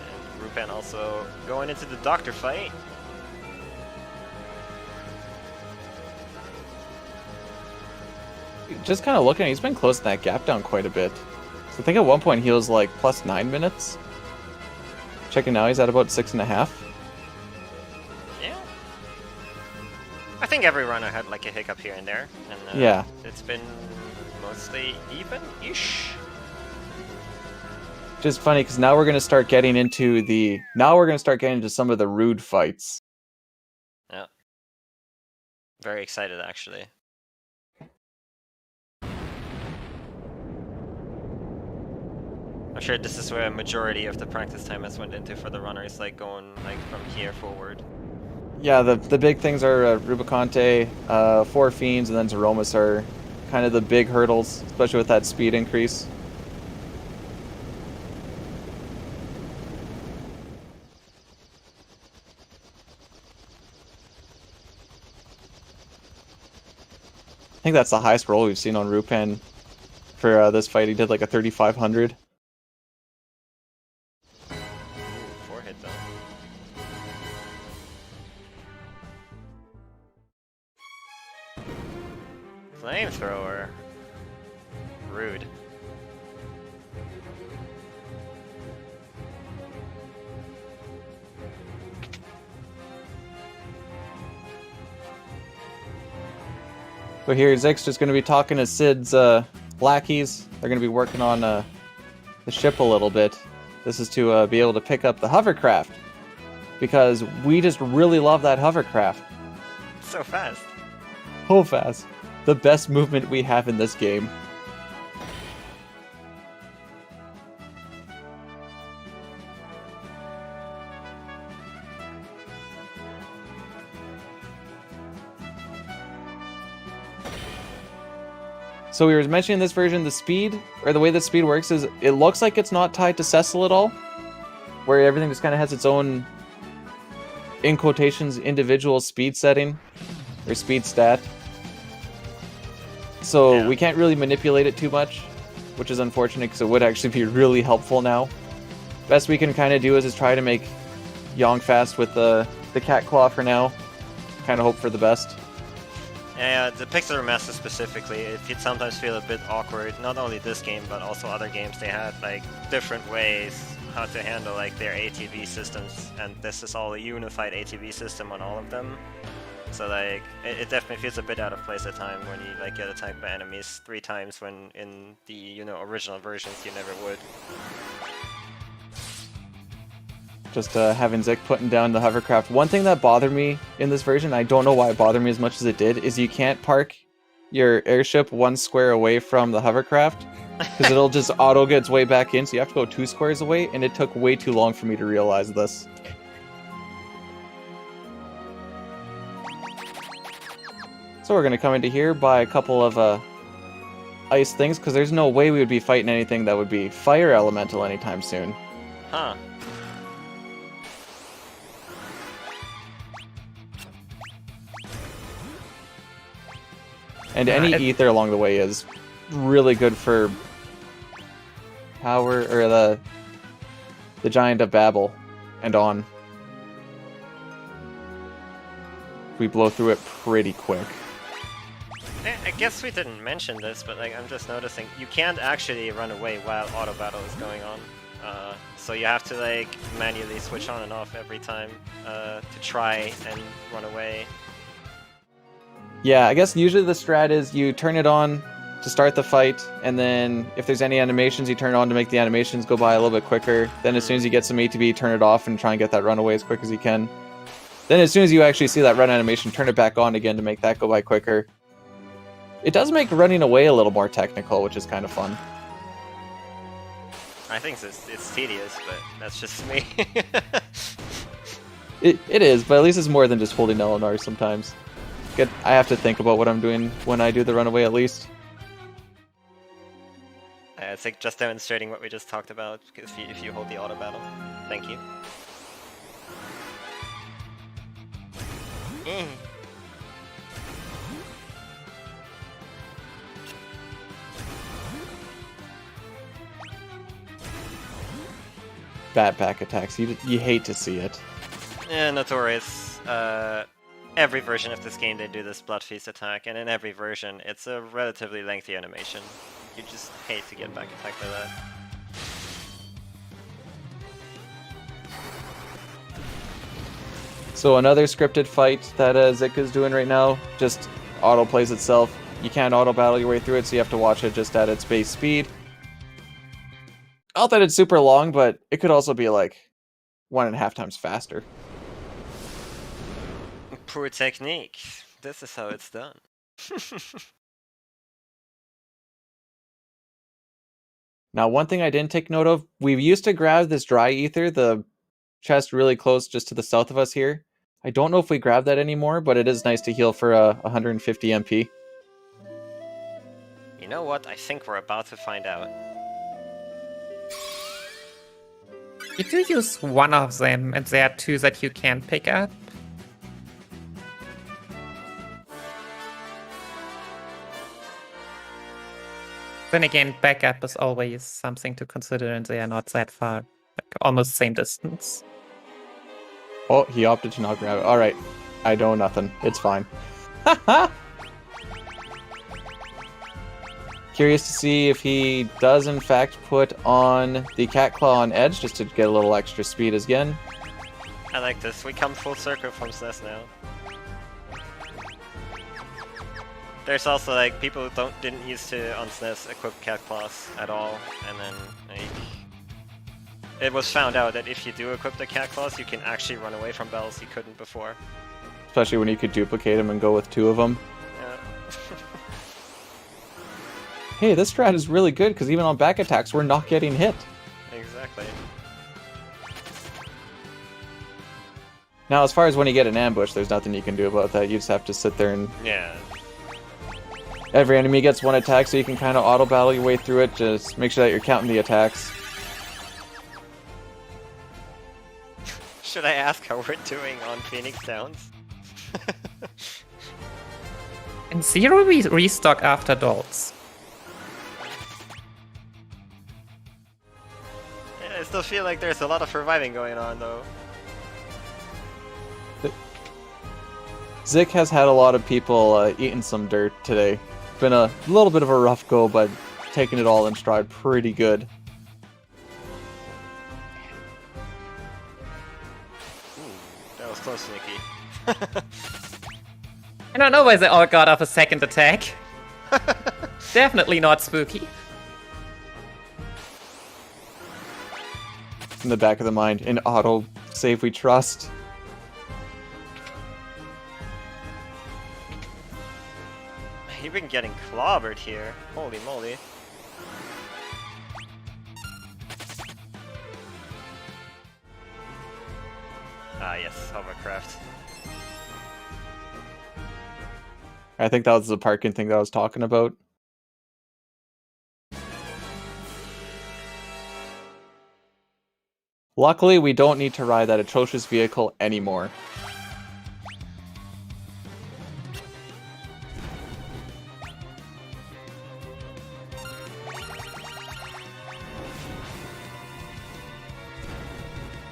And Rupan also going into the Doctor fight. Just kind of looking, he's been closing that gap down quite a bit. So I think at one point he was like plus 9 minutes. Checking now, he's at about 6.5. Yeah. I think every runner had like a hiccup here and there, and Yeah. it's been mostly even-ish. Just funny because now we're gonna start getting into some of the rude fights. Yeah. Very excited actually. I'm sure this is where a majority of the practice time has went into for the runners, like going like from here forward. Yeah, the big things are Rubicante, 4 Fiends, and then Zeromus are kind of the big hurdles, especially with that speed increase. think that's the highest roll we've seen on Rupan for this fight. He did like a 3,500. Ooh, 4 hit though. Flamethrower. Rude. But here, Zik's just going to be talking to Sid's lackeys. They're going to be working on the ship a little bit. This is to be able to pick up the hovercraft. Because we just really love that hovercraft. So fast. So fast. The best movement we have in this game. So we were mentioning this version, the speed, or the way that speed works is, it looks like it's not tied to Cecil at all, where everything just kind of has its own, in quotations, individual speed setting, or speed stat. So Yeah. we can't really manipulate it too much, which is unfortunate because it would actually be really helpful now. Best we can kind of do is just try to make Yong fast with the cat claw for now. Kind of hope for the best. Yeah, the Pixel Remaster specifically, it could sometimes feel a bit awkward. Not only this game, but also other games. They had like different ways how to handle like their ATB systems, and this is all a unified ATB system on all of them. So like, it definitely feels a bit out of place at times when you like get attacked by enemies 3 times when in the original versions you never would. Just having Zik putting down the hovercraft. One thing that bothered me in this version, I don't know why it bothered me as much as it did, is you can't park your airship 1 square away from the hovercraft, because it'll just auto get its way back in, so you have to go 2 squares away, and it took way too long for me to realize this. So we're going to come into here, buy a couple of ice things, because there's no way we would be fighting anything that would be fire elemental anytime soon. Huh. And any ether along the way is really good for power, or the Giant of Babel and on. We blow through it pretty quick. I guess we didn't mention this, but like I'm just noticing you can't actually run away while auto battle is going on. So you have to like manually switch on and off every time to try and run away. Yeah, I guess usually the strat is you turn it on to start the fight, and then if there's any animations, you turn it on to make the animations go by a little bit quicker. Then as soon as you get some ATB, turn it off and try and get that run away as quick as you can. Then as soon as you actually see that run animation, turn it back on again to make that go by quicker. It does make running away a little more technical, which is kind of fun. I think it's tedious, but that's just me. It is, but at least it's more than just holding LNR sometimes. I have to think about what I'm doing when I do the runaway at least. It's like just demonstrating what we just talked about, if you hold the auto battle. Thank you. Bad back attacks. You hate to see it. Yeah, notorious. Every version of this game they do this Blood Feast attack, and in every version it's a relatively lengthy animation. You just hate to get back attacked by that. So another scripted fight that Zik is doing right now, just auto plays itself. You can't auto battle your way through it, so you have to watch it just at its base speed. Not that it's super long, but it could also be like 1.5 times faster. Poor technique. This is how it's done. Now, one thing I didn't take note of, we used to grab this dry ether, the chest really close just to the south of us here. I don't know if we grab that anymore, but it is nice to heal for 150 MP. You know what? I think we're about to find out. You do use one of them, and there are 2 that you can pick up. Then again, backup is always something to consider, and they are not that far. Like, almost same distance. Oh, he opted to not grab it. Alright. I know nothing. It's fine. Curious to see if he does in fact put on the cat claw on edge just to get a little extra speed again. I like this. We come full circle from SNES now. There's also like people who didn't used to on SNES equip cat claws at all, and then like it was found out that if you do equip the cat claws, you can actually run away from bells you couldn't before. Especially when you could duplicate them and go with 2 of them. Yeah. Hey, this strat is really good because even on back attacks, we're not getting hit. Exactly. Now, as far as when you get an ambush, there's nothing you can do about that. You just have to sit there and... Yeah. Every enemy gets 1 attack, so you can kind of auto-battle your way through it. Just make sure that you're counting the attacks. Should I ask how we're doing on Phoenix Downs? In Zero, we restock after dolls. Yeah, I still feel like there's a lot of reviving going on, though. Zik has had a lot of people eating some dirt today. Been a little bit of a rough go, but taking it all in stride pretty good. That was close, Nikki. I don't know why they all got off a second attack. Definitely not spooky. In the back of the mind, in auto save we trust. You've been getting clobbered here. Holy moly. Ah yes, hovercraft. I think that was the parking thing that I was talking about. Luckily, we don't need to ride that atrocious vehicle anymore.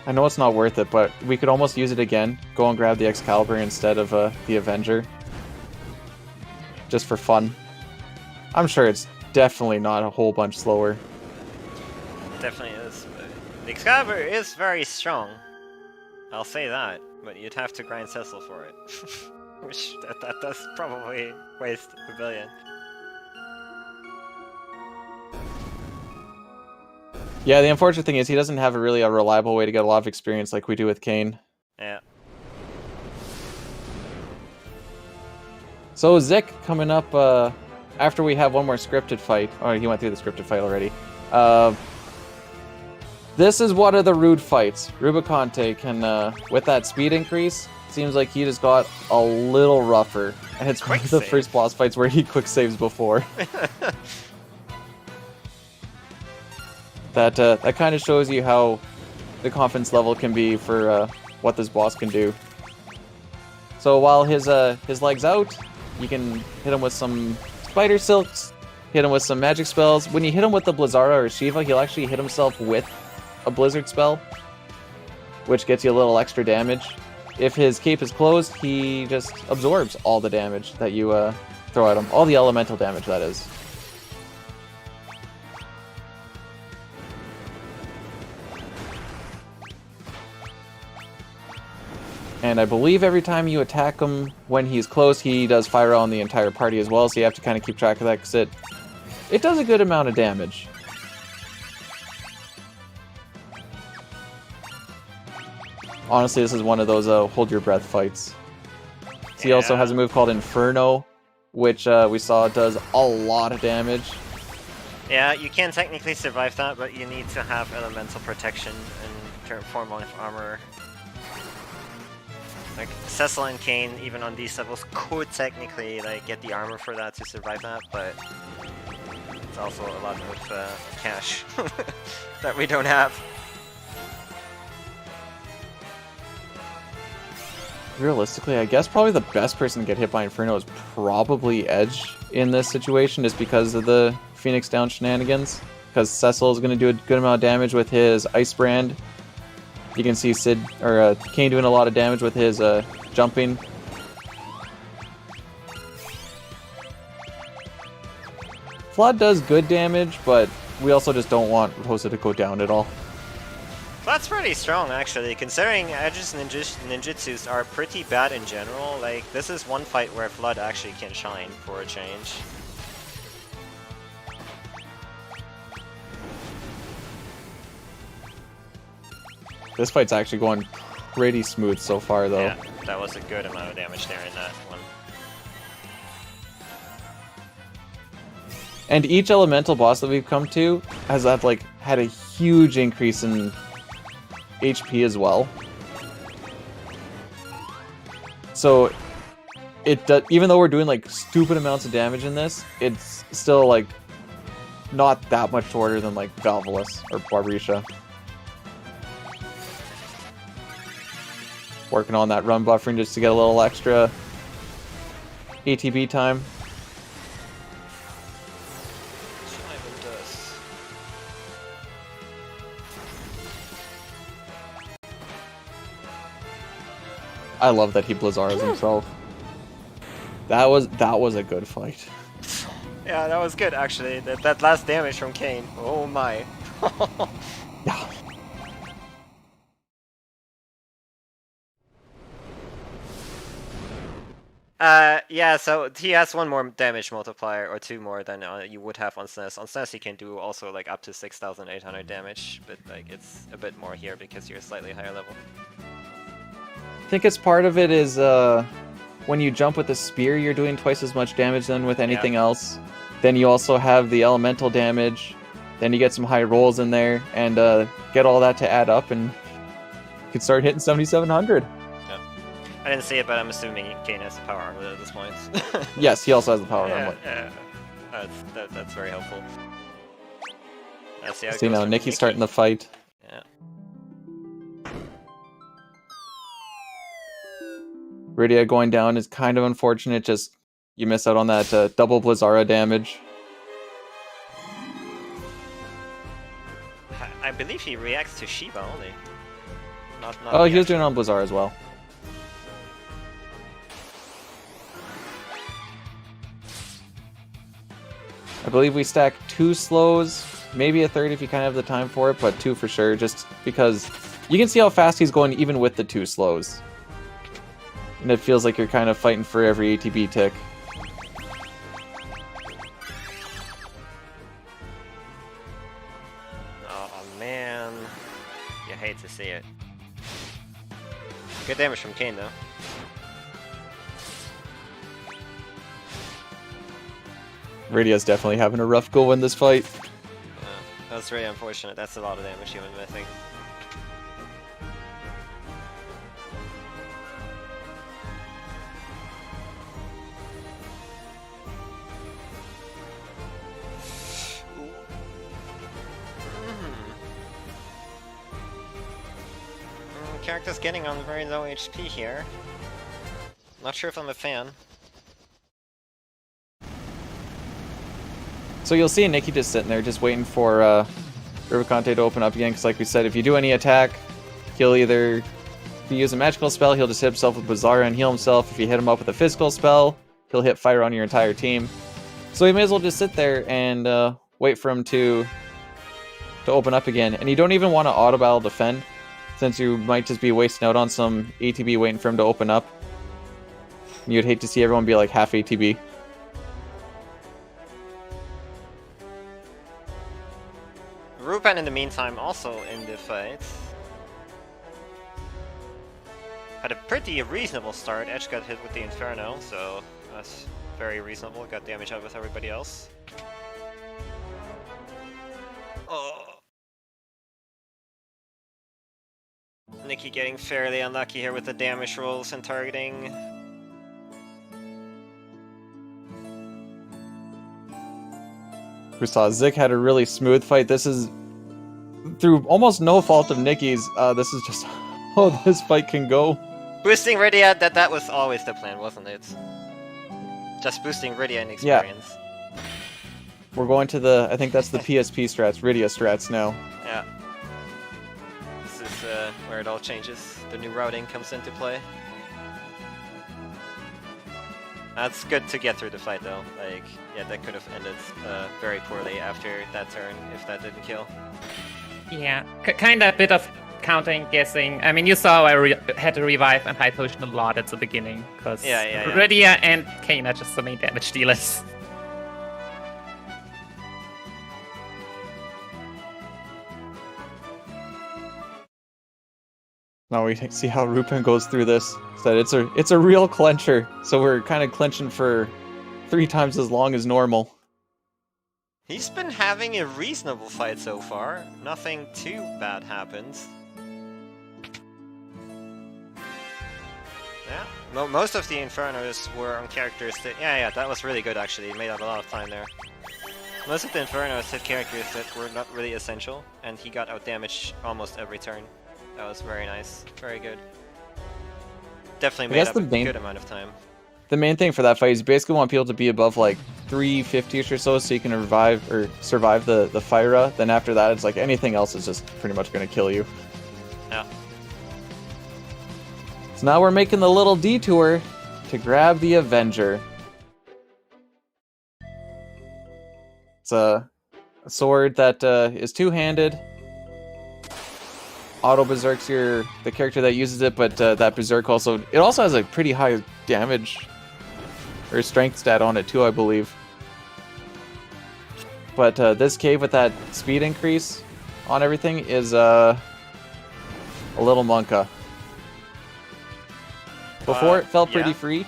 I know it's not worth it, but we could almost use it again. Go and grab the Excalibur instead of the Avenger. Just for fun. I'm sure it's definitely not a whole bunch slower. Definitely is. The Excalibur is very strong. I'll say that, but you'd have to grind Cecil for it. Which, that does probably waste a billion. Yeah, the unfortunate thing is he doesn't have a reliable way to get a lot of experience like we do with Kane. Yeah. So Zik coming up after we have one more scripted fight. Oh, he went through the scripted fight already. This is one of the rude fights. Rubicante can, with that speed increase, seems like he just got a little rougher. And it's one of the first boss fights where he quick saves before. That kind of shows you how the confidence level can be for what this boss can do. So while his leg's out, you can hit him with some spider silks, hit him with some magic spells. When you hit him with the Blizzara or Shiva, he'll actually hit himself with a blizzard spell, which gets you a little extra damage. If his cape is closed, he just absorbs all the damage that you throw at him. All the elemental damage, that is. And I believe every time you attack him when he's close, he does fire on the entire party as well, so you have to kind of keep track of that, because it does a good amount of damage. Honestly, this is one of those hold your breath fights. So he also has a move called Inferno, which we saw does a lot of damage. Yeah, you can technically survive that, but you need to have elemental protection and form of armor. Like, Cecil and Kane, even on these levels, could technically like get the armor for that to survive that, but it's also a lot of cash that we don't have. Realistically, I guess probably the best person to get hit by Inferno is probably Edge in this situation, just because of the Phoenix down shenanigans, because Cecil is going to do a good amount of damage with his Ice Brand. You can see Kane doing a lot of damage with his jumping. Flood does good damage, but we also just don't want Rosa to go down at all. That's pretty strong, actually, considering Edge's ninjutsus are pretty bad in general. Like, this is one fight where Flood actually can shine for a change. This fight's actually going pretty smooth so far, though. Yeah, that was a good amount of damage there in that one. And each elemental boss that we've come to has had a huge increase in HP as well. So even though we're doing like stupid amounts of damage in this, it's still like not that much shorter than like Valvolus or Barbarisha. Working on that run buffering just to get a little extra ATB time. I love that he Blizzaras himself. That was a good fight. Yeah, that was good actually. That last damage from Kane. Oh my. Yeah. Yeah, so he has one more damage multiplier, or two more than you would have on SNES. On SNES he can do also like up to 6,800 damage, but like it's a bit more here because you're a slightly higher level. I think it's part of it is when you jump with a spear, you're doing twice as much damage than with anything else. Then you also have the elemental damage. Then you get some high rolls in there, and get all that to add up, and you can start hitting 7,700. I didn't see it, but I'm assuming Kane has the power armor at this point. Yes, he also has the power armor. Yeah. That's very helpful. Let's see how it See goes now, for Nikki's Nikki. starting the fight. Yeah. Rydia going down is kind of unfortunate, just you miss out on that double Blizzara damage. I believe he reacts to Shiva only. Not Oh, he was reaction. doing it on Blizzara as well. I believe we stack 2 slows, maybe a third if you kind of have the time for it, but 2 for sure, just because you can see how fast he's going even with the 2 slows. And it feels like you're kind of fighting for every ATB tick. Oh man, you hate to see it. Good damage from Kane though. Rydia's definitely having a rough go in this fight. That's really unfortunate. That's a lot of damage even missing. Character's getting on very low HP here. Not sure if I'm a fan. So you'll see Nikki just sitting there, just waiting for Rubicante to open up again, because like we said, if you do any attack, he'll either, if you use a magical spell, he'll just hit himself with Bizarra and heal himself. If you hit him up with a physical spell, he'll hit fire on your entire team. So you may as well just sit there and wait for him to open up again. And you don't even want to auto battle defend, since you might just be wasting out on some ATB waiting for him to open up. You'd hate to see everyone be like half ATB. Rupan in the meantime also in the fight. Had a pretty reasonable start. Edge got hit with the Inferno, so that's very reasonable. Got damage out with everybody else. Oh. Nikki getting fairly unlucky here with the damage rolls and targeting. We saw Zik had a really smooth fight. This is, through almost no fault of Nikki's, this is just how this fight can go. Boosting Rydia, that was always the plan, wasn't it? Just boosting Rydia in experience. We're going to the, I think that's the PSP strats, Rydia strats now. Yeah. This is where it all changes. The new routing comes into play. That's good to get through the fight though. Like, yeah, that could have ended very poorly after that turn if that didn't kill. Yeah, kind of a bit of counting, guessing. I mean, you saw I had to revive and high potion a lot at the beginning, because Rydia and Kane are just the main damage dealers. Now we see how Rupin goes through this. That it's a real clencher. So we're kind of clenching for 3 times as long as normal. He's been having a reasonable fight so far. Nothing too bad happens. Yeah, most of the Infernos were on characters that... Yeah, that was really good actually. He made up a lot of time there. Most of the Infernos hit characters that were not really essential, and he got outdamaged almost every turn. That was very nice. Very good. Definitely made up a good amount of time. The main thing for that fight is you basically want people to be above like 350ish or so you can revive or survive the Fyra. Then after that, it's like anything else is just pretty much going to kill you. Yeah. So now we're making the little detour to grab the Avenger. It's a sword that is two-handed. Auto Berserk's the character that uses it, but that Berserk also has a pretty high damage or strength stat on it too, I believe. But this cave with that speed increase on everything is a little monka. Before it felt pretty free,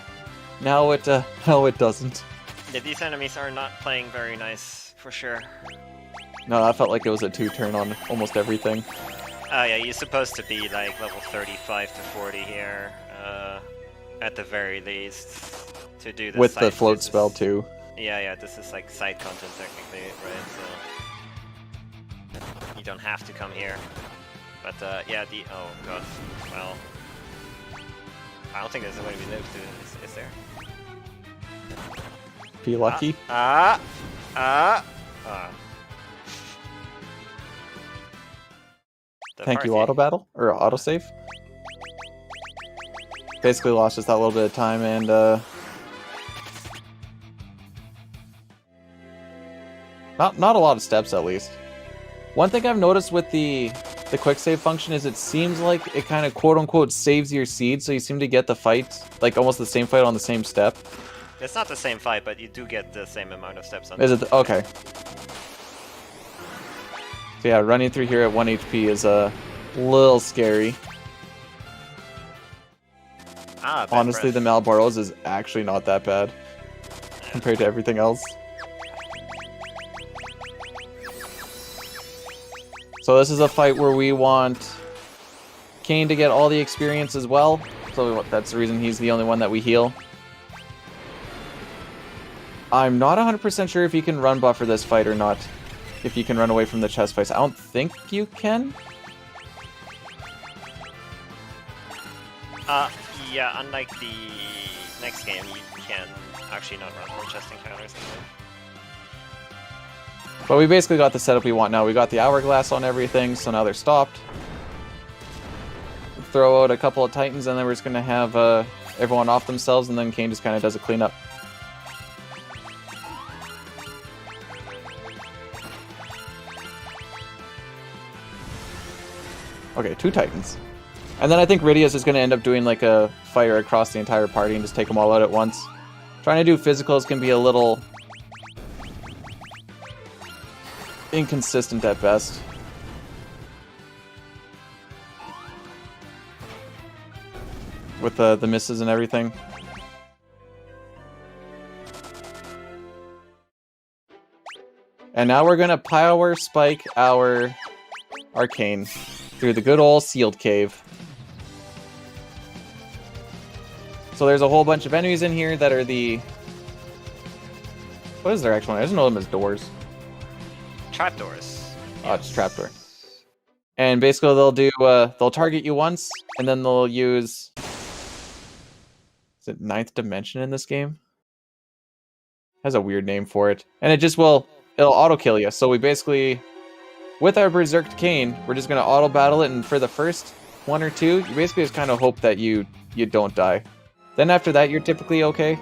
now it doesn't. Yeah, these enemies are not playing very nice for sure. No, that felt like it was a 2-turn on almost everything. Oh yeah, you're supposed to be like level 35 to 40 here, at the very least, to do this. With the float spell too. Yeah, this is like side content technically, right? So you don't have to come here. But yeah, oh god, well, I don't think there's a way we live to. Is there? Be lucky. Thank you, auto battle or auto save. Basically lost just that little bit of time, and not a lot of steps at least. One thing I've noticed with the quick save function is it seems like it kind of quote unquote saves your seed, so you seem to get the fight like almost the same fight on the same step. It's not the same fight, but you do get the same amount of steps on. Is it okay? So yeah, running through here at 1 HP is a little scary. Honestly, the Malboros is actually not that bad compared to everything else. So this is a fight where we want Kane to get all the experience as well. So that's the reason he's the only one that we heal. I'm not 100% sure if you can run buffer this fight or not. If you can run away from the chest fights. I don't think you can. Yeah, unlike the next game, you can actually not run from chest encounters. But we basically got the setup we want now. We got the hourglass on everything, so now they're stopped. Throw out a couple of titans, and then we're just going to have everyone off themselves, and then Kane just kind of does a cleanup. Okay, 2 titans. And then I think Rydia's is going to end up doing like a fire across the entire party and just take them all out at once. Trying to do physicals can be a little inconsistent at best. With the misses and everything. And now we're going to power spike our arcane through the good old sealed cave. So there's a whole bunch of enemies in here that are the... What is their actual name? I just know them as doors. Trapdoors. Oh, it's trapdoor. And basically they'll target you once, and then they'll use... Is it 9th dimension in this game? Has a weird name for it. And it just will it'll auto kill you. So we basically, with our Berserked Cane, we're just gonna auto battle it, and for the first one or two, you basically just kind of hope that you don't die. Then after that, you're typically okay.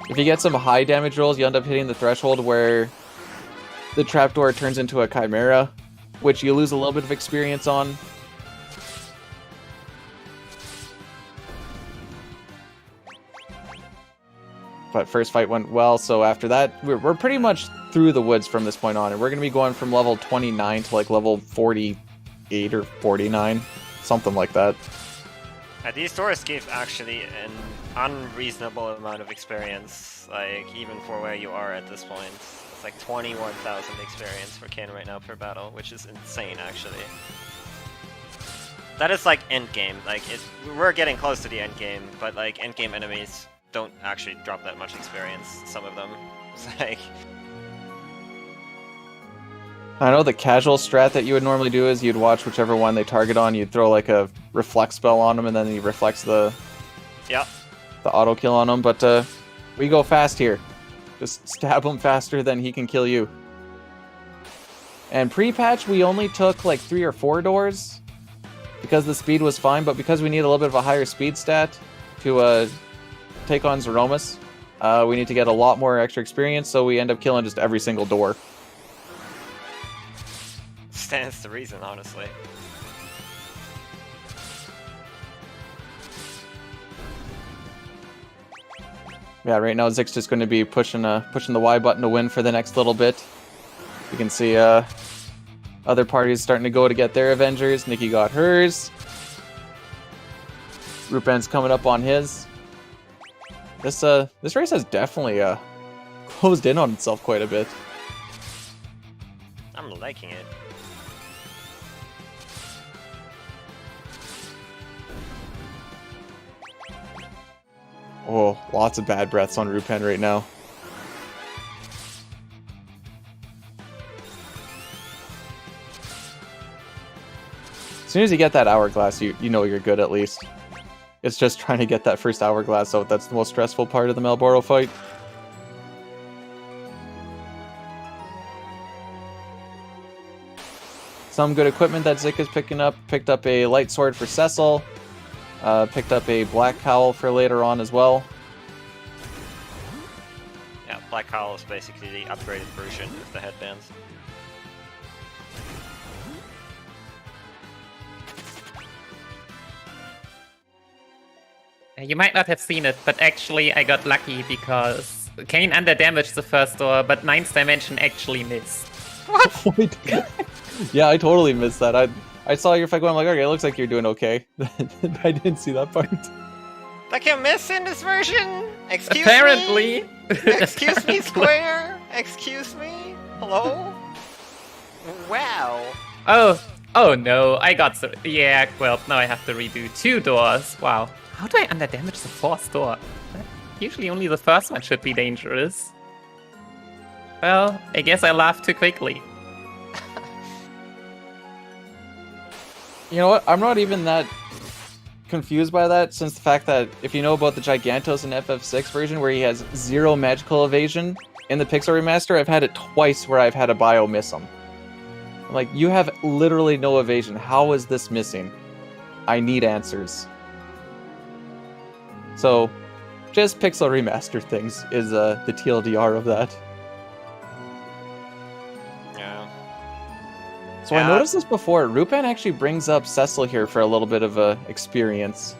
If you get some high damage rolls, you end up hitting the threshold where the trapdoor turns into a chimera, which you lose a little bit of experience on. But first fight went well, so after that, we're pretty much through the woods from this point on, and we're going to be going from level 29 to like level 48 or 49, something like that. These doors give actually an unreasonable amount of experience, like even for where you are at this point. It's like 21,000 experience for Ken right now per battle, which is insane actually. That is like end game. Like we're getting close to the end game, but like end game enemies don't actually drop that much experience. Some of them, it's like. I know the casual strat that you would normally do is you'd watch whichever one they target on, you'd throw like a reflect spell on them, and then you reflects the auto kill on them. But we go fast here. Just stab him faster than he can kill you. And pre-patch, we only took like 3 or 4 doors because the speed was fine, but because we need a little bit of a higher speed stat to take on Zeromus, we need to get a lot more extra experience, so we end up killing just every single door. Stands to reason, honestly. Yeah, right now Zik's just going to be pushing the Y button to win for the next little bit. You can see other parties starting to go to get their Avengers. Nikki got hers. Rupen's coming up on his. This race has definitely closed in on itself quite a bit. I'm liking it. Oh, lots of bad breaths on Rupen right now. As soon as you get that hourglass, you know you're good at least. It's just trying to get that first hourglass out. That's the most stressful part of the Malboro fight. Some good equipment that Zik is picking up. Picked up a light sword for Cecil. Picked up a black cowl for later on as well. Yeah, black cowl is basically the upgraded version of the headbands. You might not have seen it, but actually I got lucky because Kane under-damaged the first door, but 9th dimension actually missed. What? Yeah, I totally missed that. I saw your fight going, I'm like, okay, it looks like you're doing okay. I didn't see that part. That can miss in this version? Excuse Apparently. me? Excuse me, Square? Excuse me? Hello? Wow. Oh no, I got so... Yeah, well, now I have to redo 2 doors. Wow. How do I under-damage the 4th door? Usually only the first one should be dangerous. Well, I guess I laughed too quickly. You know what? I'm not even that confused by that, since the fact that if you know about the Gigantos in FF6 version where he has 0 magical evasion in the Pixel Remaster, I've had it twice where I've had a bio miss him. I'm like, you have literally no evasion. How is this missing? I need answers. So, just Pixel Remaster things is the TLDR of that. Yeah. So I noticed this before. Rupen actually brings up Cecil here for a little bit of experience.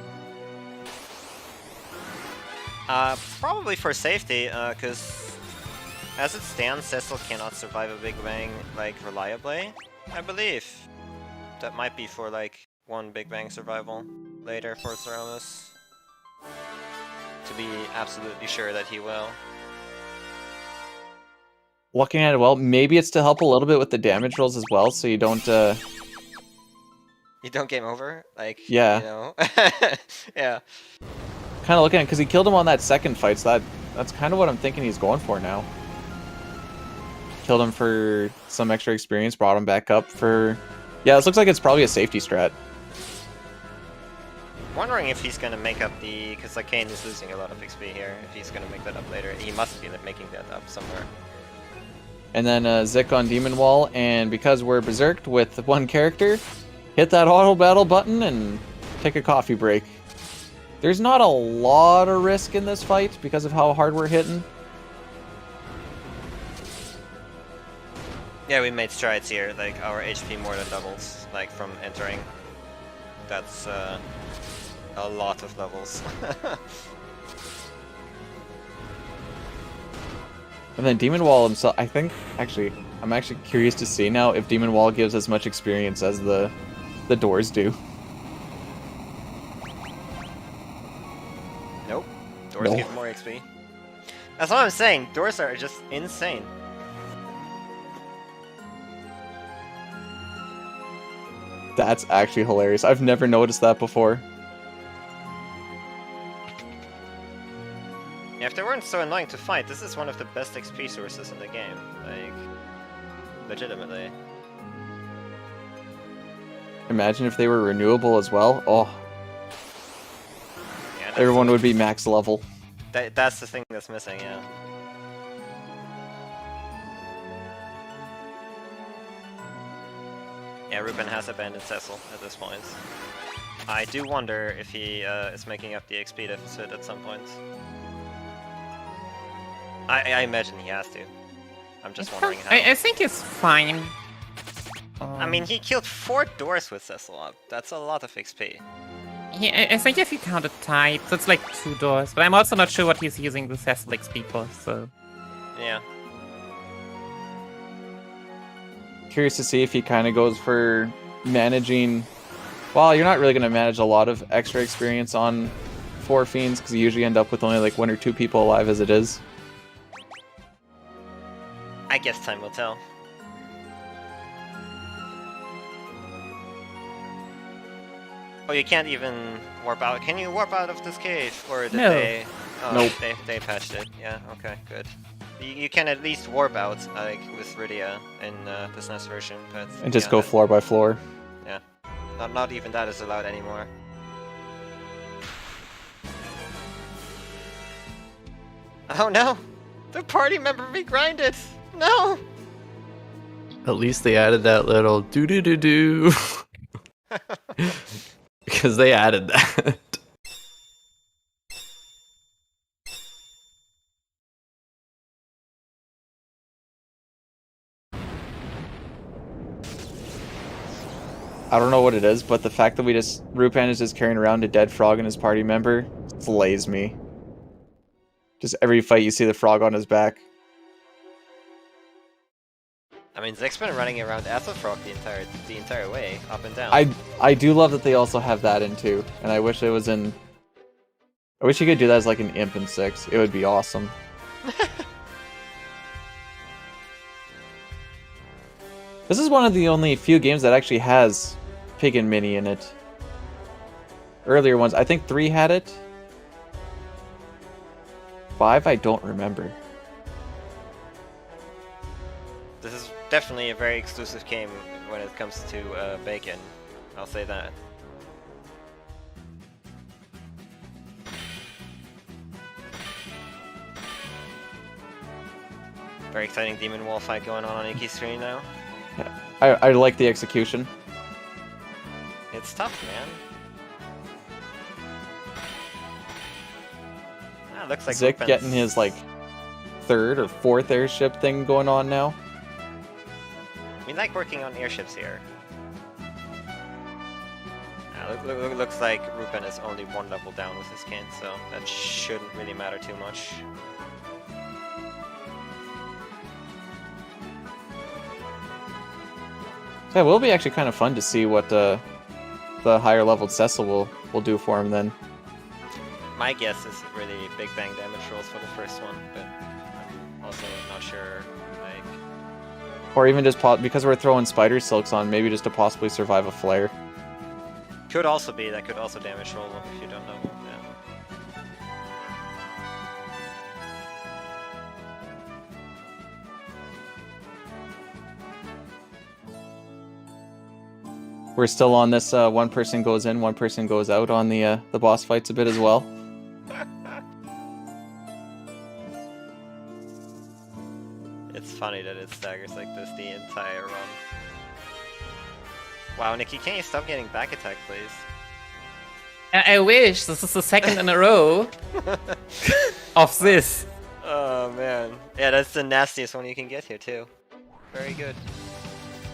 Probably for safety, because as it stands, Cecil cannot survive a Big Bang, like, reliably, I believe. That might be for, like, 1 Big Bang survival later for Zeromus. To be absolutely sure that he will. Looking at it, well, maybe it's to help a little bit with the damage rolls as well, so you don't, You don't game over? Like, yeah. You know? Yeah. Kind of looking at it, because he killed him on that second fight, so that's kind of what I'm thinking he's going for now. Killed him for some extra experience, brought him back up for... Yeah, this looks like it's probably a safety strat. Wondering if he's gonna make up the... Because like Kane is losing a lot of XP here. If he's gonna make that up later. He must be making that up somewhere. And then Zik on Demon Wall, and because we're berserked with one character, hit that auto battle button and take a coffee break. There's not a lot of risk in this fight because of how hard we're hitting. Yeah, we made strides here. Like our HP more than doubles. Like from entering. That's a lot of levels. And then Demon Wall himself, I think, I'm actually curious to see now if Demon Wall gives as much experience as the doors do. Nope. Doors No. give more XP. That's what I'm saying. Doors are just insane. That's actually hilarious. I've never noticed that before. Yeah, if they weren't so annoying to fight, this is one of the best XP sources in the game. Like, legitimately. Imagine if they were renewable as well. Oh, Yeah, everyone would be max level. That's the thing that's missing, yeah. Yeah, Ruben has abandoned Cecil at this point. I do wonder if he is making up the XP deficit at some point. I imagine he has to. I'm just wondering how. I think it's fine. I mean, he killed 4 doors with Cecil up. That's a lot of XP. Yeah, I think if you count it tight, that's like 2 doors. But I'm also not sure what he's using the Cecil XP for, so... Yeah. Curious to see if he kind of goes for managing... Well, you're not really going to manage a lot of extra experience on 4 Fiends, because you usually end up with only like 1 or 2 people alive as it is. I guess time will tell. Oh, you can't even warp out. Can you warp out of this cave? Or did No. they... Oh, Nope. they patched it. Yeah, okay, good. You can at least warp out, like, with Rydia in this next version, but... And just yeah, go floor by floor. Yeah. Not even that is allowed anymore. Oh no! The party member regrinded! No! At least they added that little do do do do. Because they added that. I don't know what it is, but the fact that Rupan is just carrying around a dead frog and his party member slays me. Just every fight you see the frog on his back. I mean, Zek's been running around as a frog the entire way, up and down. I do love that they also have that in 2, and I wish it was in... I wish you could do that as like an imp in 6. It would be awesome. This is one of the only few games that actually has Pig and Minnie in it. Earlier ones, I think 3 had it. 5, I don't remember. This is definitely a very exclusive game when it comes to bacon. I'll say that. Very exciting Demon Wall fight going on Iki's screen now. Yeah. I like the execution. It's tough, man. Ah, looks like Zik Rupen's- getting his like 3rd or 4th airship thing going on now. We like working on airships here. Looks like Rupen is only 1 level down with his kin, so that shouldn't really matter too much. Yeah, it will be actually kind of fun to see what the higher leveled Cecil will do for him then. My guess is really big bang damage rolls for the first one, but I'm also not sure, like... Or even just because we're throwing spider silks on, maybe just to possibly survive a flare. Could also be, that could also damage roll them if you don't know. Yeah. We're still on this one person goes in, one person goes out on the boss fights a bit as well. It's funny that it staggers like this the entire run. Wow, Nikki, can you stop getting back attack, please? I wish. This is the second in a row of this. Oh man. Yeah, that's the nastiest one you can get here too. Very good.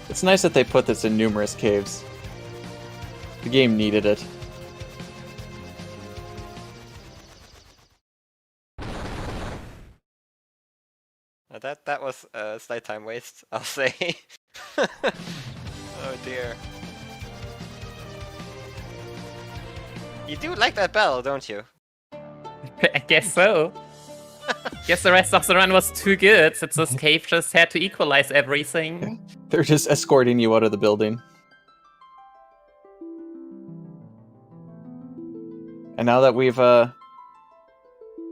It's nice that they put this in numerous caves. The game needed it. That was a slight time waste, I'll say. Oh dear. You do like that battle, don't you? I guess so. Guess the rest of the run was too good, since this cave just had to equalize everything. They're just escorting you out of the building. And now that we've,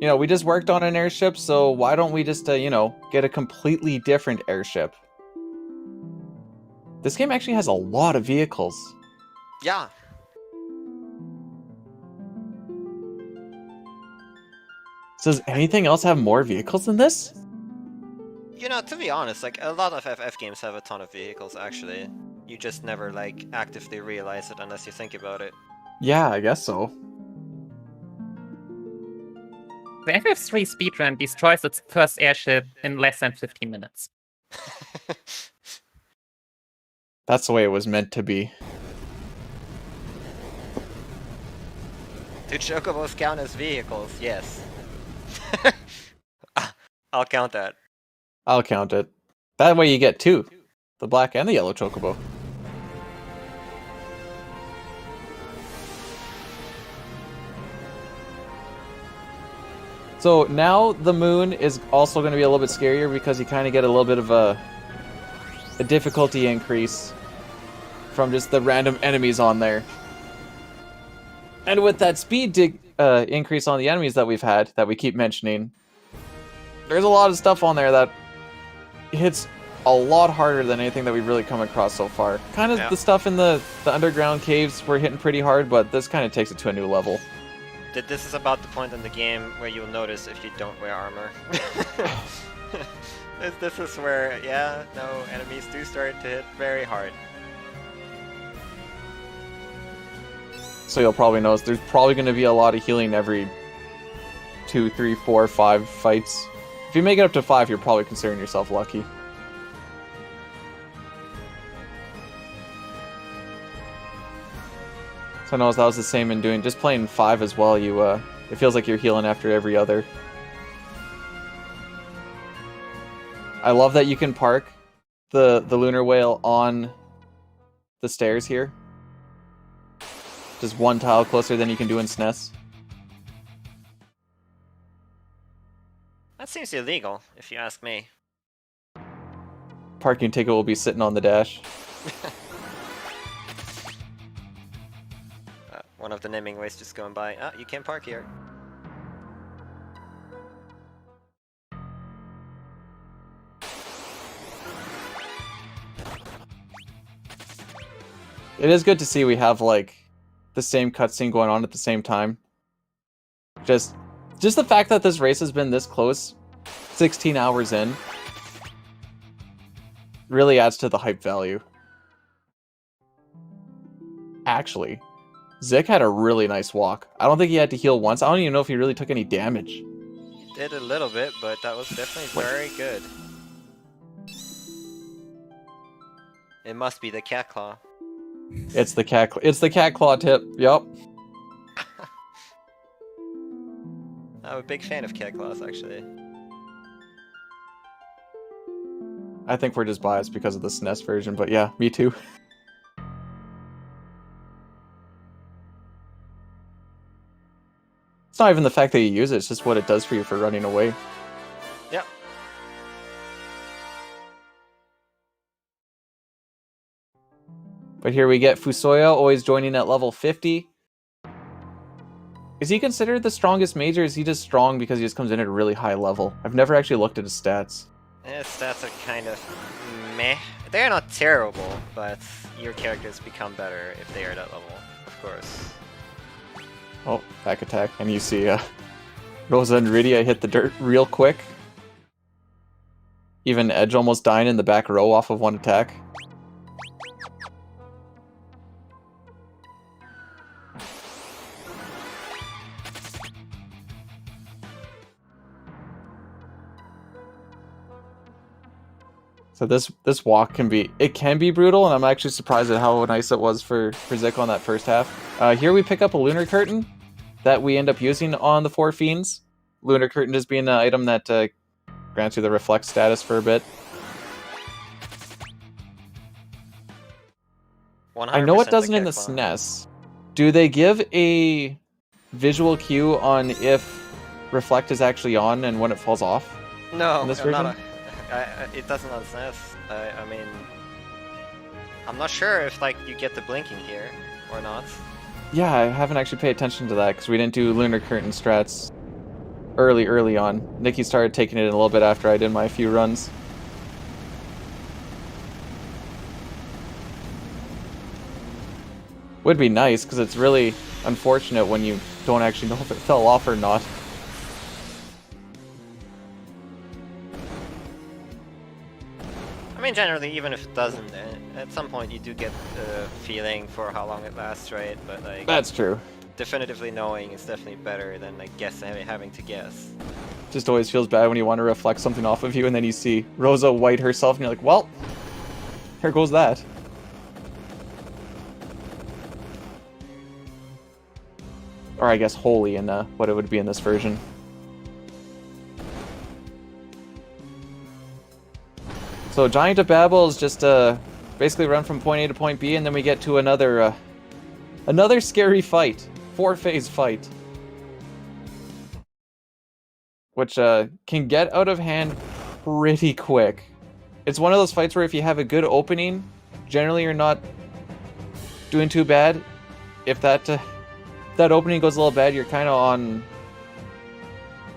we just worked on an airship, so why don't we just, get a completely different airship? This game actually has a lot of vehicles. Yeah. Does anything else have more vehicles than this? You know, to be honest, like, a lot of FF games have a ton of vehicles, actually. You just never, like, actively realize it unless you think about it. Yeah, I guess so. The FF3 speedrun destroys its first airship in less than 15 minutes. That's the way it was meant to be. Do chocobos count as vehicles? Yes. I'll count that. I'll count it. That way you get two. The black and the yellow chocobo. So now the moon is also going to be a little bit scarier because you kind of get a little bit of a difficulty increase from just the random enemies on there. And with that speed increase on the enemies that we've had, that we keep mentioning, there's a lot of stuff on there that hits a lot harder than anything that we've really come across so far. Kind of the stuff in the underground caves we're hitting pretty hard, but this kind of takes it to a new level. This is about the point in the game where you'll notice if you don't wear armor. This is where, enemies do start to hit very hard. So you'll probably notice there's probably going to be a lot of healing every 2, 3, 4, 5 fights. If you make it up to 5, you're probably considering yourself lucky. So I noticed that was the same in just playing 5 as well. It feels like you're healing after every other. I love that you can park the lunar whale on the stairs here. Just one tile closer than you can do in SNES. That seems illegal, if you ask me. Parking ticket will be sitting on the dash. One of the naming ways just going by. Ah, you can't park here. It is good to see we have, like, the same cutscene going on at the same time. Just the fact that this race has been this close, 16 hours in, really adds to the hype value. Actually, Zik had a really nice walk. I don't think he had to heal once. I don't even know if he really took any damage. He did a little bit, but that was definitely very good. It must be the cat claw. It's the cat claw tip. Yup. I'm a big fan of cat claws, actually. I think we're just biased because of the SNES version, but yeah, me too. It's not even the fact that you use it, it's just what it does for you for running away. Yep. But here we get Fusoya, always joining at level 50. Is he considered the strongest mage, or is he just strong because he just comes in at a really high level? I've never actually looked at his stats. Stats are kind of meh. They're not terrible, but your characters become better if they are that level, of course. Oh, back attack. And you see Rosa and Rydia hit the dirt real quick. Even Edge almost dying in the back row off of one attack. So this walk can be brutal, and I'm actually surprised at how nice it was for Zik on that first half. Here we pick up a Lunar Curtain that we end up using on the 4 Fiends. Lunar Curtain just being an item that grants you the Reflect status for a bit. I know it doesn't in the SNES. Do they give a visual cue on if Reflect is actually on and when it falls off? No, in this version? it doesn't on SNES. I mean, I'm not sure if like you get the blinking here or not. Yeah, I haven't actually paid attention to that because we didn't do Lunar Curtain strats early on. Nikki started taking it in a little bit after I did my few runs. Would be nice because it's really unfortunate when you don't actually know if it fell off or not. I mean, generally, even if it doesn't, at some point you do get a feeling for how long it lasts, right? But like, That's true. definitively knowing is definitely better than like having to guess. Just always feels bad when you want to reflect something off of you and then you see Rosa white herself and you're like, well, here goes that. Or I guess holy in what it would be in this version. So Giant of Babel is just basically run from point A to point B, and then we get to another scary fight, 4-phase fight, which can get out of hand pretty quick. It's one of those fights where if you have a good opening, generally you're not doing too bad. If that opening goes a little bad, you're kind of on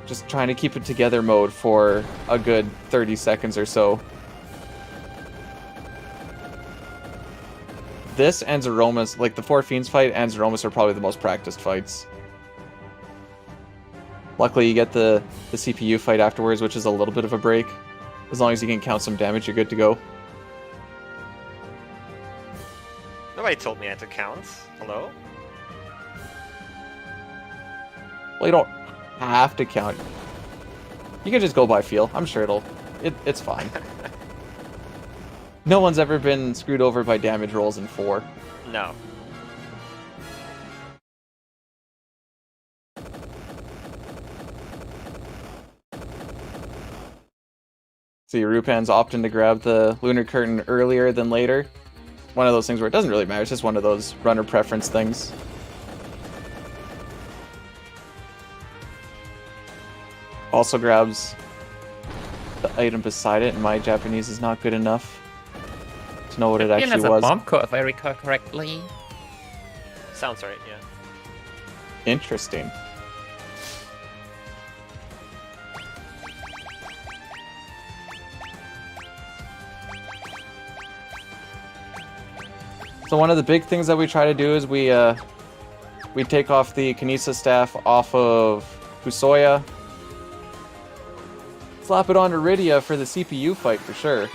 just trying to keep it together mode for a good 30 seconds or so. This and Zeromus, like the 4 Fiends fight and Zeromus are probably the most practiced fights. Luckily you get the CPU fight afterwards, which is a little bit of a break. As long as you can count some damage, you're good to go. Nobody told me I had to count. Hello? Well, you don't have to count. You can just go by feel. I'm sure it's fine. No one's ever been screwed over by damage rolls in 4. No. See, Rupan's opting to grab the Lunar Curtain earlier than later. One of those things where it doesn't really matter, it's just one of those runner preference things. Also grabs the item beside it, and my Japanese is not good enough to know what it actually has a was. bomb core, if I recall correctly. Sounds right, yeah. Interesting. So one of the big things that we try to do is we take off the Kinesis staff off of Fusoya. Slap it on Rydia for the CPU fight for sure.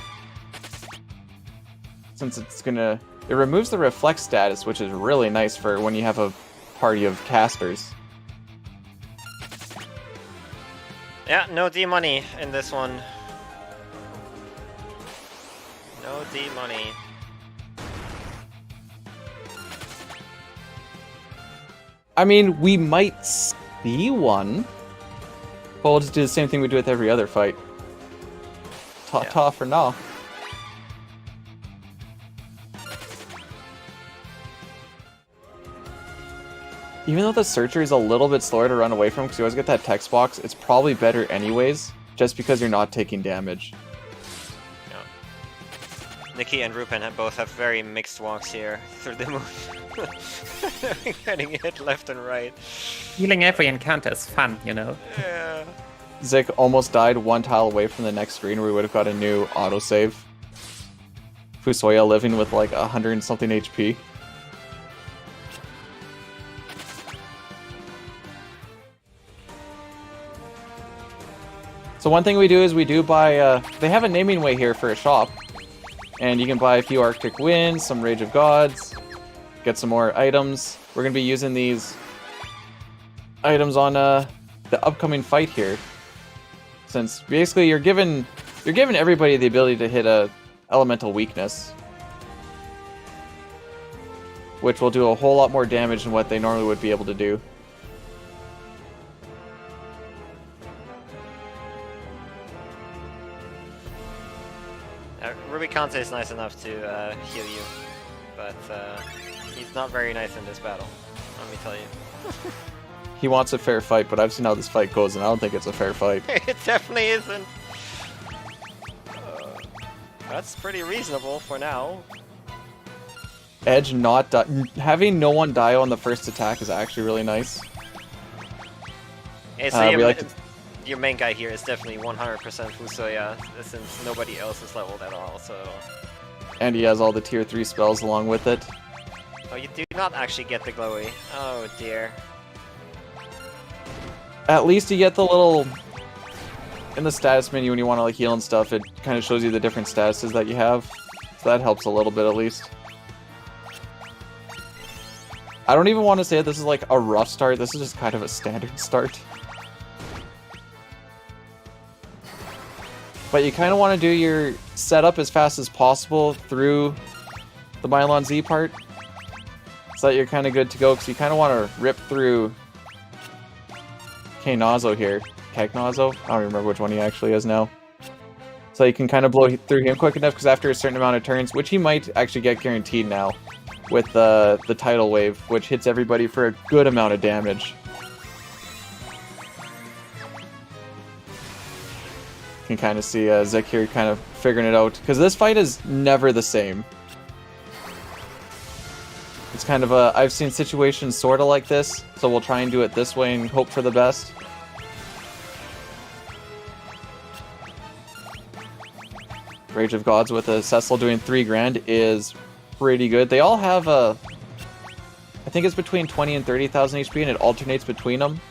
Since it removes the reflect status, which is really nice for when you have a party of casters. Yeah, no D money in this one. No D money. I mean, we might see one, but we'll just do the same thing we do with every other fight. Ta-ta for now. Even though the Searcher is a little bit slower to run away from because you always get that text box, it's probably better anyways, just because you're not taking damage. Yeah. Nikki and Rupen both have very mixed walks here through the move. Getting hit left and right. Healing every encounter is fun, you know? Yeah. Zik almost died one tile away from the next screen where we would have got a new autosave. Fusoya living with like 100 and something HP. So one thing we do is we do buy, they have a naming way here for a shop. And you can buy a few Arctic Winds, some Rage of Gods, get some more items. We're going to be using these items on the upcoming fight here. Since basically you're giving everybody the ability to hit a elemental weakness. Which will do a whole lot more damage than what they normally would be able to do. Rubicante is nice enough to heal you, but he's not very nice in this battle, let me tell you. He wants a fair fight, but I've seen how this fight goes, and I don't think it's a fair fight. It definitely isn't. That's pretty reasonable for now. Edge not having no one die on the first attack is actually really nice. Hey, so we your main guy here is definitely 100% Fusoya, since nobody else is leveled at all, so... And he has all the tier 3 spells along with it. Oh, you do not actually get the glowy. Oh dear. At least you get the little... In the status menu when you want to like heal and stuff, it kind of shows you the different statuses that you have. So that helps a little bit at least. I don't even want to say this is like a rough start, this is just kind of a standard start. But you kind of want to do your setup as fast as possible through the Mylon Z part. So that you're kind of good to go, because you kind of want to rip through Knazo here. Knazo? I don't remember which one he actually is now. So you can kind of blow through him quick enough, because after a certain amount of turns, which he might actually get guaranteed now, with the tidal wave, which hits everybody for a good amount of damage. You can kind of see Zik here kind of figuring it out, because this fight is never the same. It's kind of a, I've seen situations sort of like this, so we'll try and do it this way and hope for the best. Rage of Gods with a Cecil doing 3 grand is pretty good. They all have a, I think it's between 20 and 30,000 HP, and it alternates between them.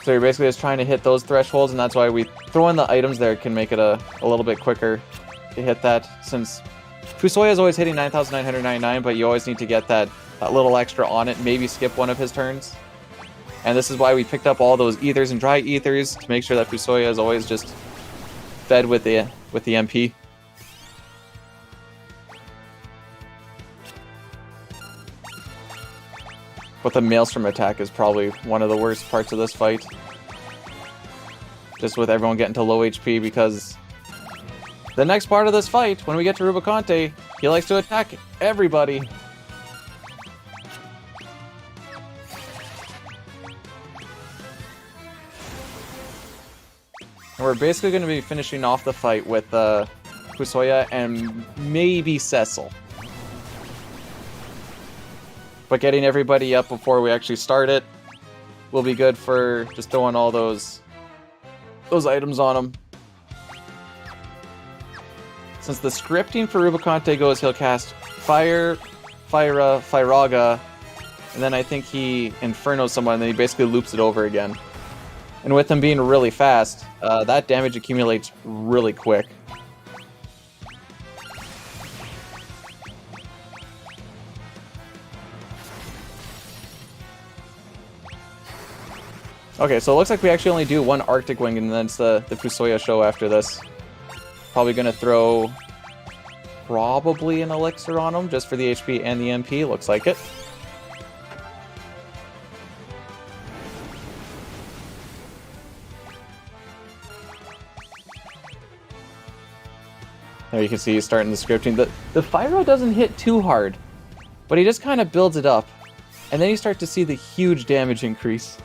So you're basically just trying to hit those thresholds, and that's why we throw in the items there can make it a little bit quicker to hit that, since Fusoya is always hitting 9,999, but you always need to get that little extra on it, maybe skip one of his turns. And this is why we picked up all those ethers and dry ethers, to make sure that Fusoya is always just fed with the MP. But the Maelstrom attack is probably one of the worst parts of this fight. Just with everyone getting to low HP, because the next part of this fight, when we get to Rubicante, he likes to attack everybody. And we're basically going to be finishing off the fight with Fusoya and maybe Cecil. But getting everybody up before we actually start it will be good for just throwing all those items on him. Since the scripting for Rubicante goes, he'll cast Fire, Fyra, Fyraga, and then I think he Infernos someone, and then he basically loops it over again. And with him being really fast, that damage accumulates really quick. Okay, so it looks like we actually only do one Arctic Wing, and then it's the Fusoya show after this. Probably gonna throw probably an Elixir on him, just for the HP and the MP, looks like it. There you can see he's starting the scripting. The Fyro doesn't hit too hard, but he just kind of builds it up. And then you start to see the huge damage increase.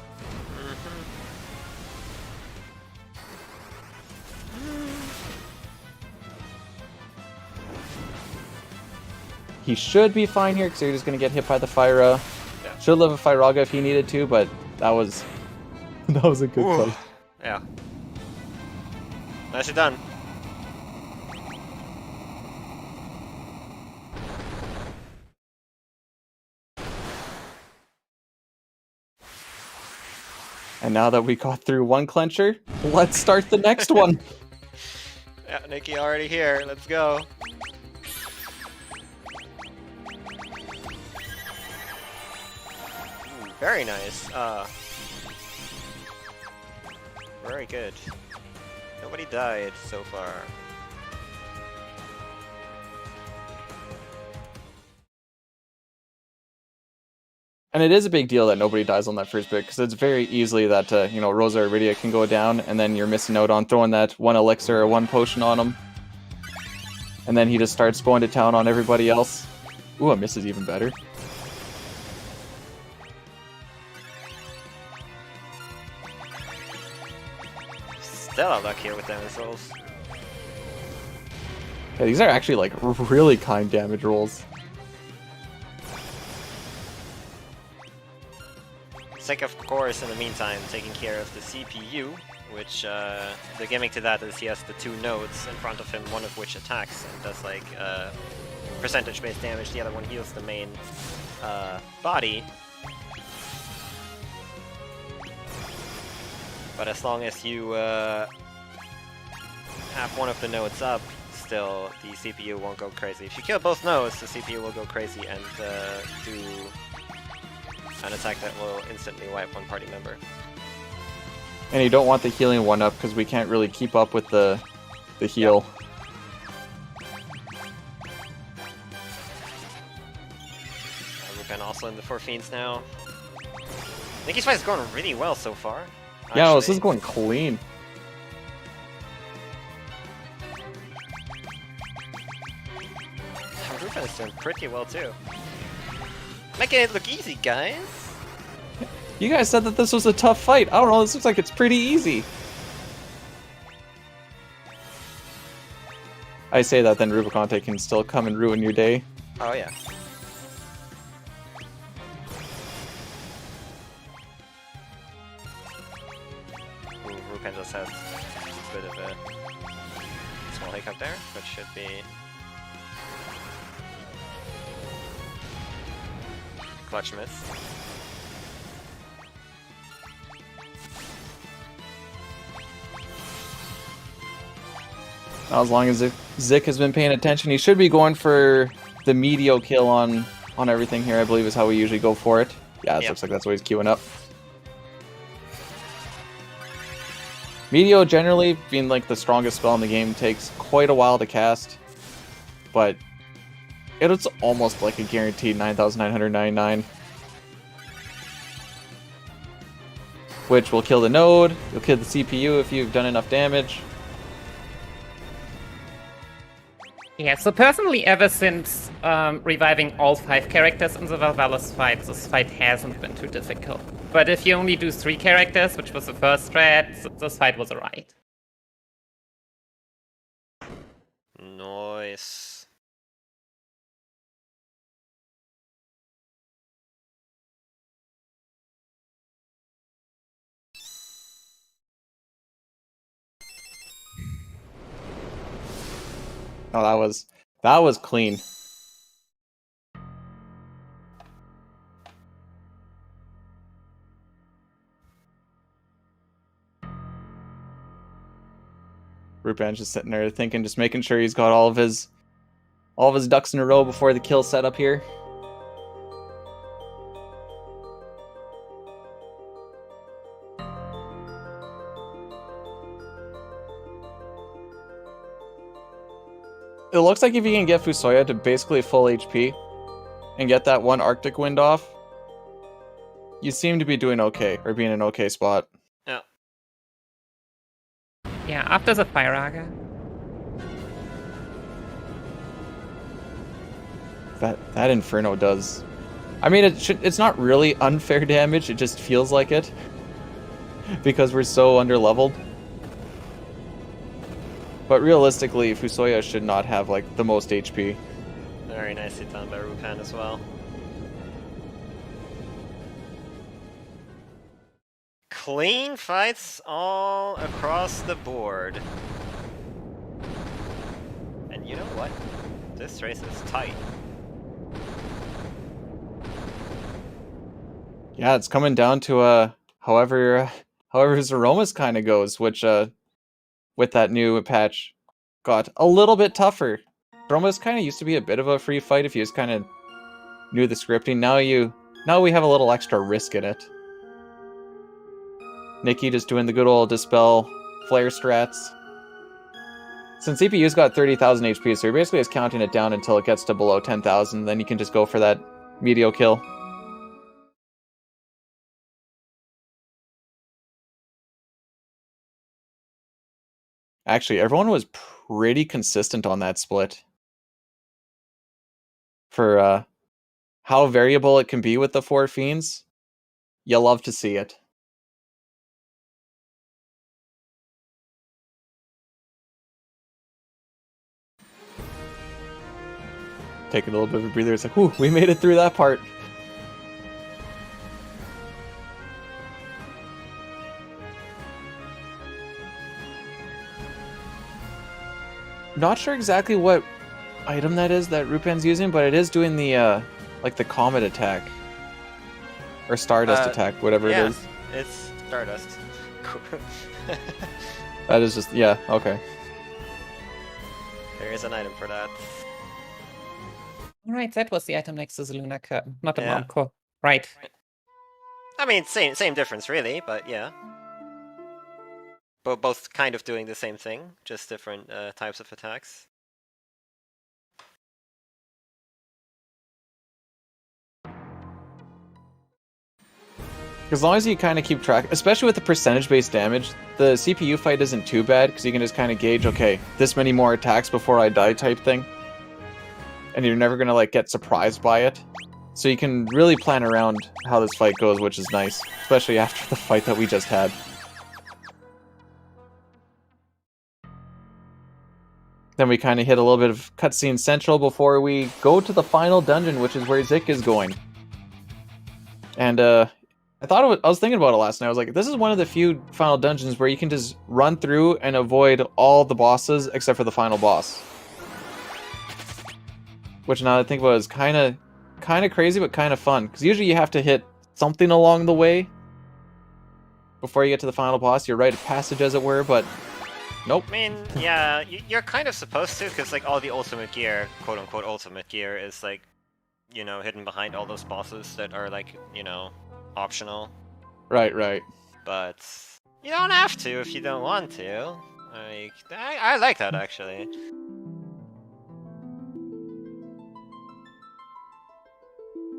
He should be fine here, because you're just going to get hit by the Fyra. Yeah. Should live a Fyraga if he needed to, but that was That was a good Ooh. play. Yeah. Nicely done. And now that we got through one clencher, let's start the next one. Yeah, Nikki already here. Let's go. Ooh, very nice. Very good. Nobody died so far. And it is a big deal that nobody dies on that first bit, because it's very easily that, Rosa or Rydia can go down, and then you're missing out on throwing that one elixir or one potion on him. And then he just starts going to town on everybody else. Ooh, a miss is even better. Still out luck here with damage rolls. Yeah, these are actually, like, really kind damage rolls. Sick, of course, in the meantime, taking care of the CPU, which the gimmick to that is he has the two nodes in front of him, one of which attacks and does like percentage-based damage, the other one heals the main body. But as long as you have one of the nodes up, still the CPU won't go crazy. If you kill both nodes, the CPU will go crazy and do an attack that will instantly wipe one party member. And you don't want the healing one up, because we can't really keep up with the heal. Rupen also in the 4 Fiends now. Nikki's fight is going really well so far. Yeah, no, this actually. is going clean. Rupen is doing pretty well too. Making it look easy, guys. You guys said that this was a tough fight. I don't know, this looks like it's pretty easy. I say that, then Rubicante can still come and ruin your day. Oh yeah. Ooh, Rupen just has a bit of a small hiccup there, but should be clutch miss. Now, as long as Zik has been paying attention, he should be going for the medio kill on everything here, I believe is how we usually go for it. Yeah, it Yep. looks like that's what he's queuing up. Medio, generally being like the strongest spell in the game, takes quite a while to cast, but it's almost like a guaranteed 9,999. Which will kill the node, you'll kill the CPU if you've done enough damage. Yeah, so personally, ever since reviving all 5 characters in the Valvalis fight, this fight hasn't been too difficult. But if you only do 3 characters, which was the first strat, this fight was alright. Nice. Oh, that was clean. Rupan's just sitting there thinking, just making sure he's got all of his ducks in a row before the kill set up here. It looks like if you can get Fusoya to basically full HP and get that one Arctic Wind off, you seem to be doing okay, or be in an okay spot. Yeah. Yeah, after the Fire Aga. That Inferno does... I mean, it's not really unfair damage, it just feels like it. Because we're so under-leveled. But realistically, Fusoya should not have, like, the most HP. Very nicely done by Rupan as well. clean fights all across the board. And you know what? This race is tight. Yeah, it's coming down to however Zeroma's kind of goes, which with that new patch got a little bit tougher. Zeroma's kind of used to be a bit of a free fight if you just kind of knew the scripting. Now we have a little extra risk in it. Nikki just doing the good old dispel flare strats. Since CPU's got 30,000 HP, so you're basically just counting it down until it gets to below 10,000, then you can just go for that medio kill. Actually, everyone was pretty consistent on that split. For how variable it can be with the 4 fiends, you love to see it. Taking a little bit of a breather, it's like, whew, we made it through that part. Not sure exactly what item that is that Rupen's using, but it is doing the like the comet attack or stardust attack, whatever it is. It's stardust. That is just okay. There is an item for that. Alright, that was the item next to the lunar curtain, not a Yeah. mom core. Right. I mean, same difference really, but yeah. But both kind of doing the same thing, just different types of attacks. As long as you kind of keep track, especially with the percentage-based damage, the CPU fight isn't too bad because you can just kind of gauge, okay, this many more attacks before I die type thing. And you're never going to like get surprised by it. So you can really plan around how this fight goes, which is nice, especially after the fight that we just had. Then we kind of hit a little bit of cutscene central before we go to the final dungeon, which is where Zik is going. And I was thinking about it last night. I was like, this is one of the few final dungeons where you can just run through and avoid all the bosses except for the final boss. Which now that I think about it is kind of crazy, but kind of fun. Because usually you have to hit something along the way before you get to the final boss. You're rite of passage, as it were, but nope. I mean, yeah, you're kind of supposed to, because like all the ultimate gear, quote-unquote ultimate gear, is like, you know, hidden behind all those bosses that are like, you know, optional. Right. But you don't have to if you don't want to. Like, I like that actually.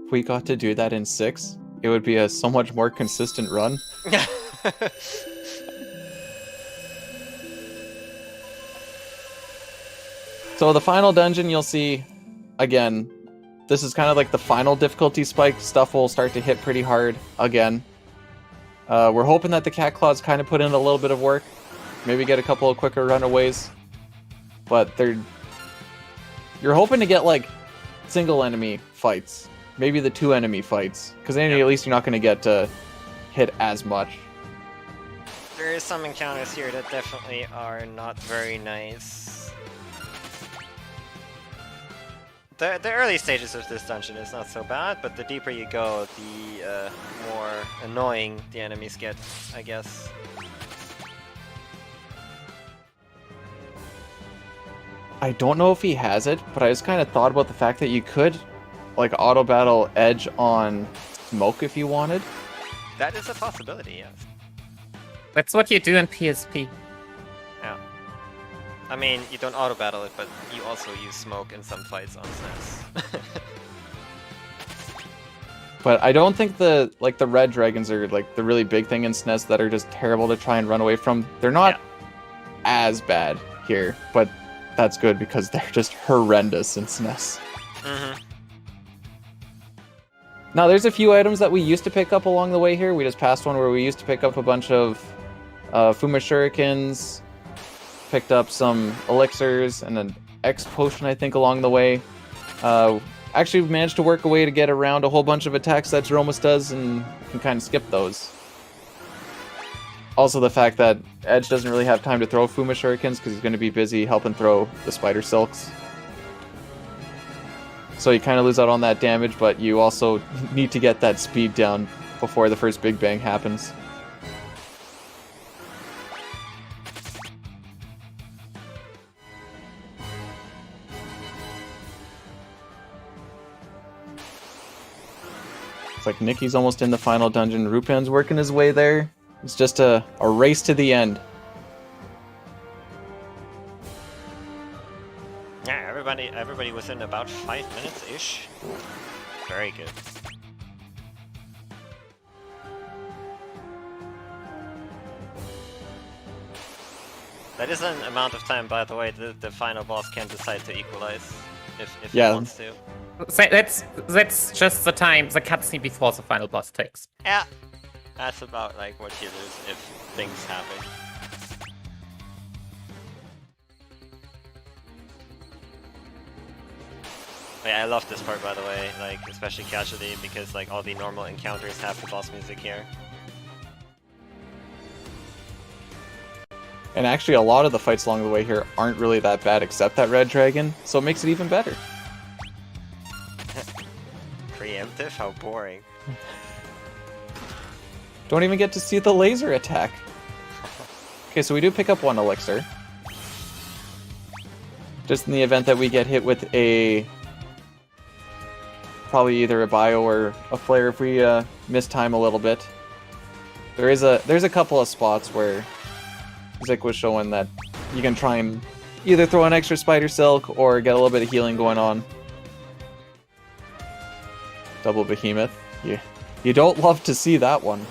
If we got to do that in 6, it would be a so much more consistent run. So the final dungeon, you'll see, again, this is kind of like the final difficulty spike. Stuff will start to hit pretty hard again. We're hoping that the cat claws kind of put in a little bit of work. Maybe get a couple of quicker runaways. But you're hoping to get like single enemy fights. Maybe the 2 enemy fights. Because then at least you're not going to get hit as much. There is some encounters here that definitely are not very nice. The early stages of this dungeon is not so bad, but the deeper you go, the more annoying the enemies get, I guess. I don't know if he has it, but I just kind of thought about the fact that you could like auto battle Edge on Smoke if you wanted. That is a possibility, yes. That's what you do in PSP. Yeah. I mean, you don't auto battle it, but you also use Smoke in some fights on SNES. But I don't think the red dragons are like the really big thing in SNES that are just terrible to try and run away from. They're not as bad here, but that's good because they're just horrendous in SNES. Mm-hmm. Now, there's a few items that we used to pick up along the way here. We just passed one where we used to pick up a bunch of Fuma Shurikens, picked up some elixirs and an X potion, I think, along the way. Actually managed to work a way to get around a whole bunch of attacks that Zeromus does, and you can kind of skip those. Also the fact that Edge doesn't really have time to throw Fuma Shurikens because he's going to be busy helping throw the Spider Silks. So you kind of lose out on that damage, but you also need to get that speed down before the first Big Bang happens. It's like Nikki's almost in the final dungeon. Rupan's working his way there. It's just a race to the end. Yeah, everybody within about 5 minutes-ish. Very good. That is an amount of time, by the way, the final boss can decide to equalize if he wants to. So that's just the time the cutscene before the final boss takes. Yeah, that's about like what you lose if things happen. Yeah, I love this part, by the way, like especially Casualty, because like all the normal encounters have the boss music here. And actually a lot of the fights along the way here aren't really that bad except that red dragon, so it makes it even better. Preemptive? How boring. Don't even get to see the laser attack. Okay, so we do pick up 1 elixir. Just in the event that we get hit with a... probably either a bio or a flare if we miss time a little bit. There's a couple of spots where Zik was showing that you can try and either throw an extra Spider Silk or get a little bit of healing going on. Double Behemoth. You don't love to see that one.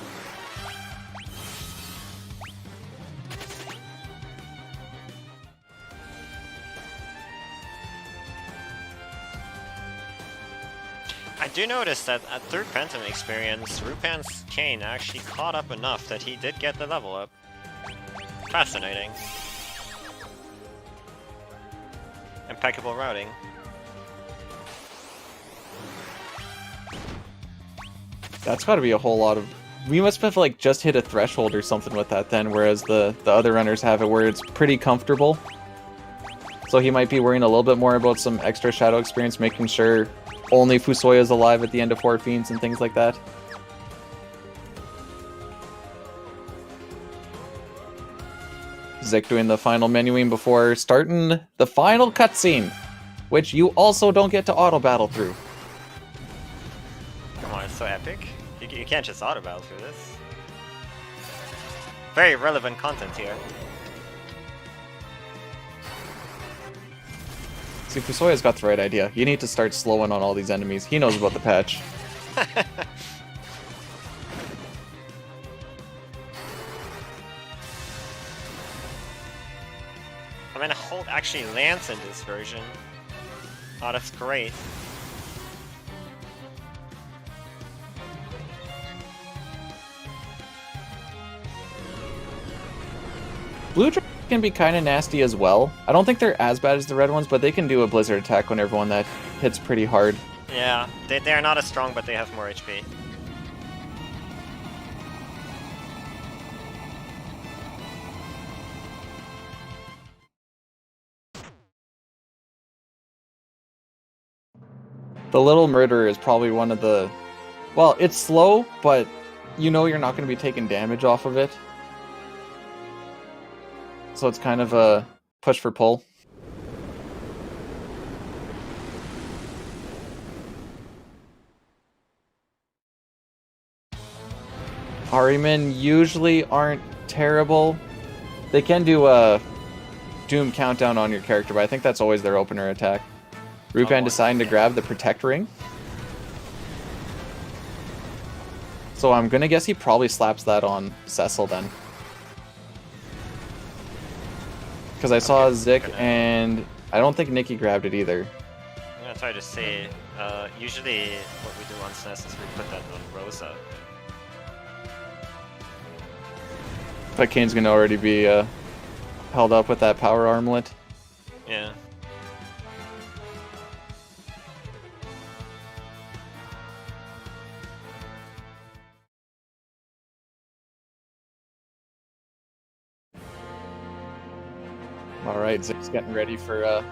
I do notice that at third Phantom experience, Rupan's Cane actually caught up enough that he did get the level up. Fascinating. Impeccable routing. That's got to be a whole lot of... We must have like just hit a threshold or something with that then, whereas the other runners have it where it's pretty comfortable. So he might be worrying a little bit more about some extra shadow experience, making sure only Fusoya is alive at the end of 4 Fiends and things like that. Zik doing the final menuing before starting the final cutscene, which you also don't get to auto battle through. Come on, it's so epic. You can't just auto battle through this. Very relevant content here. See, Fusoya's got the right idea. You need to start slowing on all these enemies. He knows about the patch. I mean, a hold actually lands in this version. Oh, that's great. Blue Dragon can be kind of nasty as well. I don't think they're as bad as the red ones, but they can do a blizzard attack whenever one that hits pretty hard. Yeah, they are not as strong, but they have more HP. The Little Murderer is probably one of the... Well, it's slow, but you know you're not going to be taking damage off of it. So it's kind of a push for pull. Ahriman usually aren't terrible. They can do a Doom countdown on your character, but I think that's always their opener attack. Rupan deciding to grab the Protect Ring. So I'm gonna guess he probably slaps that on Cecil then. Because I saw Zik and I don't think Nikki grabbed it either. I'm gonna try to see. Usually what we do on SNES is we put that on Rosa. But Kane's gonna already be held up with that power armlet. Yeah. All right, Zig's getting ready for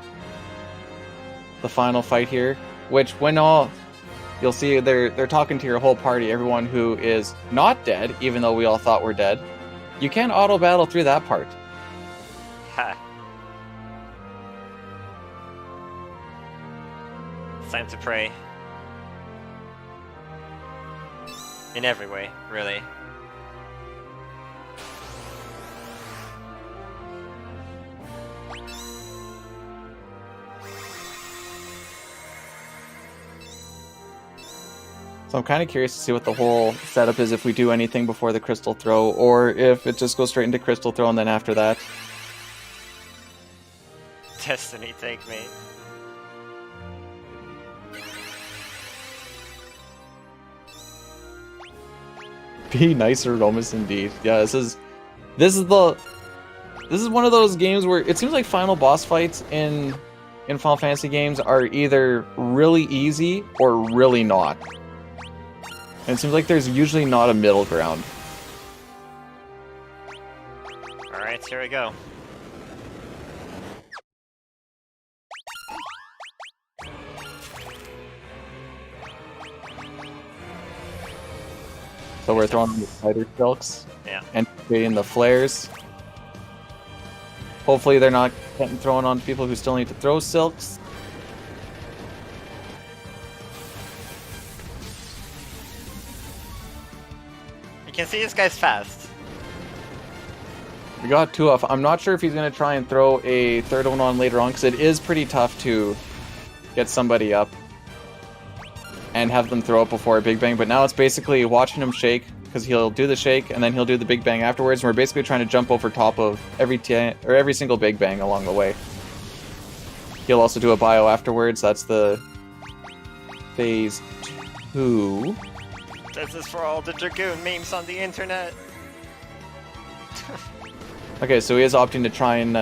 the final fight here. Which, you'll see they're talking to your whole party, everyone who is not dead, even though we all thought we're dead. You can auto battle through that part. Ha. It's time to pray. In every way, really. So I'm kind of curious to see what the whole setup is if we do anything before the crystal throw, or if it just goes straight into crystal throw and then after that. Destiny, take me. Be nicer, Romus, indeed. Yeah, this is one of those games where it seems like final boss fights in Final Fantasy games are either really easy or really not. And it seems like there's usually not a middle ground. Alright, here we go. So we're throwing the spider silks Yeah. and creating the flares. Hopefully they're not getting thrown on people who still need to throw silks. You can see this guy's fast. We got two off. I'm not sure if he's going to try and throw a third one on later on, because it is pretty tough to get somebody up and have them throw it before a big bang. But now it's basically watching him shake, because he'll do the shake and then he'll do the big bang afterwards. And we're basically trying to jump over top of every single big bang along the way. He'll also do a bio afterwards. That's the phase 2. This is for all the Dragoon memes on the internet. Okay, so he is opting to try and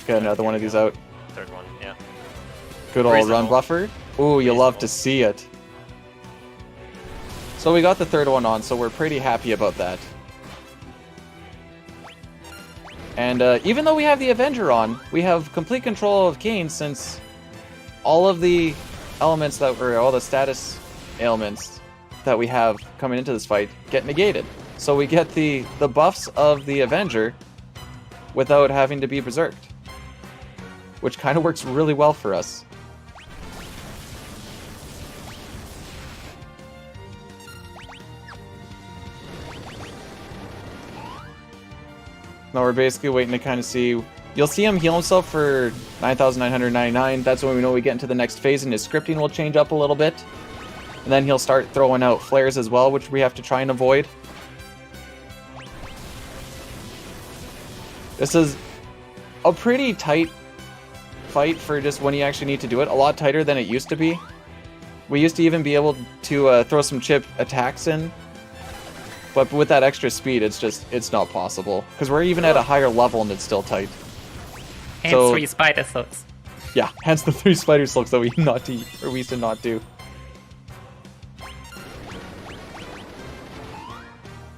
get another one of these out. Third one, yeah. Good old Reasonable. run buffer. Ooh, you love to see it. So we got the third one on, so we're pretty happy about that. And even though we have the Avenger on, we have complete control of Kain, since all of the elements that were, all the status ailments that we have coming into this fight get negated. So we get the buffs of the Avenger without having to be berserked, which kind of works really well for us. Now we're basically waiting to kind of see. You'll see him heal himself for 9,999. That's when we know we get into the next phase, and his scripting will change up a little bit. And then he'll start throwing out flares as well, which we have to try and avoid. This is a pretty tight fight for just when you actually need to do it. A lot tighter than it used to be. We used to even be able to throw some chip attacks in. But with that extra speed, it's not possible. Because we're even at a higher level and it's still tight. And So- 3 spider silks. Yeah, hence the 3 spider silks that we used to not do.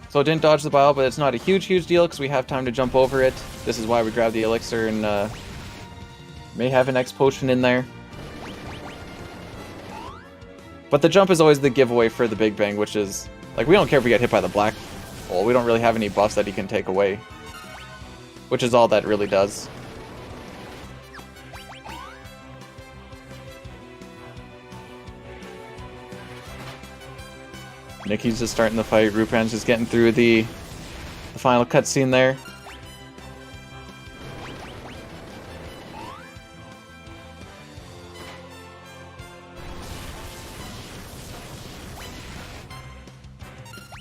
So it didn't dodge the bile, but it's not a huge deal because we have time to jump over it. This is why we grabbed the elixir and may have an X potion in there. But the jump is always the giveaway for the Big Bang, which is, like, we don't care if we get hit by the black hole. We don't really have any buffs that he can take away. Which is all that really does. Nikki's just starting the fight. Rupan's just getting through the final cutscene there.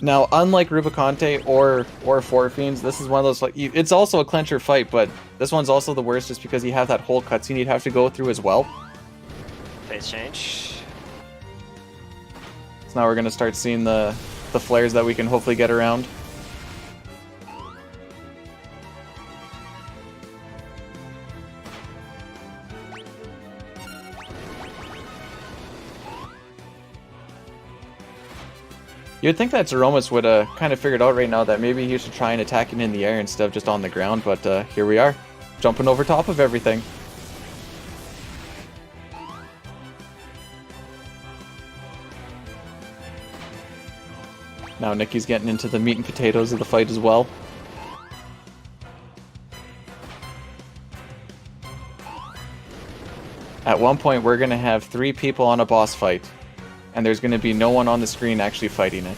Now, unlike Rubicante or Four Fiends, this is one of those, like, it's also a clencher fight, but this one's also the worst just because you have that whole cutscene you'd have to go through as well. Phase change. So now we're going to start seeing the flares that we can hopefully get around. You'd think that Zeromus would kind of figured out right now that maybe he should try and attack it in the air instead of just on the ground, but here we are, jumping over top of everything. Now Nicky's getting into the meat and potatoes of the fight as well. At one point, we're going to have 3 people on a boss fight, and there's going to be no one on the screen actually fighting it.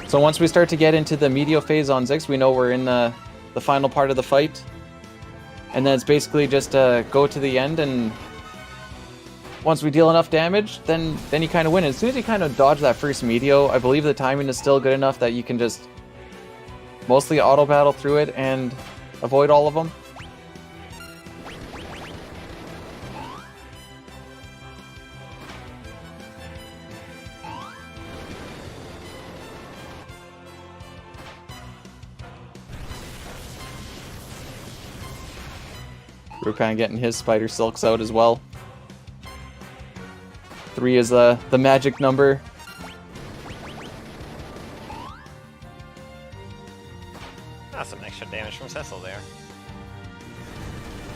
So once we start to get into the medio phase on Zix, we know we're in the final part of the fight. And then it's basically just go to the end, and once we deal enough damage, then you kind of win. As soon as you kind of dodge that first medio, I believe the timing is still good enough that you can just mostly auto battle through it and avoid all of them. Rukan getting his spider silks out as well. 3 is the magic number. Some extra damage from Cecil there.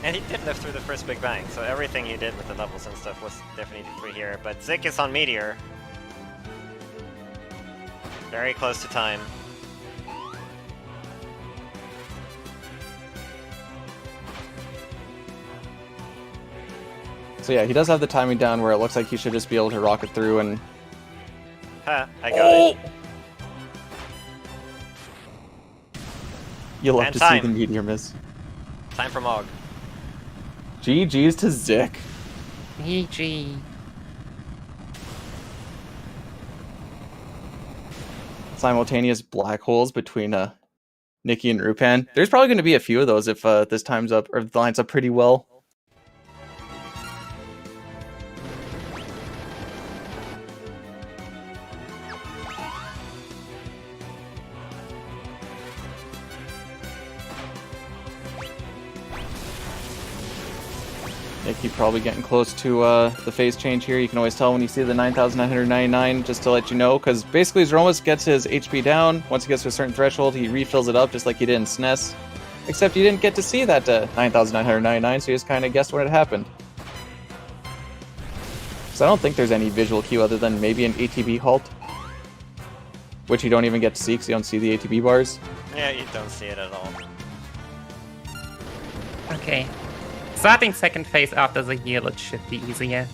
And he did live through the first Big Bang, so everything he did with the levels and stuff was definitely free here. But Zik is on Meteor. Very close to time. So yeah, he does have the timing down where it looks like he should just be able to rocket through and... Ha, I got it. You'll have And to time. see the meteor miss. Time for Mog. GG's to Zik. GG. Simultaneous black holes between Nikki and Rupan. There's probably going to be a few of those if this time's up, or lines up pretty well. Nikki probably getting close to the phase change here. You can always tell when you see the 9,999, just to let you know, because basically Zeromus gets his HP down. Once he gets to a certain threshold, he refills it up just like he did in SNES. Except you didn't get to see that 9,999, so you just kind of guessed when it happened. So I don't think there's any visual cue other than maybe an ATB halt, which you don't even get to see because you don't see the ATB bars. Yeah, you don't see it at all. Okay. Starting second phase after the heal, it should be easier.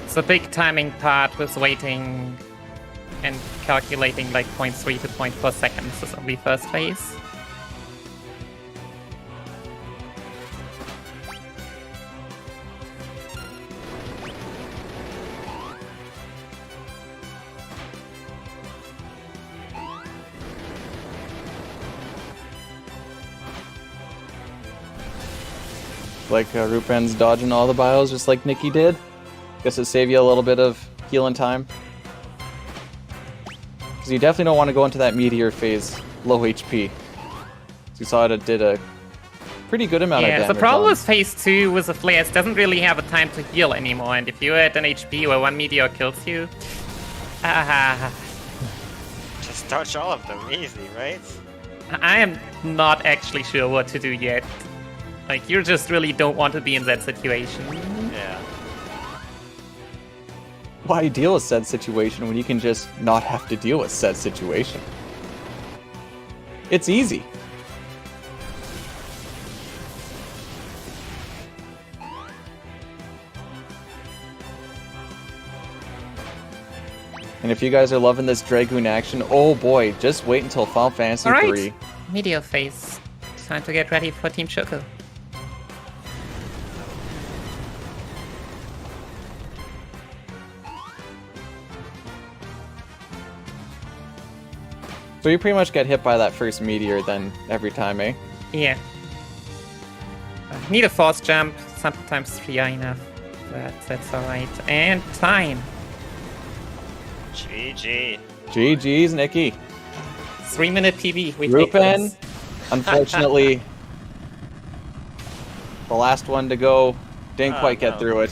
It's a big timing part with waiting and calculating like 0.3 to 0.4 seconds is only first phase. Like Rupan's dodging all the bios just like Nikki did. Guess it save you a little bit of healing time. Because you definitely don't want to go into that meteor phase low HP. So you saw it did a pretty good amount of damage. Yeah, the problem with phase 2 with the flares doesn't really have a time to heal anymore, and if you're at an HP where one meteor kills you... Just dodge all of them, easy, right? I am not actually sure what to do yet. Like, you just really don't want to be in that situation. Yeah. Why deal with said situation when you can just not have to deal with said situation? It's easy. And if you guys are loving this Dragoon action, oh boy, just wait until Final Fantasy All right. 3. Meteor phase. Time to get ready for Team Choco. So you pretty much get hit by that first meteor then every time, eh? Yeah. Need a force jump, sometimes 3 are enough. That's alright. And time. GG. GG's, Nikki. 3-minute PB. We take Rupan, this. Unfortunately, the last one to go didn't quite get through it.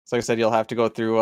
So like I said, you'll have to go through